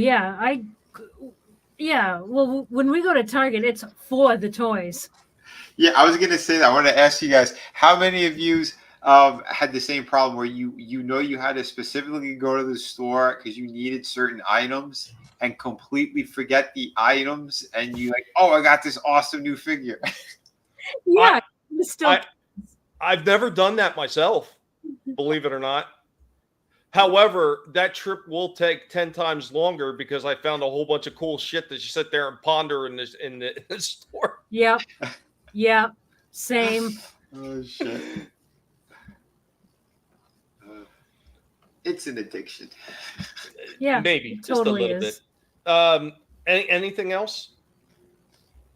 yeah, well, when we go to Target, it's for the toys. Yeah, I was gonna say that. I want to ask you guys, how many of you had the same problem where you had to specifically go to the store because you needed certain items and completely forget the items, and you like, oh, I got this awesome new figure. Yeah, I've never done that myself, believe it or not. However, that trip will take 10 times longer because I found a whole bunch of cool shit that you sit there and ponder in the store. Yep. Yep. Same. Oh shit. It's an addiction. Yeah. Maybe just totally a little bit. Anything else?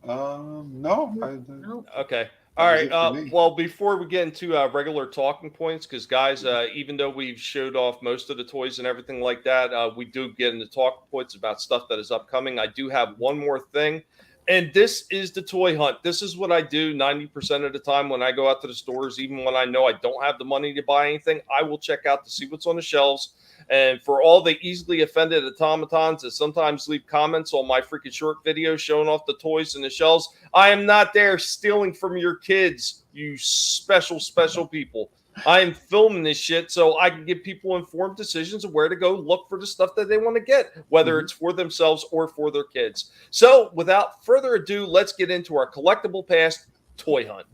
No. No. Okay. All right. Well, before we get into regular talking points, because guys, even though we've showed off most of the toys and everything like that, we do get into talking points about stuff that is upcoming. I do have one more thing, and this is the toy hunt. This is what I do 90% of the time when I go out to the stores, even when I know I don't have the money to buy anything. I will check out to see what's on the shelves. And for all the easily offended automatons that sometimes leave comments on my freaking short videos showing off the toys and the shelves, I am not there stealing from your kids, you special people. I am filming this shit so I can give people informed decisions of where to go look for the stuff that they want to get, whether it's for themselves or for their kids. So without further ado, let's get into our Collectable Past toy hunt.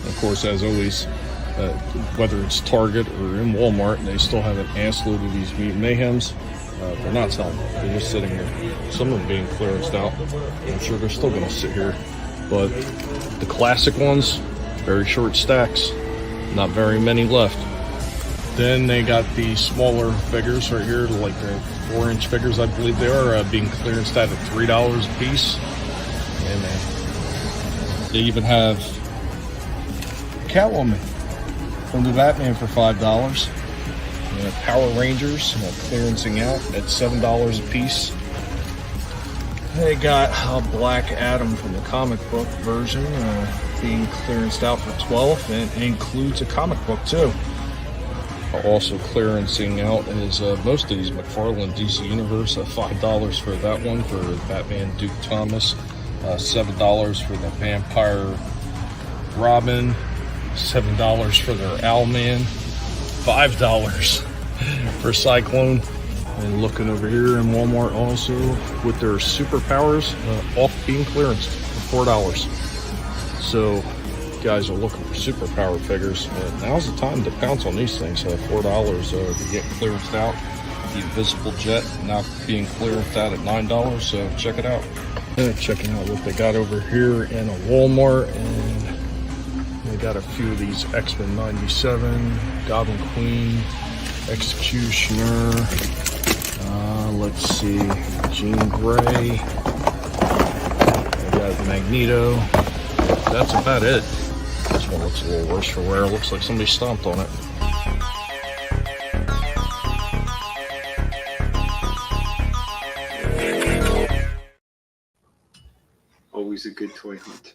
Of course, as always, whether it's Target or in Walmart, they still have an ass load of these Mutant Mayhems. They're not selling them. They're just sitting here. Some of them being clearanced out. I'm sure they're still going to sit here. But the classic ones, very short stacks. Not very many left. Then they got the smaller figures right here, like the 4-inch figures, I believe they are, being clearanced out at $3 a piece. Yeah, man. They even have Catwoman from the Batman for $5. Power Rangers clearancing out at $7 a piece. They got Black Adam from the comic book version being clearanced out for $12, and it includes a comic book too. Also clearancing out is most of these McFarlane DC Universe, $5 for that one for Batman Duke Thomas, $7 for the Vampire Robin, $7 for their Owlman, $5 for Cyclone. And looking over here in Walmart also with their superpowers off being clearanced for $4. So if you guys are looking for superpower figures, now's the time to pounce on these things. $4 to get clearanced out. The Invisible Jet now being clearanced out at $9, so check it out. Checking out what they got over here in a Walmart, and they got a few of these X-Men 97, Goblin Queen, Executioner, let's see, Jean Grey, they got Magneto. That's about it. This one looks a little worse for wear. Looks like somebody stomped on it. Always a good toy hunt.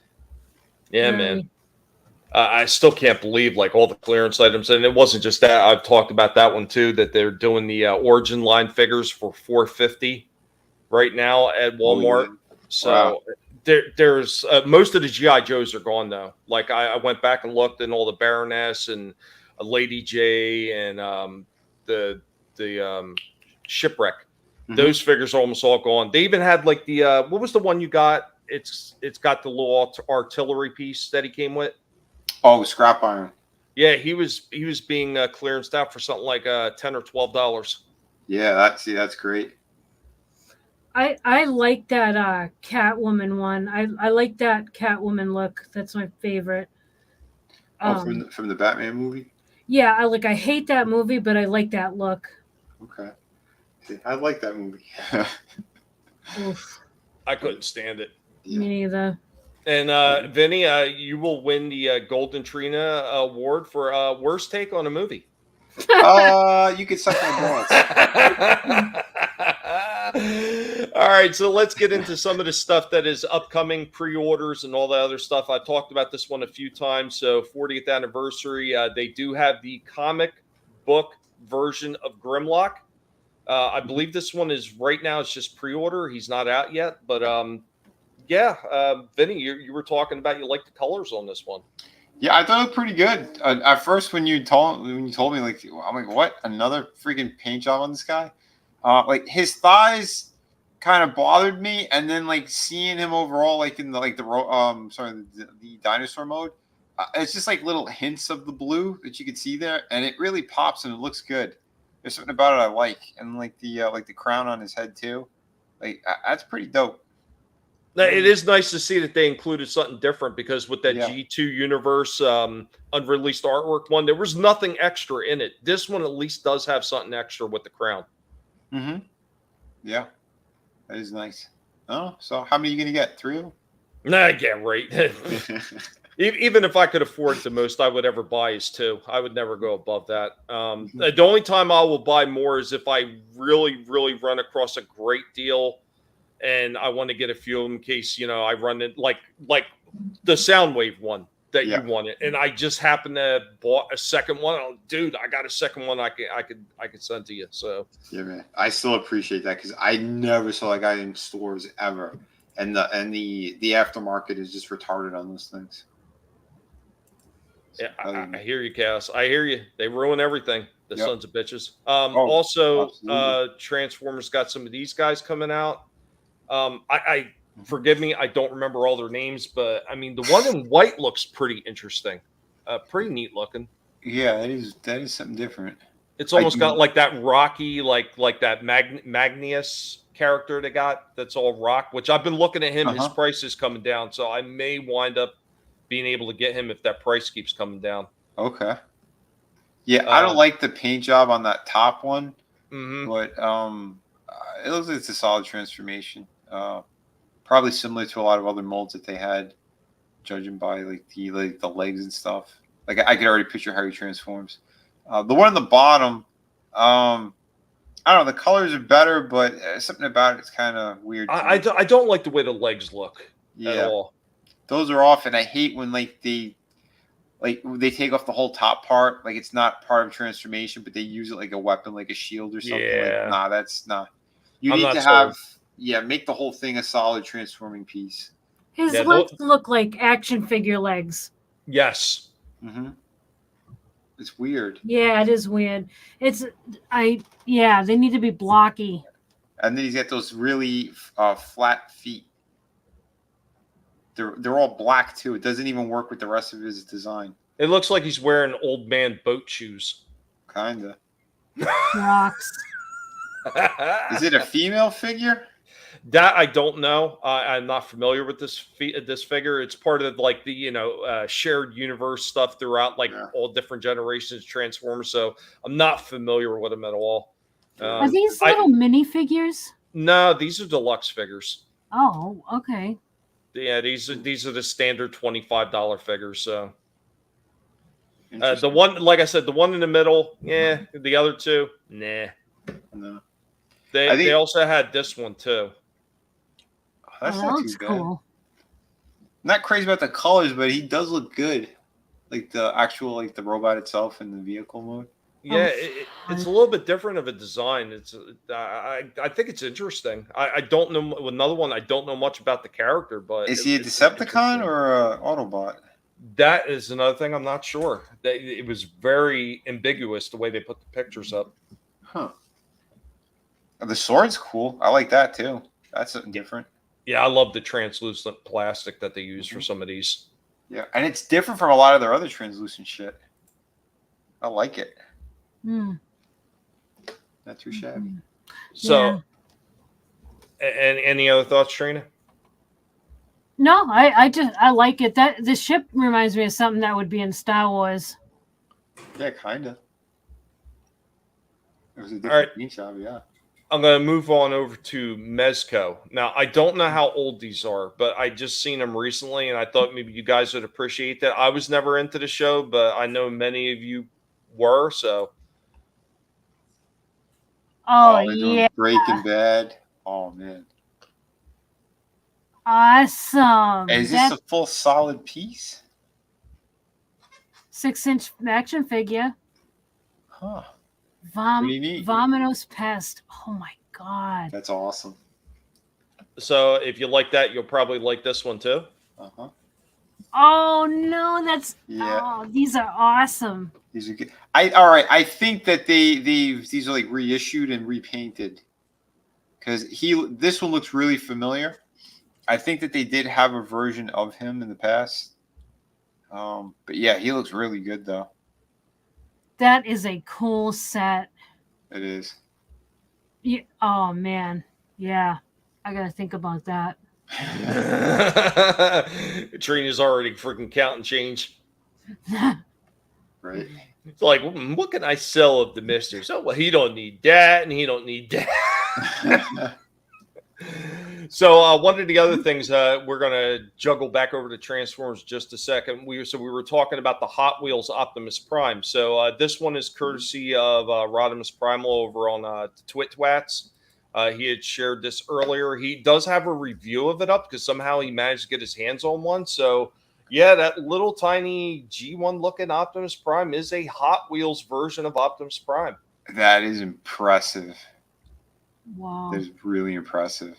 Yeah, man. I still can't believe like all the clearance items, and it wasn't just that. I've talked about that one too. That they're doing the Origin line figures for $450 right now at Walmart. So there's most of the GI Joes are gone though. Like I went back and looked, and all the Baroness and Lady J and the Shipwreck. Mm-hmm. Those figures are almost all gone. They even had like the what was the one you got? It's got the little artillery piece that he came with. Oh, scrap iron. Yeah, he was being clearanced out for something like $10 or $12. Yeah, that's great. I like that Catwoman one. I like that Catwoman look. That's my favorite. From the Batman movie. Yeah, I hate that movie, but I like that look. Okay, I like that movie. Oof. I couldn't stand it. Me neither. And Vinnie, you will win the Golden Trina award for worst take on a movie. You could suck my balls. All right, so let's get into some of the stuff that is upcoming, pre-orders and all the other stuff. I've talked about this one a few times. So 40th anniversary, they do have the comic book version of Grimlock. I believe this one is right now. It's just pre-order. He's not out yet, but Vinnie, you were talking about you like the colors on this one. Yeah, I thought it was pretty good. At first, when you told me, like, I'm like, what? Another freaking paint job on this guy? Like his thighs kind of bothered me, and then like seeing him overall, like in the dinosaur mode, it's just like little hints of the blue that you could see there, and it really pops and it looks good. There's something about it I like, and like the crown on his head too. Like that's pretty dope. It is nice to see that they included something different, because with that G2 Universe unreleased artwork one, there was nothing extra in it. This one at least does have something extra with the crown. Mm-hmm. Yeah, that is nice. Oh, so how many are you going to get? 3 of them? Nah, yeah, right. Even if I could afford the most I would ever buy is 2. I would never go above that. The only time I will buy more is if I really, really run across a great deal and I want to get a few of them in case, I run it like the Soundwave one that you wanted, and I just happen to bought a second one. Oh, dude, I got a second one I could send to you. So yeah, man, I still appreciate that, because I never saw that guy in stores ever, and the aftermarket is just retarded on those things. Yeah, I hear you, Cass. I hear you. They ruin everything. The sons of bitches. Also, Transformers got some of these guys coming out. Forgive me, I don't remember all their names, but I mean the one in white looks pretty interesting, pretty neat looking. Yeah, that is something different. It's almost got like that rocky, like that Magnus character they got. That's all rock. Which I've been looking at him. His price is coming down, so I may wind up being able to get him if that price keeps coming down. Okay. Yeah, I don't like the paint job on that top one, but it looks like it's a solid transformation. Probably similar to a lot of other molds that they had, judging by like the legs and stuff. Like I could already picture how he transforms. The one on the bottom, I don't know. The colors are better, but something about it's kind of weird. I don't like the way the legs look at all. Those are off, and I hate when they take off the whole top part. Like it's not part of transformation, but they use it like a weapon, like a shield or something. Yeah. Like, nah, that's not. You need to have make the whole thing a solid transforming piece. His legs look like action figure legs. Yes. It's weird. Yeah, it is weird. They need to be blocky. And then he's got those really flat feet. They're all black too. It doesn't even work with the rest of his design. It looks like he's wearing old man boat shoes. Kinda. Rocks. Is it a female figure? That I don't know. I'm not familiar with this figure. It's part of like the shared universe stuff throughout all different generations of Transformers. So I'm not familiar with them at all. Are these little mini figures? No, these are deluxe figures. Oh, okay. Yeah, these are the standard $25 figures. So the one, like I said, the one in the middle, yeah. The other two, nah. No. They also had this one too. That's not too bad. Cool. Not crazy about the colors, but he does look good. Like the actual, like the robot itself in the vehicle mode. Yeah, it's a little bit different of a design. It's I think it's interesting. I don't know another one. I don't know much about the character, but is he a Decepticon or an Autobot? That is another thing I'm not sure. It was very ambiguous the way they put the pictures up. Huh. The sword's cool. I like that too. That's something different. Yeah, I love the translucent plastic that they use for some of these. Yeah, and it's different from a lot of their other translucent shit. I like it. Not too shabby. So, and any other thoughts, Trina? No, I like it. That the ship reminds me of something that would be in Star Wars. Yeah, kinda. It was a different paint job, yeah. I'm going to move on over to Mezco. Now, I don't know how old these are, but I just seen them recently, and I thought maybe you guys would appreciate that. I was never into the show, but I know many of you were, so. Oh, yeah. Breaking Bad. Oh, man. Awesome. Is this a full solid piece? 6-inch action figure. Huh. Vominos Past. Oh my god. That's awesome. So if you like that, you'll probably like this one too. Oh no, these are awesome. These are good. I think that these are like reissued and repainted. Because this one looks really familiar. I think that they did have a version of him in the past. But yeah, he looks really good though. That is a cool set. It is. Yeah, oh man. Yeah. I gotta think about that. Trina's already freaking counting change. Right. It's like, what can I sell of the Misters? Oh, well, he don't need that, and he don't need that. So one of the other things we're going to juggle back over to Transformers just a second. We were talking about the Hot Wheels Optimus Prime. So this one is courtesy of Rodimus Primal over on Twitwats. He had shared this earlier. He does have a review of it up because somehow he managed to get his hands on one. So yeah, that little tiny G1 looking Optimus Prime is a Hot Wheels version of Optimus Prime. That is impressive. Wow. That is really impressive.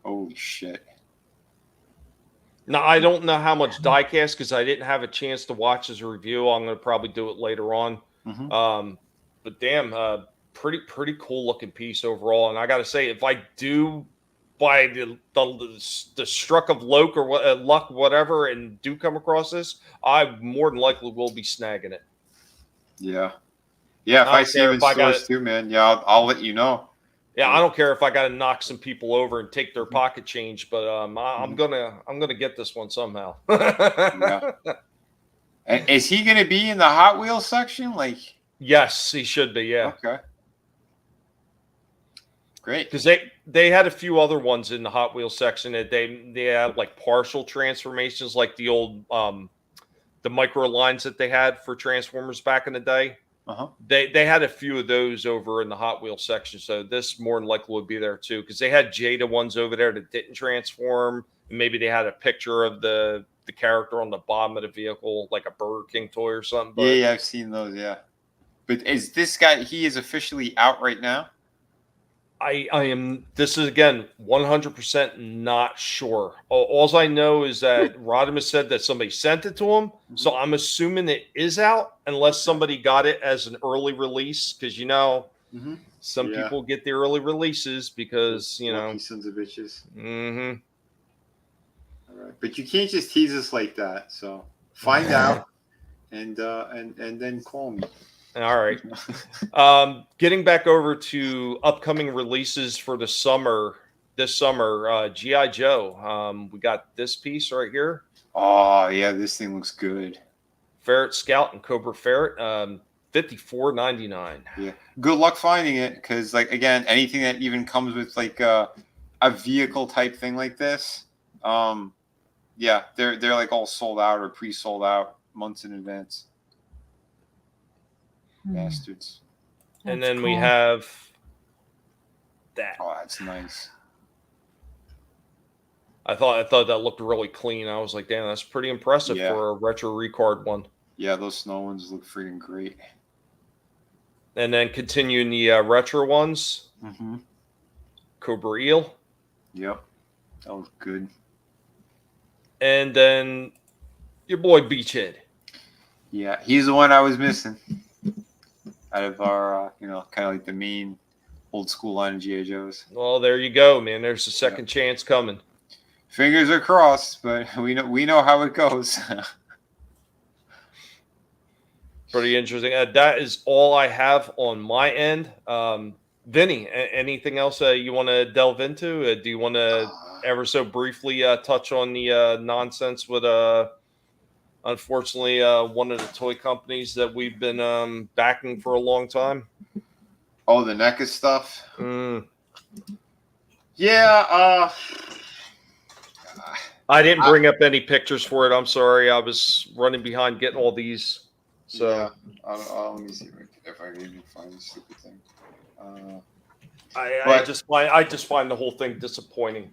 Holy shit. Now, I don't know how much diecast because I didn't have a chance to watch his review. I'm going to probably do it later on. But damn, pretty cool looking piece overall. And I got to say, if I do by the struck of luck or luck, whatever, and do come across this, I more than likely will be snagging it. Yeah. Yeah, if I see him in stores too, man, yeah, I'll let you know. Yeah, I don't care if I got to knock some people over and take their pocket change, but I'm gonna get this one somehow. Yeah. And is he gonna be in the Hot Wheels section? Like, yes, he should be. Yeah. Okay. Great. Because they had a few other ones in the Hot Wheels section that they had like partial transformations, like the old the micro lines that they had for Transformers back in the day. Uh-huh. They had a few of those over in the Hot Wheels section, so this more than likely would be there too. Because they had Jada ones over there that didn't transform, and maybe they had a picture of the character on the bottom of the vehicle, like a Burger King toy or something. But yeah, I've seen those. Yeah, but is this guy? He is officially out right now. I am. This is again 100% not sure. All I know is that Rodimus said that somebody sent it to him, so I'm assuming it is out, unless somebody got it as an early release. Because some people get the early releases because Lucky sons of bitches. Mm-hmm. All right, but you can't just tease us like that. So find out, and then call me. All right. Getting back over to upcoming releases for the summer. This summer, G.I. Joe. We got this piece right here. Oh yeah, this thing looks good. Ferret Scout and Cobra Ferret. $54.99. Yeah. Good luck finding it, because like again, anything that even comes with like a vehicle type thing like this, yeah, they're like all sold out or pre-sold out months in advance. Bastards. And then we have that. Oh, that's nice. I thought that looked really clean. I was like, damn, that's pretty impressive for a retro recard one. Yeah, those snow ones look freaking great. And then continuing the retro ones. Mm-hmm. Cobra Eel. Yep. That was good. And then your boy Beachhead. Yeah, he's the one I was missing. Out of our, kind of like the main old school line of G.I. Joes. Well, there you go, man. There's a second chance coming. Fingers are crossed, but we know how it goes. Pretty interesting. That is all I have on my end. Vinny, anything else you want to delve into? Do you want to ever so briefly touch on the nonsense with unfortunately one of the toy companies that we've been backing for a long time? Oh, the NECA stuff? Yeah. I didn't bring up any pictures for it. I'm sorry. I was running behind getting all these. So yeah. Let me see if I can even find this stupid thing. I just find the whole thing disappointing.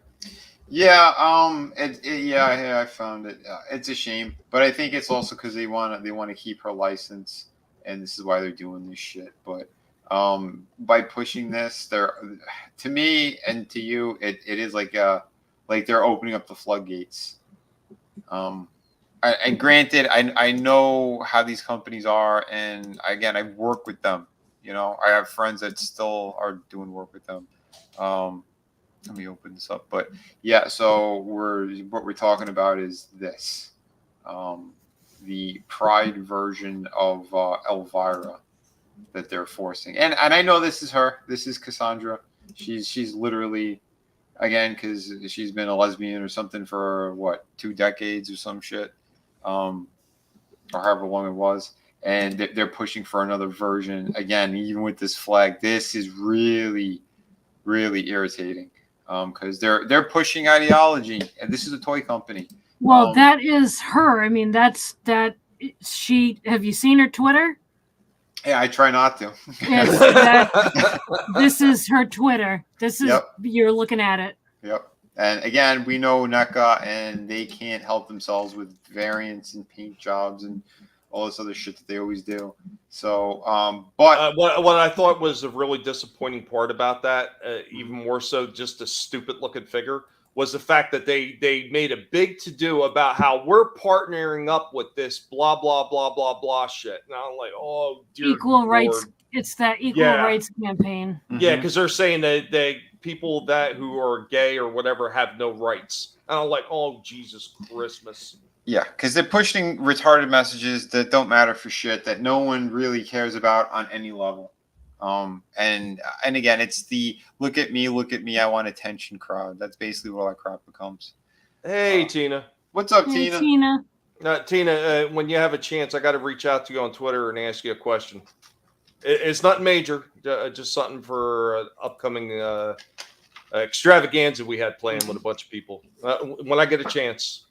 Yeah, I found it. It's a shame, but I think it's also because they want to keep her license, and this is why they're doing this shit. But by pushing this, to me and to you, it is like they're opening up the floodgates. And granted, I know how these companies are, and again, I work with them. I have friends that still are doing work with them. Let me open this up. But yeah, so what we're talking about is this. The Pride version of Elvira that they're forcing. And I know this is her. This is Cassandra. She's literally, again, because she's been a lesbian or something for, 2 decades or some shit. Or however long it was. And they're pushing for another version. Again, even with this flag, this is really, really irritating. Because they're pushing ideology, and this is a toy company. Well, that is her. I mean, she. Have you seen her Twitter? Yeah, I try not to. This is her Twitter. This is You're looking at it. Yep. And again, we know NECA, and they can't help themselves with variants and paint jobs and all this other shit that they always do. So, but what I thought was a really disappointing part about that, even more so just a stupid looking figure, was the fact that they made a big to-do about how we're partnering up with this blah, blah, blah, blah, blah shit. And I'm like, oh, dear Equal Lord. rights. It's that equal rights campaign. Yeah, because they're saying that people that who are gay or whatever have no rights. And I'm like, oh Jesus Christmas. Yeah, because they're pushing retarded messages that don't matter for shit, that no one really cares about on any level. And again, it's the look at me, I want attention crowd. That's basically what that crowd becomes. Hey, Tina. What's up, Hey, Tina? Tina. When you have a chance, I got to reach out to you on Twitter and ask you a question. It's not major, just something for upcoming extravaganza we had planned with a bunch of people. When I get a chance.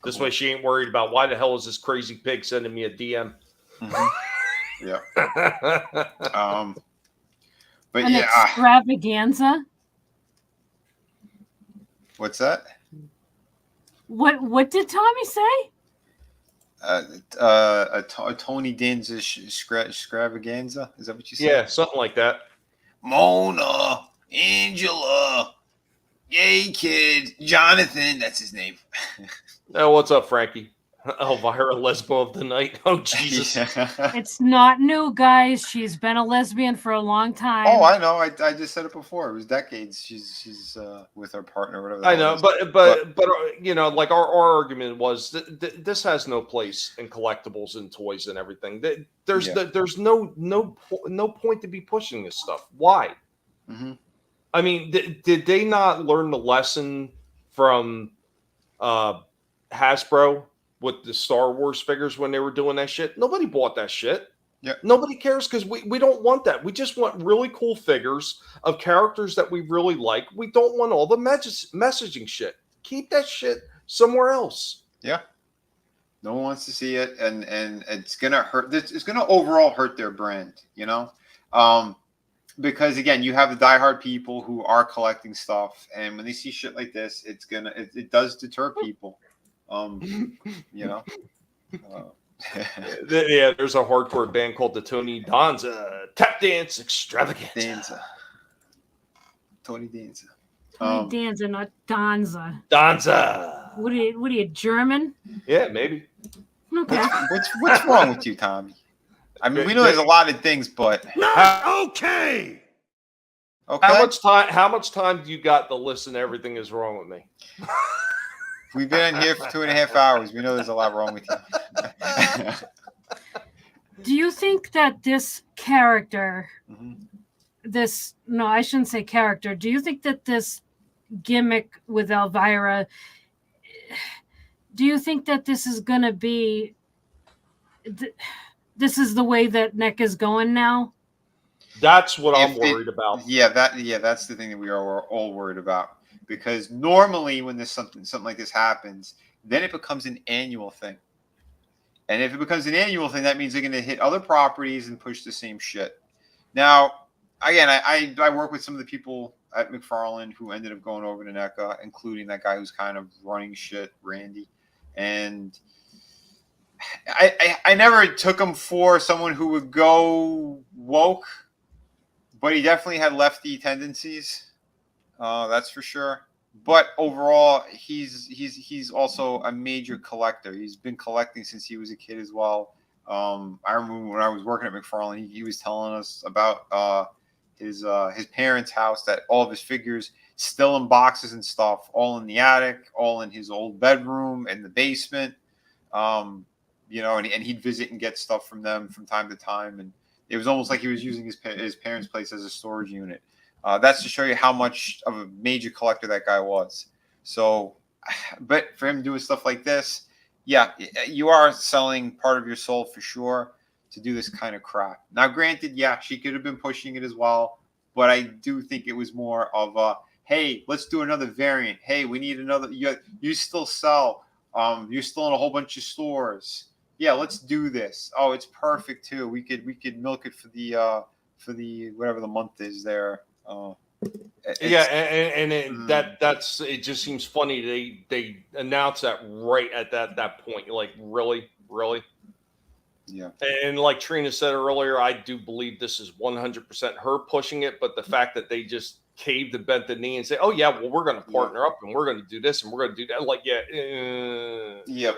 This way she ain't worried about why the hell is this crazy pig sending me a DM. Mm-hmm. Yeah. But An extravaganza? What's that? What did Tommy say? A Tony Danza extravaganza? Is that what you said? Yeah, something like that. Mona, Angela, yay kid, Jonathan, that's his name. Oh, what's up, Frankie? Elvira, lesbo of the night. Oh, Jesus. It's not new, guys. She's been a lesbian for a long time. Oh, I know. I just said it before. It was decades. She's with her partner, whatever. I know, but you know, like our argument was this has no place in collectibles and toys and everything. There's no point to be pushing this stuff. Why? Mm-hmm. I mean, did they not learn the lesson from Hasbro with the Star Wars figures when they were doing that shit? Nobody bought that shit. Yeah. Nobody cares because we don't want that. We just want really cool figures of characters that we really like. We don't want all the messaging shit. Keep that shit somewhere else. Yeah. No one wants to see it, and it's gonna hurt. It's gonna overall hurt their brand, you know. Because again, you have the diehard people who are collecting stuff, and when they see shit like this, it does deter people. You know. Yeah, there's a hardcore band called the Tony Danza Tap Dance Extravaganza. Tony Danza. Tony Danza, not Danza. Danza. What are you, German? Yeah, maybe. Okay. What's wrong with you, Tommy? I mean, we know there's a lot of things, but okay. Okay. How much time do you got to listen to everything is wrong with me? We've been in here for 2.5 hours. We know there's a lot wrong with you. Do you think that this character, Mm-hmm. no, I shouldn't say character. Do you think that this gimmick with Elvira, do you think that this is going to be, this is the way that NEC is going now? That's what I'm worried about. Yeah, that's the thing that we are all worried about. Because normally when there's something like this happens, then it becomes an annual thing. And if it becomes an annual thing, that means they're going to hit other properties and push the same shit. Now, again, I work with some of the people at McFarlane who ended up going over to NECA, including that guy who's kind of running shit, Randy. And I never took him for someone who would go woke, but he definitely had lefty tendencies. That's for sure. But overall, he's also a major collector. He's been collecting since he was a kid as well. I remember when I was working at McFarlane, he was telling us about his parents' house, that all of his figures still in boxes and stuff, all in the attic, all in his old bedroom and the basement. You know, and he'd visit and get stuff from them from time to time, and it was almost like he was using his parents' place as a storage unit. That's to show you how much of a major collector that guy was. So, but for him doing stuff like this, yeah, you are selling part of your soul for sure to do this kind of crap. Now, granted, yeah, she could have been pushing it as well, but I do think it was more of a, hey, let's do another variant. Hey, we need another. You still sell. You're still in a whole bunch of stores. Yeah, let's do this. Oh, it's perfect too. We could milk it for the whatever the month is there. Yeah, and that's it. Just seems funny they announced that right at that point. You're like, really. Yeah. And like Trina said earlier, I do believe this is 100% her pushing it, but the fact that they just caved and bent the knee and say, oh yeah, well, we're going to partner up and we're going to do this and we're going to do that. Like, yeah. Yep.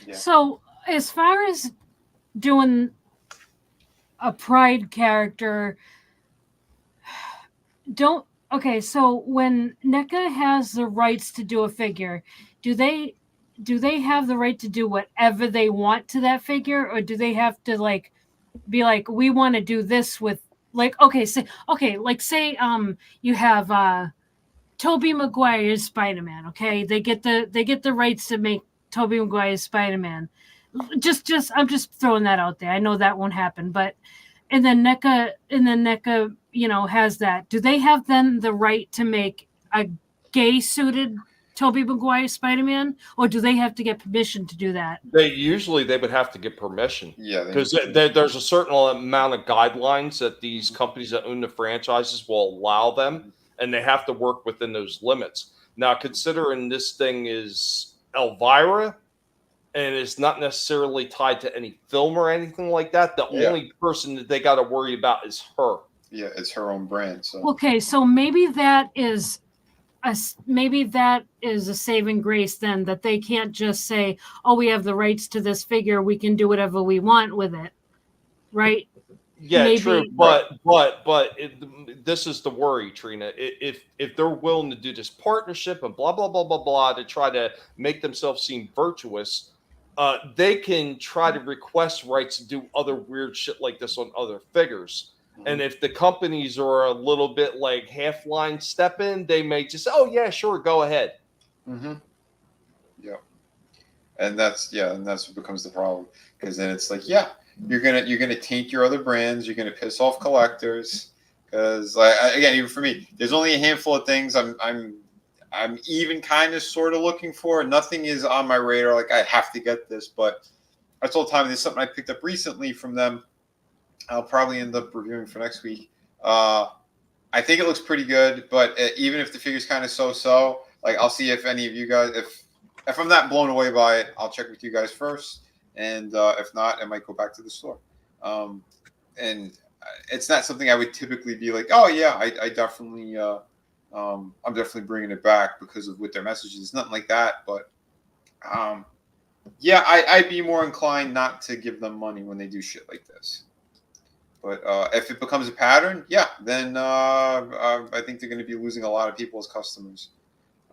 Yeah. So as far as doing a Pride character, Okay, so when NECA has the rights to do a figure, do they have the right to do whatever they want to that figure, or do they have to like be like, we want to do this with, like, say you have Tobey Maguire's Spider-Man, okay? They get the rights to make Tobey Maguire's Spider-Man. Just I'm just throwing that out there. I know that won't happen, but and then NECA, has that. Do they have then the right to make a gay suited Tobey Maguire Spider-Man, or do they have to get permission to do that? They would have to get permission. Yeah, because there's a certain amount of guidelines that these companies that own the franchises will allow them, and they have to work within those limits. Now, considering this thing is Elvira, and it's not necessarily tied to any film or anything like that, the only person that they got to worry about is her. Yeah, it's her own brand. So okay, so maybe that is a saving grace then, that they can't just say, "Oh, we have the rights to this figure; we can do whatever we want with it," right? Yeah, Maybe, true, this is the worry, Trina. If they're willing to do this partnership and blah blah blah blah blah to try to make themselves seem virtuous, they can try to request rights to do other weird shit like this on other figures. And if the companies are a little bit like half line step in, they may just, oh yeah, sure, go ahead. Yeah, and that's what becomes the problem, because then it's like, yeah, you're gonna taint your other brands, you're gonna piss off collectors, because again, even for me, there's only a handful of things I'm even kind of sort of looking for. Nothing is on my radar like I have to get this, but I told Tommy there's something I picked up recently from them. I'll probably end up reviewing for next week. I think it looks pretty good, but even if the figure's kind of so, like, I'll see if any of you guys, if I'm not blown away by it, I'll check with you guys first, and if not, I might go back to the store. And it's not something I would typically be like, oh yeah, I definitely, I'm definitely bringing it back because of what their message is. Nothing like that, but yeah, I'd be more inclined not to give them money when they do shit like this. But if it becomes a pattern, yeah, then I think they're going to be losing a lot of people as customers.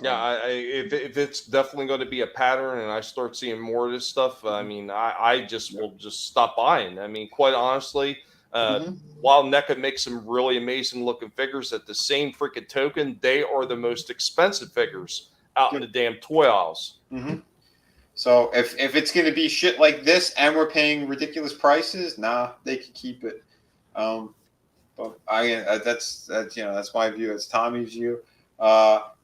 Yeah, if it's definitely going to be a pattern, and I start seeing more of this stuff, I mean, I just will just stop buying. I mean, quite honestly, while NECA makes some really amazing looking figures, at the same freaking token, they are the most expensive figures out in the damn toy aisles. So if it's going to be shit like this, and we're paying ridiculous prices, nah, they can keep it. But that's my view. It's Tommy's view.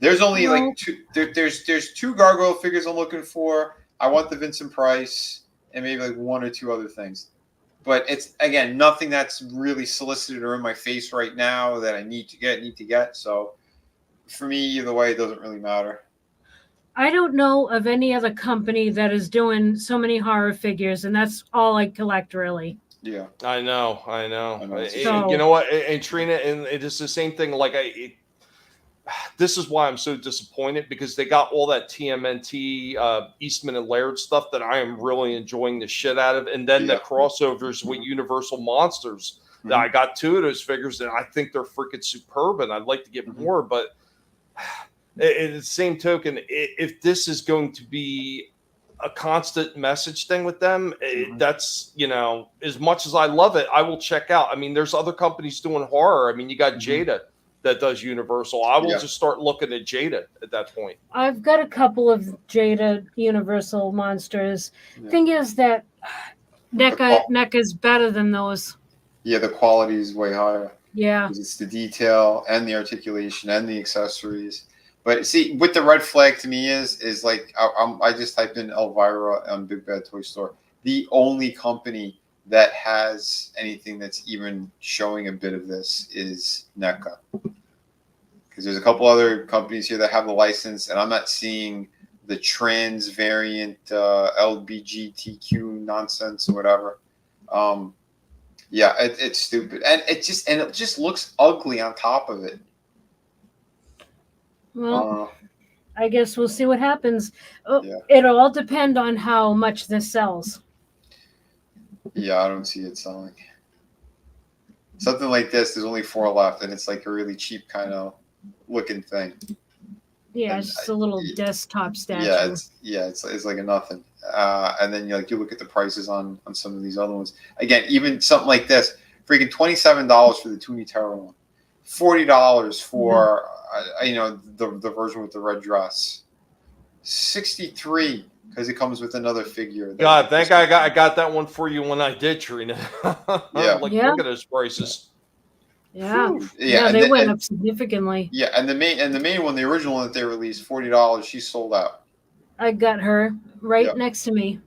There's only like two. There's two gargoyle figures I'm looking for. I want the Vincent Price and maybe like one or two other things. But it's, again, nothing that's really solicited or in my face right now that I need to get. So for me, either way, it doesn't really matter. I don't know of any other company that is doing so many horror figures, and that's all I collect, really. Yeah, I know. So, you know what, and Trina, and it is the same thing. Like this is why I'm so disappointed, because they got all that TMNT Eastman and Laird stuff that I am really enjoying the shit out of, and then the crossovers with Universal Monsters. I got two of those figures, and I think they're freaking superb, and I'd like to get more. But at the same token, if this is going to be a constant message thing with them, that's, as much as I love it, I will check out. I mean, there's other companies doing horror. I mean, you got Jada that does Universal. I will just start looking at Jada at that point. I've got a couple of Jada Universal monsters. Thing is that NECA's better than those. Yeah, the quality is way higher. Yeah. It's the detail and the articulation and the accessories. But see, what the red flag to me is like, I just typed in Elvira on Big Bad Toy Store. The only company that has anything that's even showing a bit of this is NECA. Because there's a couple other companies here that have the license, and I'm not seeing the trans variant LBGTQ nonsense or whatever. It's stupid, and it just looks ugly on top of it. Well, I guess we'll see what happens. It'll all depend on how much this sells. Yeah, I don't see it selling. something like this. There's only 4 left, and it's like a really cheap kind of looking thing. Yeah, And it's just a little desktop statue. It's like a nothing. And then you look at the prices on some of these other ones. Again, even something like this, freaking $27 for the Toonie Terror one, $40 for the version with the red dress, $63 because it comes with another figure. God, thank God I got that one for you when I did, Trina. Look at those prices. Yeah, they went up significantly. Yeah, and the main one, the original one that they released, $40, she sold out. I got her right next to me.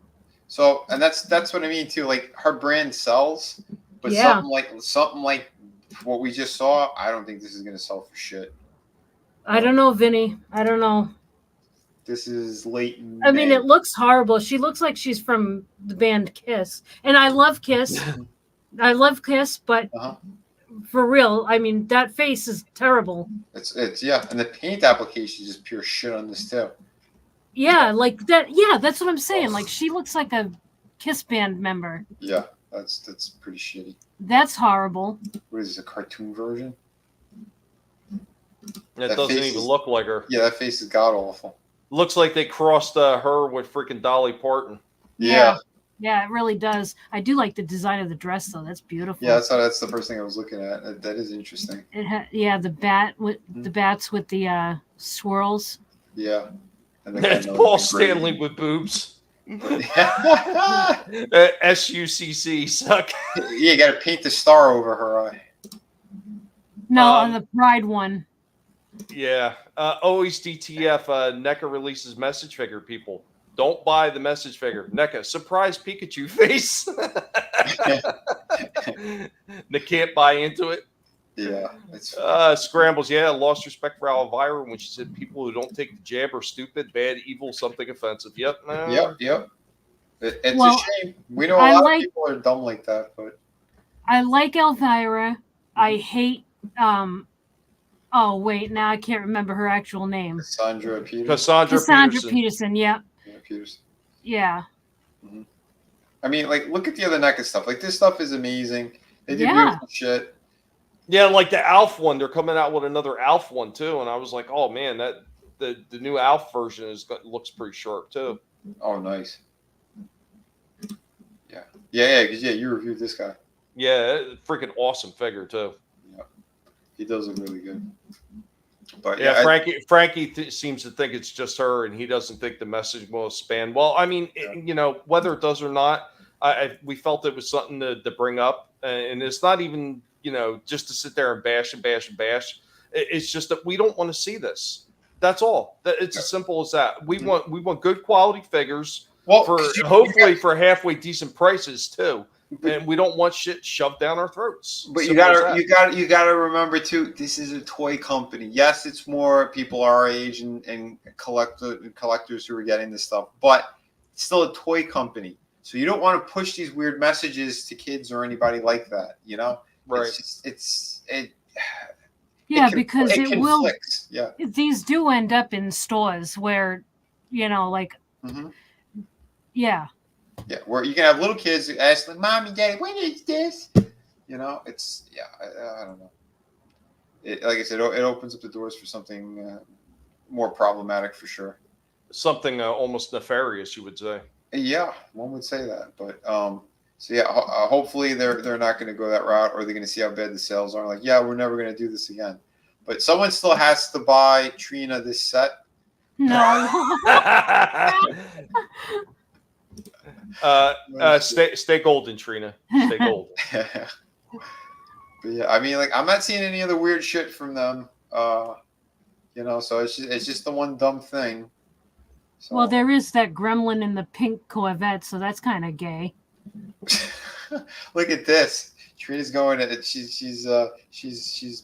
So, and that's what I mean too. Like her brand sells, but something like what we just saw, I don't think this is gonna sell for shit. I don't know, Vinnie. I don't know. This is late in I mean, it looks horrible. She looks like she's from the band Kiss, and I love Kiss. I love Kiss, but. For real, I mean, that face is terrible. It's and the paint application is just pure shit on this too. Yeah, like that. Yeah, that's what I'm saying. Like she looks like a Kiss band member. Yeah, that's pretty shitty. That's horrible. What is this, a cartoon version? It doesn't even look like her. Yeah, that face is god awful. Looks like they crossed her with freaking Dolly Parton. Yeah. Yeah, it really does. I do like the design of the dress, though. That's beautiful. Yeah, that's the first thing I was looking at. That is interesting. The bats with the swirls. Yeah, and it's Paul Stanley with boobs. SUCC suck. Yeah, you got to paint the star over her eye. No, on the Pride one. Yeah, always DTF. NECA releases message figure. People. Don't buy the message figure. NECA, surprise Pikachu face. They can't buy into it. Yeah. Scrambles. Yeah, lost respect for Elvira when she said people who don't take the jab are stupid, bad, evil, something offensive. Yep. Yep. It's a shame. We know a lot of people are dumb like that, but I like Elvira. I hate oh wait, now I can't remember her actual name. Cassandra Peterson. Cassandra Peterson, yeah. Yeah. Mm-hmm. I mean, like, look at the other NECA stuff. Like, this stuff is amazing. They do beautiful shit. Yeah, like the Alf one. They're coming out with another Alf one too, and I was like, oh man, that the new Alf version looks pretty sharp too. Oh, nice. Yeah. Because you reviewed this guy. Yeah, freaking awesome figure too. Yeah, he does look really good. But yeah, Frankie seems to think it's just her, and he doesn't think the message will span. Well, I mean, whether it does or not, we felt it was something to bring up, and it's not even just to sit there and bash. It's just that we don't want to see this. That's all. It's as simple as that. We want good quality figures hopefully for halfway decent prices too. And we don't want shit shoved down our throats. But you gotta remember too, this is a toy company. Yes, it's more people our age and collectors who are getting this stuff, but it's still a toy company. So you don't want to push these weird messages to kids or anybody like that, Right. Because it will. Yeah. These do end up in stores where, Mm-hmm. Yeah. Yeah, where you can have little kids ask like, "Mommy, Daddy, when is this?" It's I don't know. Like I said, it opens up the doors for something more problematic for sure. Something almost nefarious, you would say. Yeah, one would say that. But hopefully they're not going to go that route, or they're going to see how bad the sales are. Like, yeah, we're never going to do this again. But someone still has to buy Trina this set. No. Stay golden, Trina. Stay golden. But yeah, I mean, like, I'm not seeing any other weird shit from them. So it's just the one dumb thing. So. Well, there is that gremlin in the pink Corvette, so that's kind of gay. Look at this. Trina's going at it. She's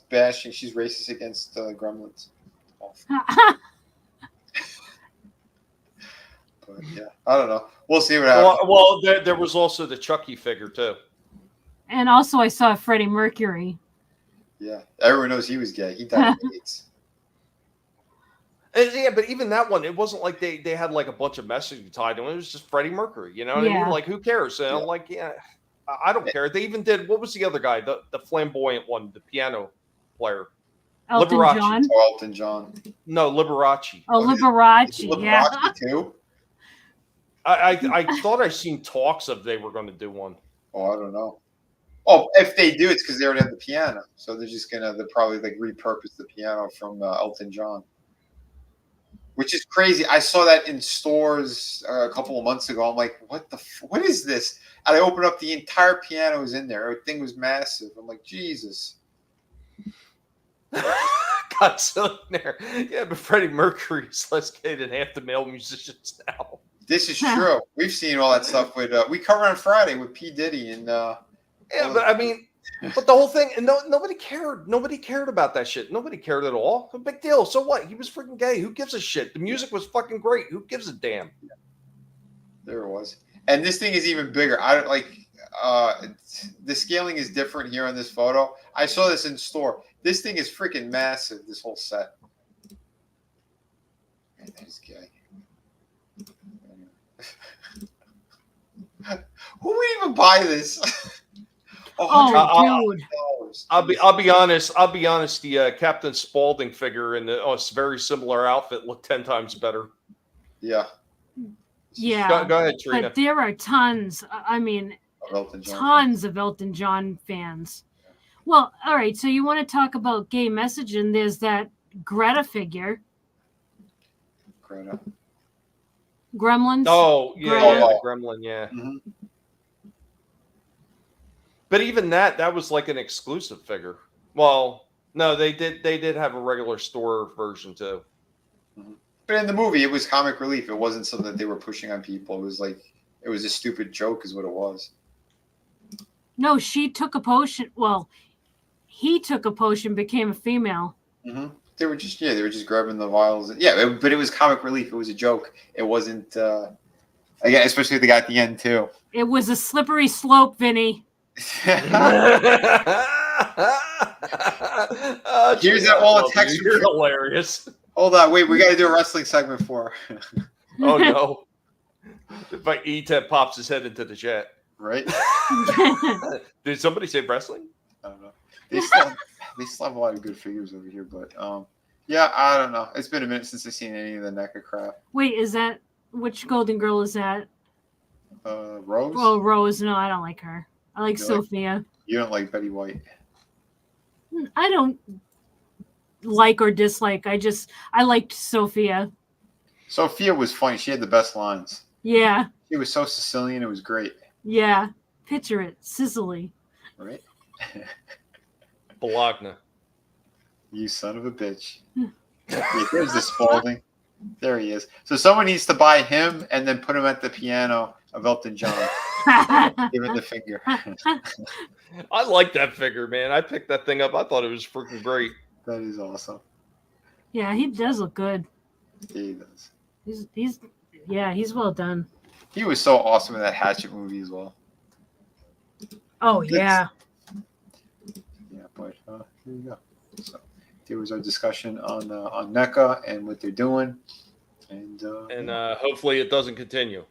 bashing. She's racist against gremlins. But yeah, I don't know. We'll see what happens. Well, there was also the Chucky figure too. And also, I saw Freddie Mercury. Yeah, everyone knows he was gay. He died of AIDS. Yeah, but even that one, it wasn't like they had like a bunch of messages tied to it. It was just Freddie Mercury. You know what I mean? Like, who cares? I don't care. They even did, what was the other guy? The flamboyant one, the piano player. Elton Liberace. John. Oh, Elton John. No, Liberace. Oh, Is Liberace. it Yeah. Liberace too? I thought I seen talks of they were going to do one. Oh, I don't know. Oh, if they do, it's because they already have the piano, so they'll probably like repurpose the piano from Elton John, which is crazy. I saw that in stores a couple of months ago. I'm like, what is this? And I opened up, the entire piano was in there. Everything was massive. I'm like, Jesus. Got so in there. Yeah, but Freddie Mercury's less gay than half the male musicians now. This is true. We've seen all that stuff with we covered on Friday with P. Diddy and yeah, but I mean, but the whole thing, and nobody cared. Nobody cared about that shit. Nobody cared at all. A big deal. So what? He was freaking gay. Who gives a shit? The music was fucking great. Who gives a damn? There it was. And this thing is even bigger. I don't like the scaling is different here on this photo. I saw this in store. This thing is freaking massive. This whole set. And there's gay. Who would even buy this? Oh, dude. I'll be honest. The Captain Spaulding figure in a very similar outfit looked 10 times better. Yeah. Yeah. Go ahead, Trina. But there are tons. I mean, tons of Elton John fans. Well, all right. So you want to talk about gay messaging? There's that Greta figure. Greta. Gremlins. Oh, yeah, Greta. yeah, the Gremlin, yeah. Mm-hmm. But even that was like an exclusive figure. Well, no, they did have a regular store version too. Mm-hmm. But in the movie, it was comic relief. It wasn't something that they were pushing on people. It was a stupid joke, is what it was. No, she took a potion. Well, he took a potion, became a female. Mm-hmm. They were just grabbing the vials. Yeah, but it was comic relief. It was a joke. It wasn't. Again, especially the guy at the end too. It was a slippery slope, Vinnie. Here's that all a text. You're hilarious. Hold on, wait. We got to do a wrestling segment for her. Oh no! If E10 pops his head into the chat, right? Did somebody say wrestling? I don't know. They still have a lot of good figures over here, but yeah, I don't know. It's been a minute since I've seen any of the NECA crap. Wait, is that which Golden Girl is that? Rose. Oh, Rose. No, I don't like her. I like Sophia. You don't like Betty White. I don't like or dislike. I liked Sophia. Sophia was funny. She had the best lines. Yeah. She was so Sicilian. It was great. Yeah. Picture it. Sicily. Right? Bologna. You son of a bitch. Yeah, there's the Spaulding. There he is. So someone needs to buy him and then put him at the piano of Elton John. Give it the finger. I like that figure, man. I picked that thing up. I thought it was freaking great. That is awesome. Yeah, he does look good. Yeah, he does. He's well done. He was so awesome in that Hatchet movie as well. Oh, yeah. Yeah, but here you go. So there was our discussion on NECA and what they're doing, and hopefully it doesn't continue.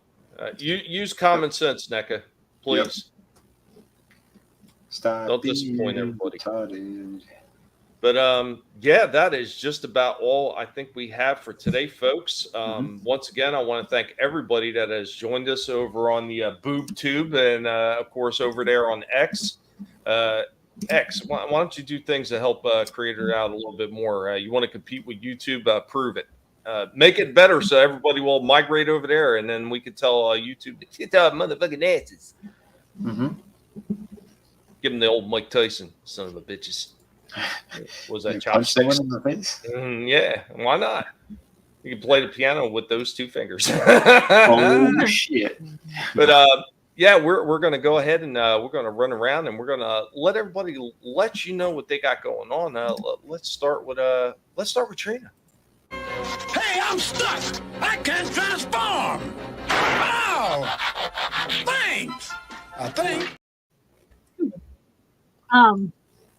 Use common sense, NECA, please. Stop. Don't disappoint everybody. Retarded. But yeah, that is just about all I think we have for today, folks. Once again, I want to thank everybody that has joined us over on the Boob Tube and of course over there on X. Why don't you do things to help creator out a little bit more? You want to compete with YouTube? Prove it. Make it better so everybody will migrate over there, and then we could tell YouTube to get our motherfucking asses. Give them the old Mike Tyson, son of a bitches. Was that chopsticks? In the face? Yeah, why not? You can play the piano with those two fingers. Oh shit! But yeah, we're going to go ahead and we're going to run around and we're going to let everybody let you know what they got going on. Let's start with Trina. Hey, I'm stuck. I can't transform. Oh, thanks. I think.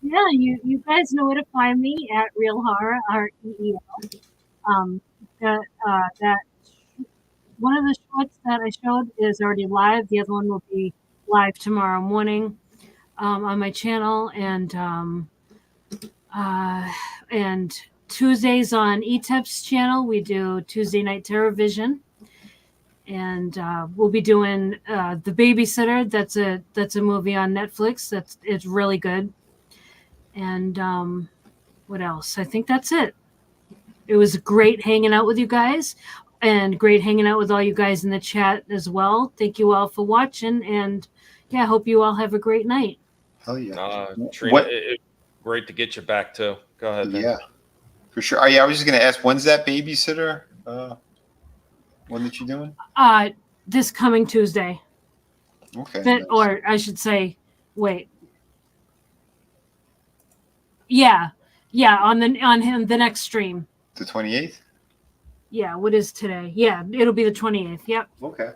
Yeah, you guys know where to find me at Real Horror, REEL. That one of the shorts that I showed is already live. The other one will be live tomorrow morning on my channel, and Tuesdays on ETEP's channel we do Tuesday Night Terror Vision, and we'll be doing The Babysitter. That's a movie on Netflix. It's really good. And what else? I think that's it. It was great hanging out with you guys, and great hanging out with all you guys in the chat as well. Thank you all for watching, and yeah, I hope you all have a great night. Hell yeah. Trina, great to get you back too. Go ahead, man. Yeah, for sure. Oh, yeah, I was just going to ask, when's that Babysitter one that you're doing? This coming Tuesday. Okay. Nice. Or I should say, wait. Yeah, on the next stream. The 28th? Yeah, what is today? Yeah, it'll be the 28th. Yep. Okay.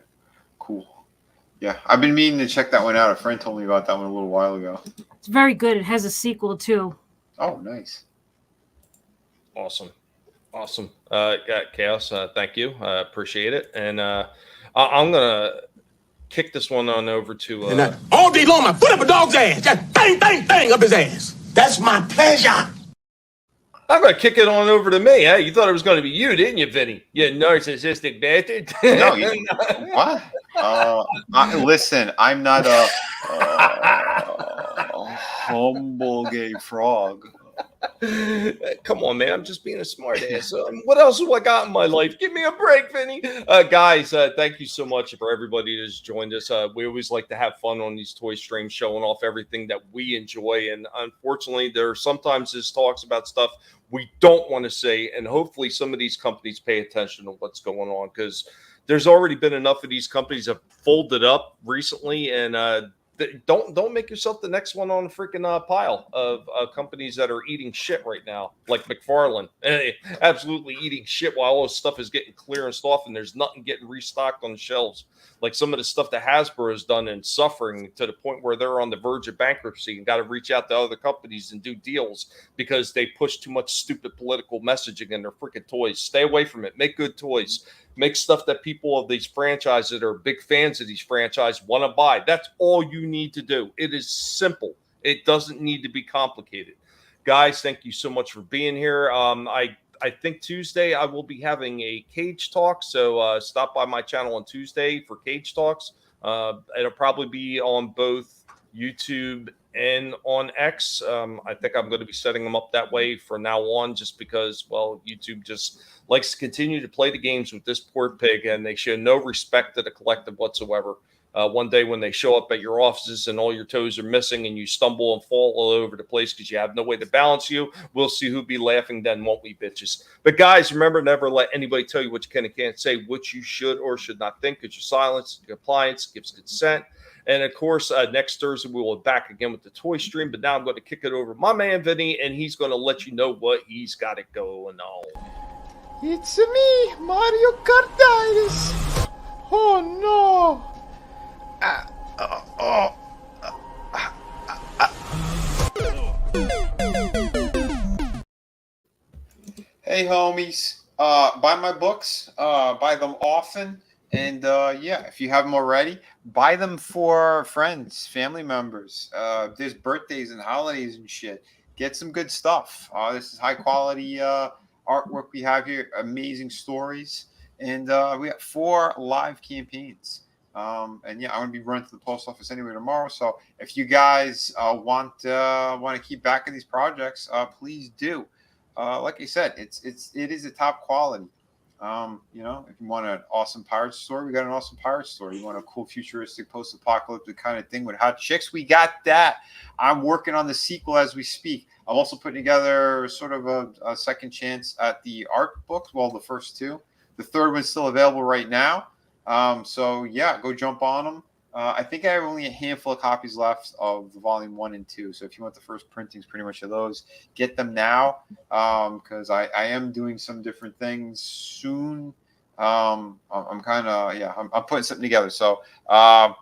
Cool. Yeah, I've been meaning to check that one out. A friend told me about that one a little while ago. It's very good. It has a sequel too. Oh, nice. Awesome. Chaos, thank you. Appreciate it. And I'm gonna kick this one on over to and all day long, I put up a dog's ass, just bang, bang, bang up his ass. That's my pleasure. I'm gonna kick it on over to me. Hey, you thought it was gonna be you, didn't you, Vinnie? You narcissistic bastard. No, what? Listen, I'm not a humble gay frog. Come on, man. I'm just being a smart ass. What else have I got in my life? Give me a break, Vinnie. Guys, thank you so much for everybody that's joined us. We always like to have fun on these toy streams, showing off everything that we enjoy. And unfortunately, there are sometimes this talks about stuff we don't want to say. And hopefully some of these companies pay attention to what's going on, because there's already been enough of these companies that folded up recently, and don't make yourself the next one on the freaking pile of companies that are eating shit right now, like McFarlane, absolutely eating shit while all this stuff is getting clearanced off and there's nothing getting restocked on the shelves. Like some of the stuff that Hasbro has done and suffering to the point where they're on the verge of bankruptcy and got to reach out to other companies and do deals because they push too much stupid political messaging in their freaking toys. Stay away from it. Make good toys. Make stuff that people of these franchises that are big fans of these franchises want to buy. That's all you need to do. It is simple. It doesn't need to be complicated. Guys, thank you so much for being here. I think Tuesday I will be having a Cage Talk, so stop by my channel on Tuesday for Cage Talks. It'll probably be on both YouTube and on X. I think I'm going to be setting them up that way from now on, just because, well, YouTube just likes to continue to play the games with this poor pig, and they show no respect to the collective whatsoever. One day when they show up at your offices and all your toes are missing and you stumble and fall all over the place because you have no way to balance you, we'll see who'll be laughing then, won't we, bitches? But guys, remember, never let anybody tell you what you can and can't say, what you should or should not think, because your silence, your compliance gives consent. And of course, next Thursday, we will be back again with the toy stream. But now I'm going to kick it over to my man, Vinnie, and he's going to let you know what he's got it going on. It's me, Mario Kartitis. Oh, no. Hey, homies. Buy my books. Buy them often. And yeah, if you have them already, buy them for friends, family members. There's birthdays and holidays and shit. Get some good stuff. This is high quality artwork we have here. Amazing stories. And we got 4 live campaigns. And yeah, I'm gonna be running to the post office anyway tomorrow. So if you guys want to keep backing these projects, please do. Like I said, it is a top quality. You know, if you want an awesome pirate story, we got an awesome pirate story. You want a cool futuristic post-apocalyptic kind of thing with hot chicks, we got that. I'm working on the sequel as we speak. I'm also putting together sort of a second chance at the art books. Well, the first 2. The third one's still available right now. So yeah, go jump on them. I think I have only a handful of copies left of the volume 1 and 2. So if you want the first printings, pretty much of those, get them now. Because I am doing some different things soon. I'm kind of, yeah, I'm putting something together. So I'm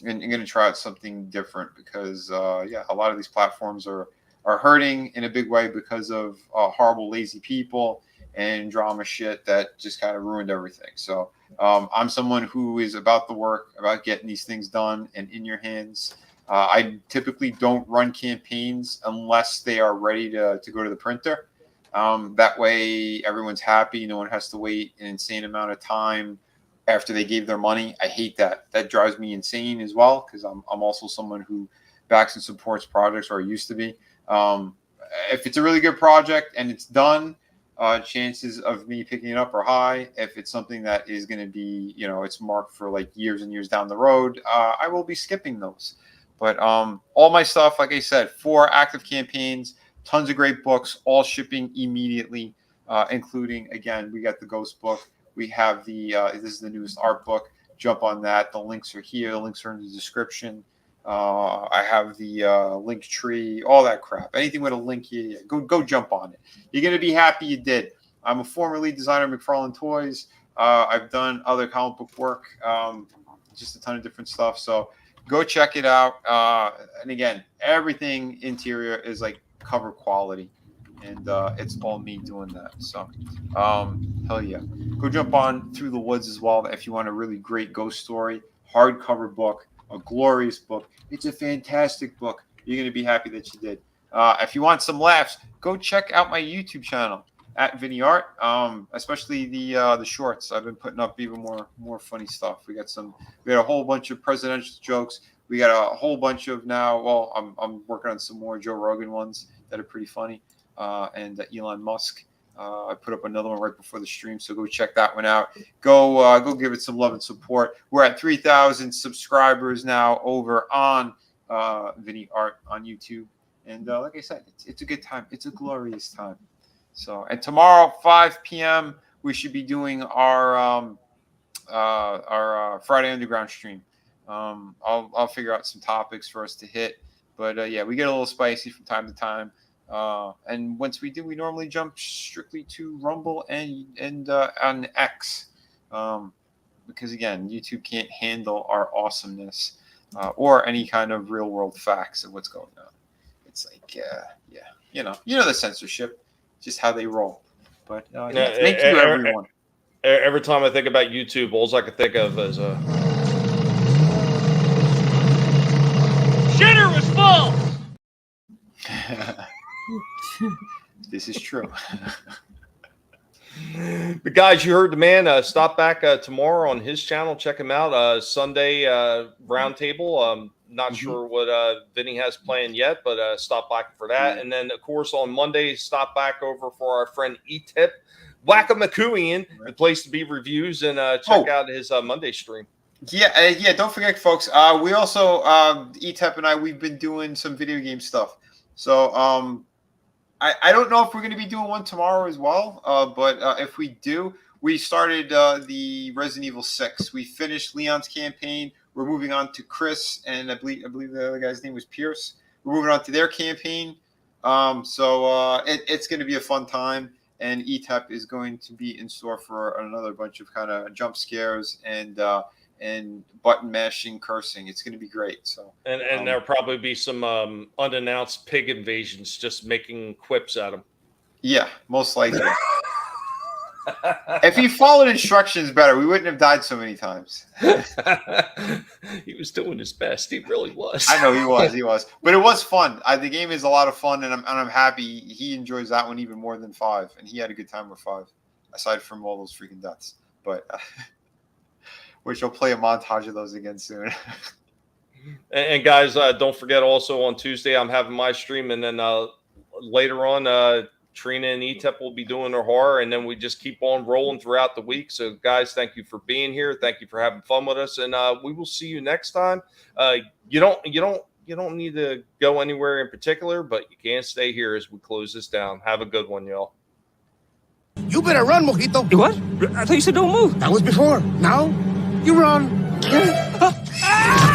going to try out something different because, yeah, a lot of these platforms are hurting in a big way because of horrible, lazy people and drama shit that just kind of ruined everything. So I'm someone who is about the work, about getting these things done and in your hands. I typically don't run campaigns unless they are ready to go to the printer. That way everyone's happy. No one has to wait an insane amount of time after they gave their money. I hate that. That drives me insane as well, because I'm also someone who backs and supports projects, or I used to be. If it's a really good project and it's done, chances of me picking it up are high. If it's something that is going to be, it's marked for like years and years down the road, I will be skipping those. But all my stuff, like I said, 4 active campaigns, tons of great books, all shipping immediately, including, again, we got the Ghost book. We have this is the newest art book. Jump on that. The links are here. The links are in the description. I have the link tree, all that crap. Anything with a link here, go jump on it. You're going to be happy you did. I'm a former lead designer of McFarlane Toys. I've done other comic book work, just a ton of different stuff. So go check it out. And again, everything interior is like cover quality, and it's all me doing that. So hell yeah, go jump on Through the Woods as well if you want a really great ghost story, hardcover book, a glorious book. It's a fantastic book. You're going to be happy that you did. If you want some laughs, go check out my YouTube channel at Vinnie Art, especially the shorts. I've been putting up even more funny stuff. We got a whole bunch of presidential jokes. We got a whole bunch of now. Well, I'm working on some more Joe Rogan ones that are pretty funny, and Elon Musk. I put up another one right before the stream, so go check that one out. Go give it some love and support. We're at 3,000 subscribers now over on Vinnie Art on YouTube, and like I said, it's a good time. It's a glorious time. So, and tomorrow 5 p.m. we should be doing our Friday Underground stream. I'll figure out some topics for us to hit, but yeah, we get a little spicy from time to time. And once we do, we normally jump strictly to Rumble and on X, because again, YouTube can't handle our awesomeness or any kind of real world facts of what's going on. It's like, yeah, you know the censorship, just how they roll. But thank you, everyone. Every time I think about YouTube, all I can think of is Shitter was full. This is true. But guys, you heard the man. Stop back tomorrow on his channel. Check him out. Sunday roundtable. Not sure what Vinnie has planned yet, but stop back for that. And then, of course, on Monday, stop back over for our friend E-Tip, Whack-A-McCooian, the place to be reviews, and check out his Monday stream. Yeah. Don't forget, folks. We also E-Tip and I, we've been doing some video game stuff. So I don't know if we're going to be doing one tomorrow as well, but if we do, we started the Resident Evil 6. We finished Leon's campaign. We're moving on to Chris, and I believe the other guy's name was Pierce. We're moving on to their campaign. So it's going to be a fun time, and ETEP is going to be in store for another bunch of kind of jump scares and button mashing, cursing. It's going to be great. So and there'll probably be some unannounced pig invasions, just making quips at them. Yeah, most likely. If he followed instructions better, we wouldn't have died so many times. He was doing his best. He really was. I know he was. But it was fun. The game is a lot of fun, and I'm happy he enjoys that one even more than 5. And he had a good time with 5, aside from all those freaking deaths. But which I'll play a montage of those again soon. And guys, don't forget also on Tuesday I'm having my stream, and then later on Trina and ETEP will be doing their horror, and then we just keep on rolling throughout the week. So guys, thank you for being here. Thank you for having fun with us, and we will see you next time. You don't need to go anywhere in particular, but you can stay here as we close this down. Have a good one, y'all. You better run, Mojito. You what? I thought you said don't move. That was before. Now, you run.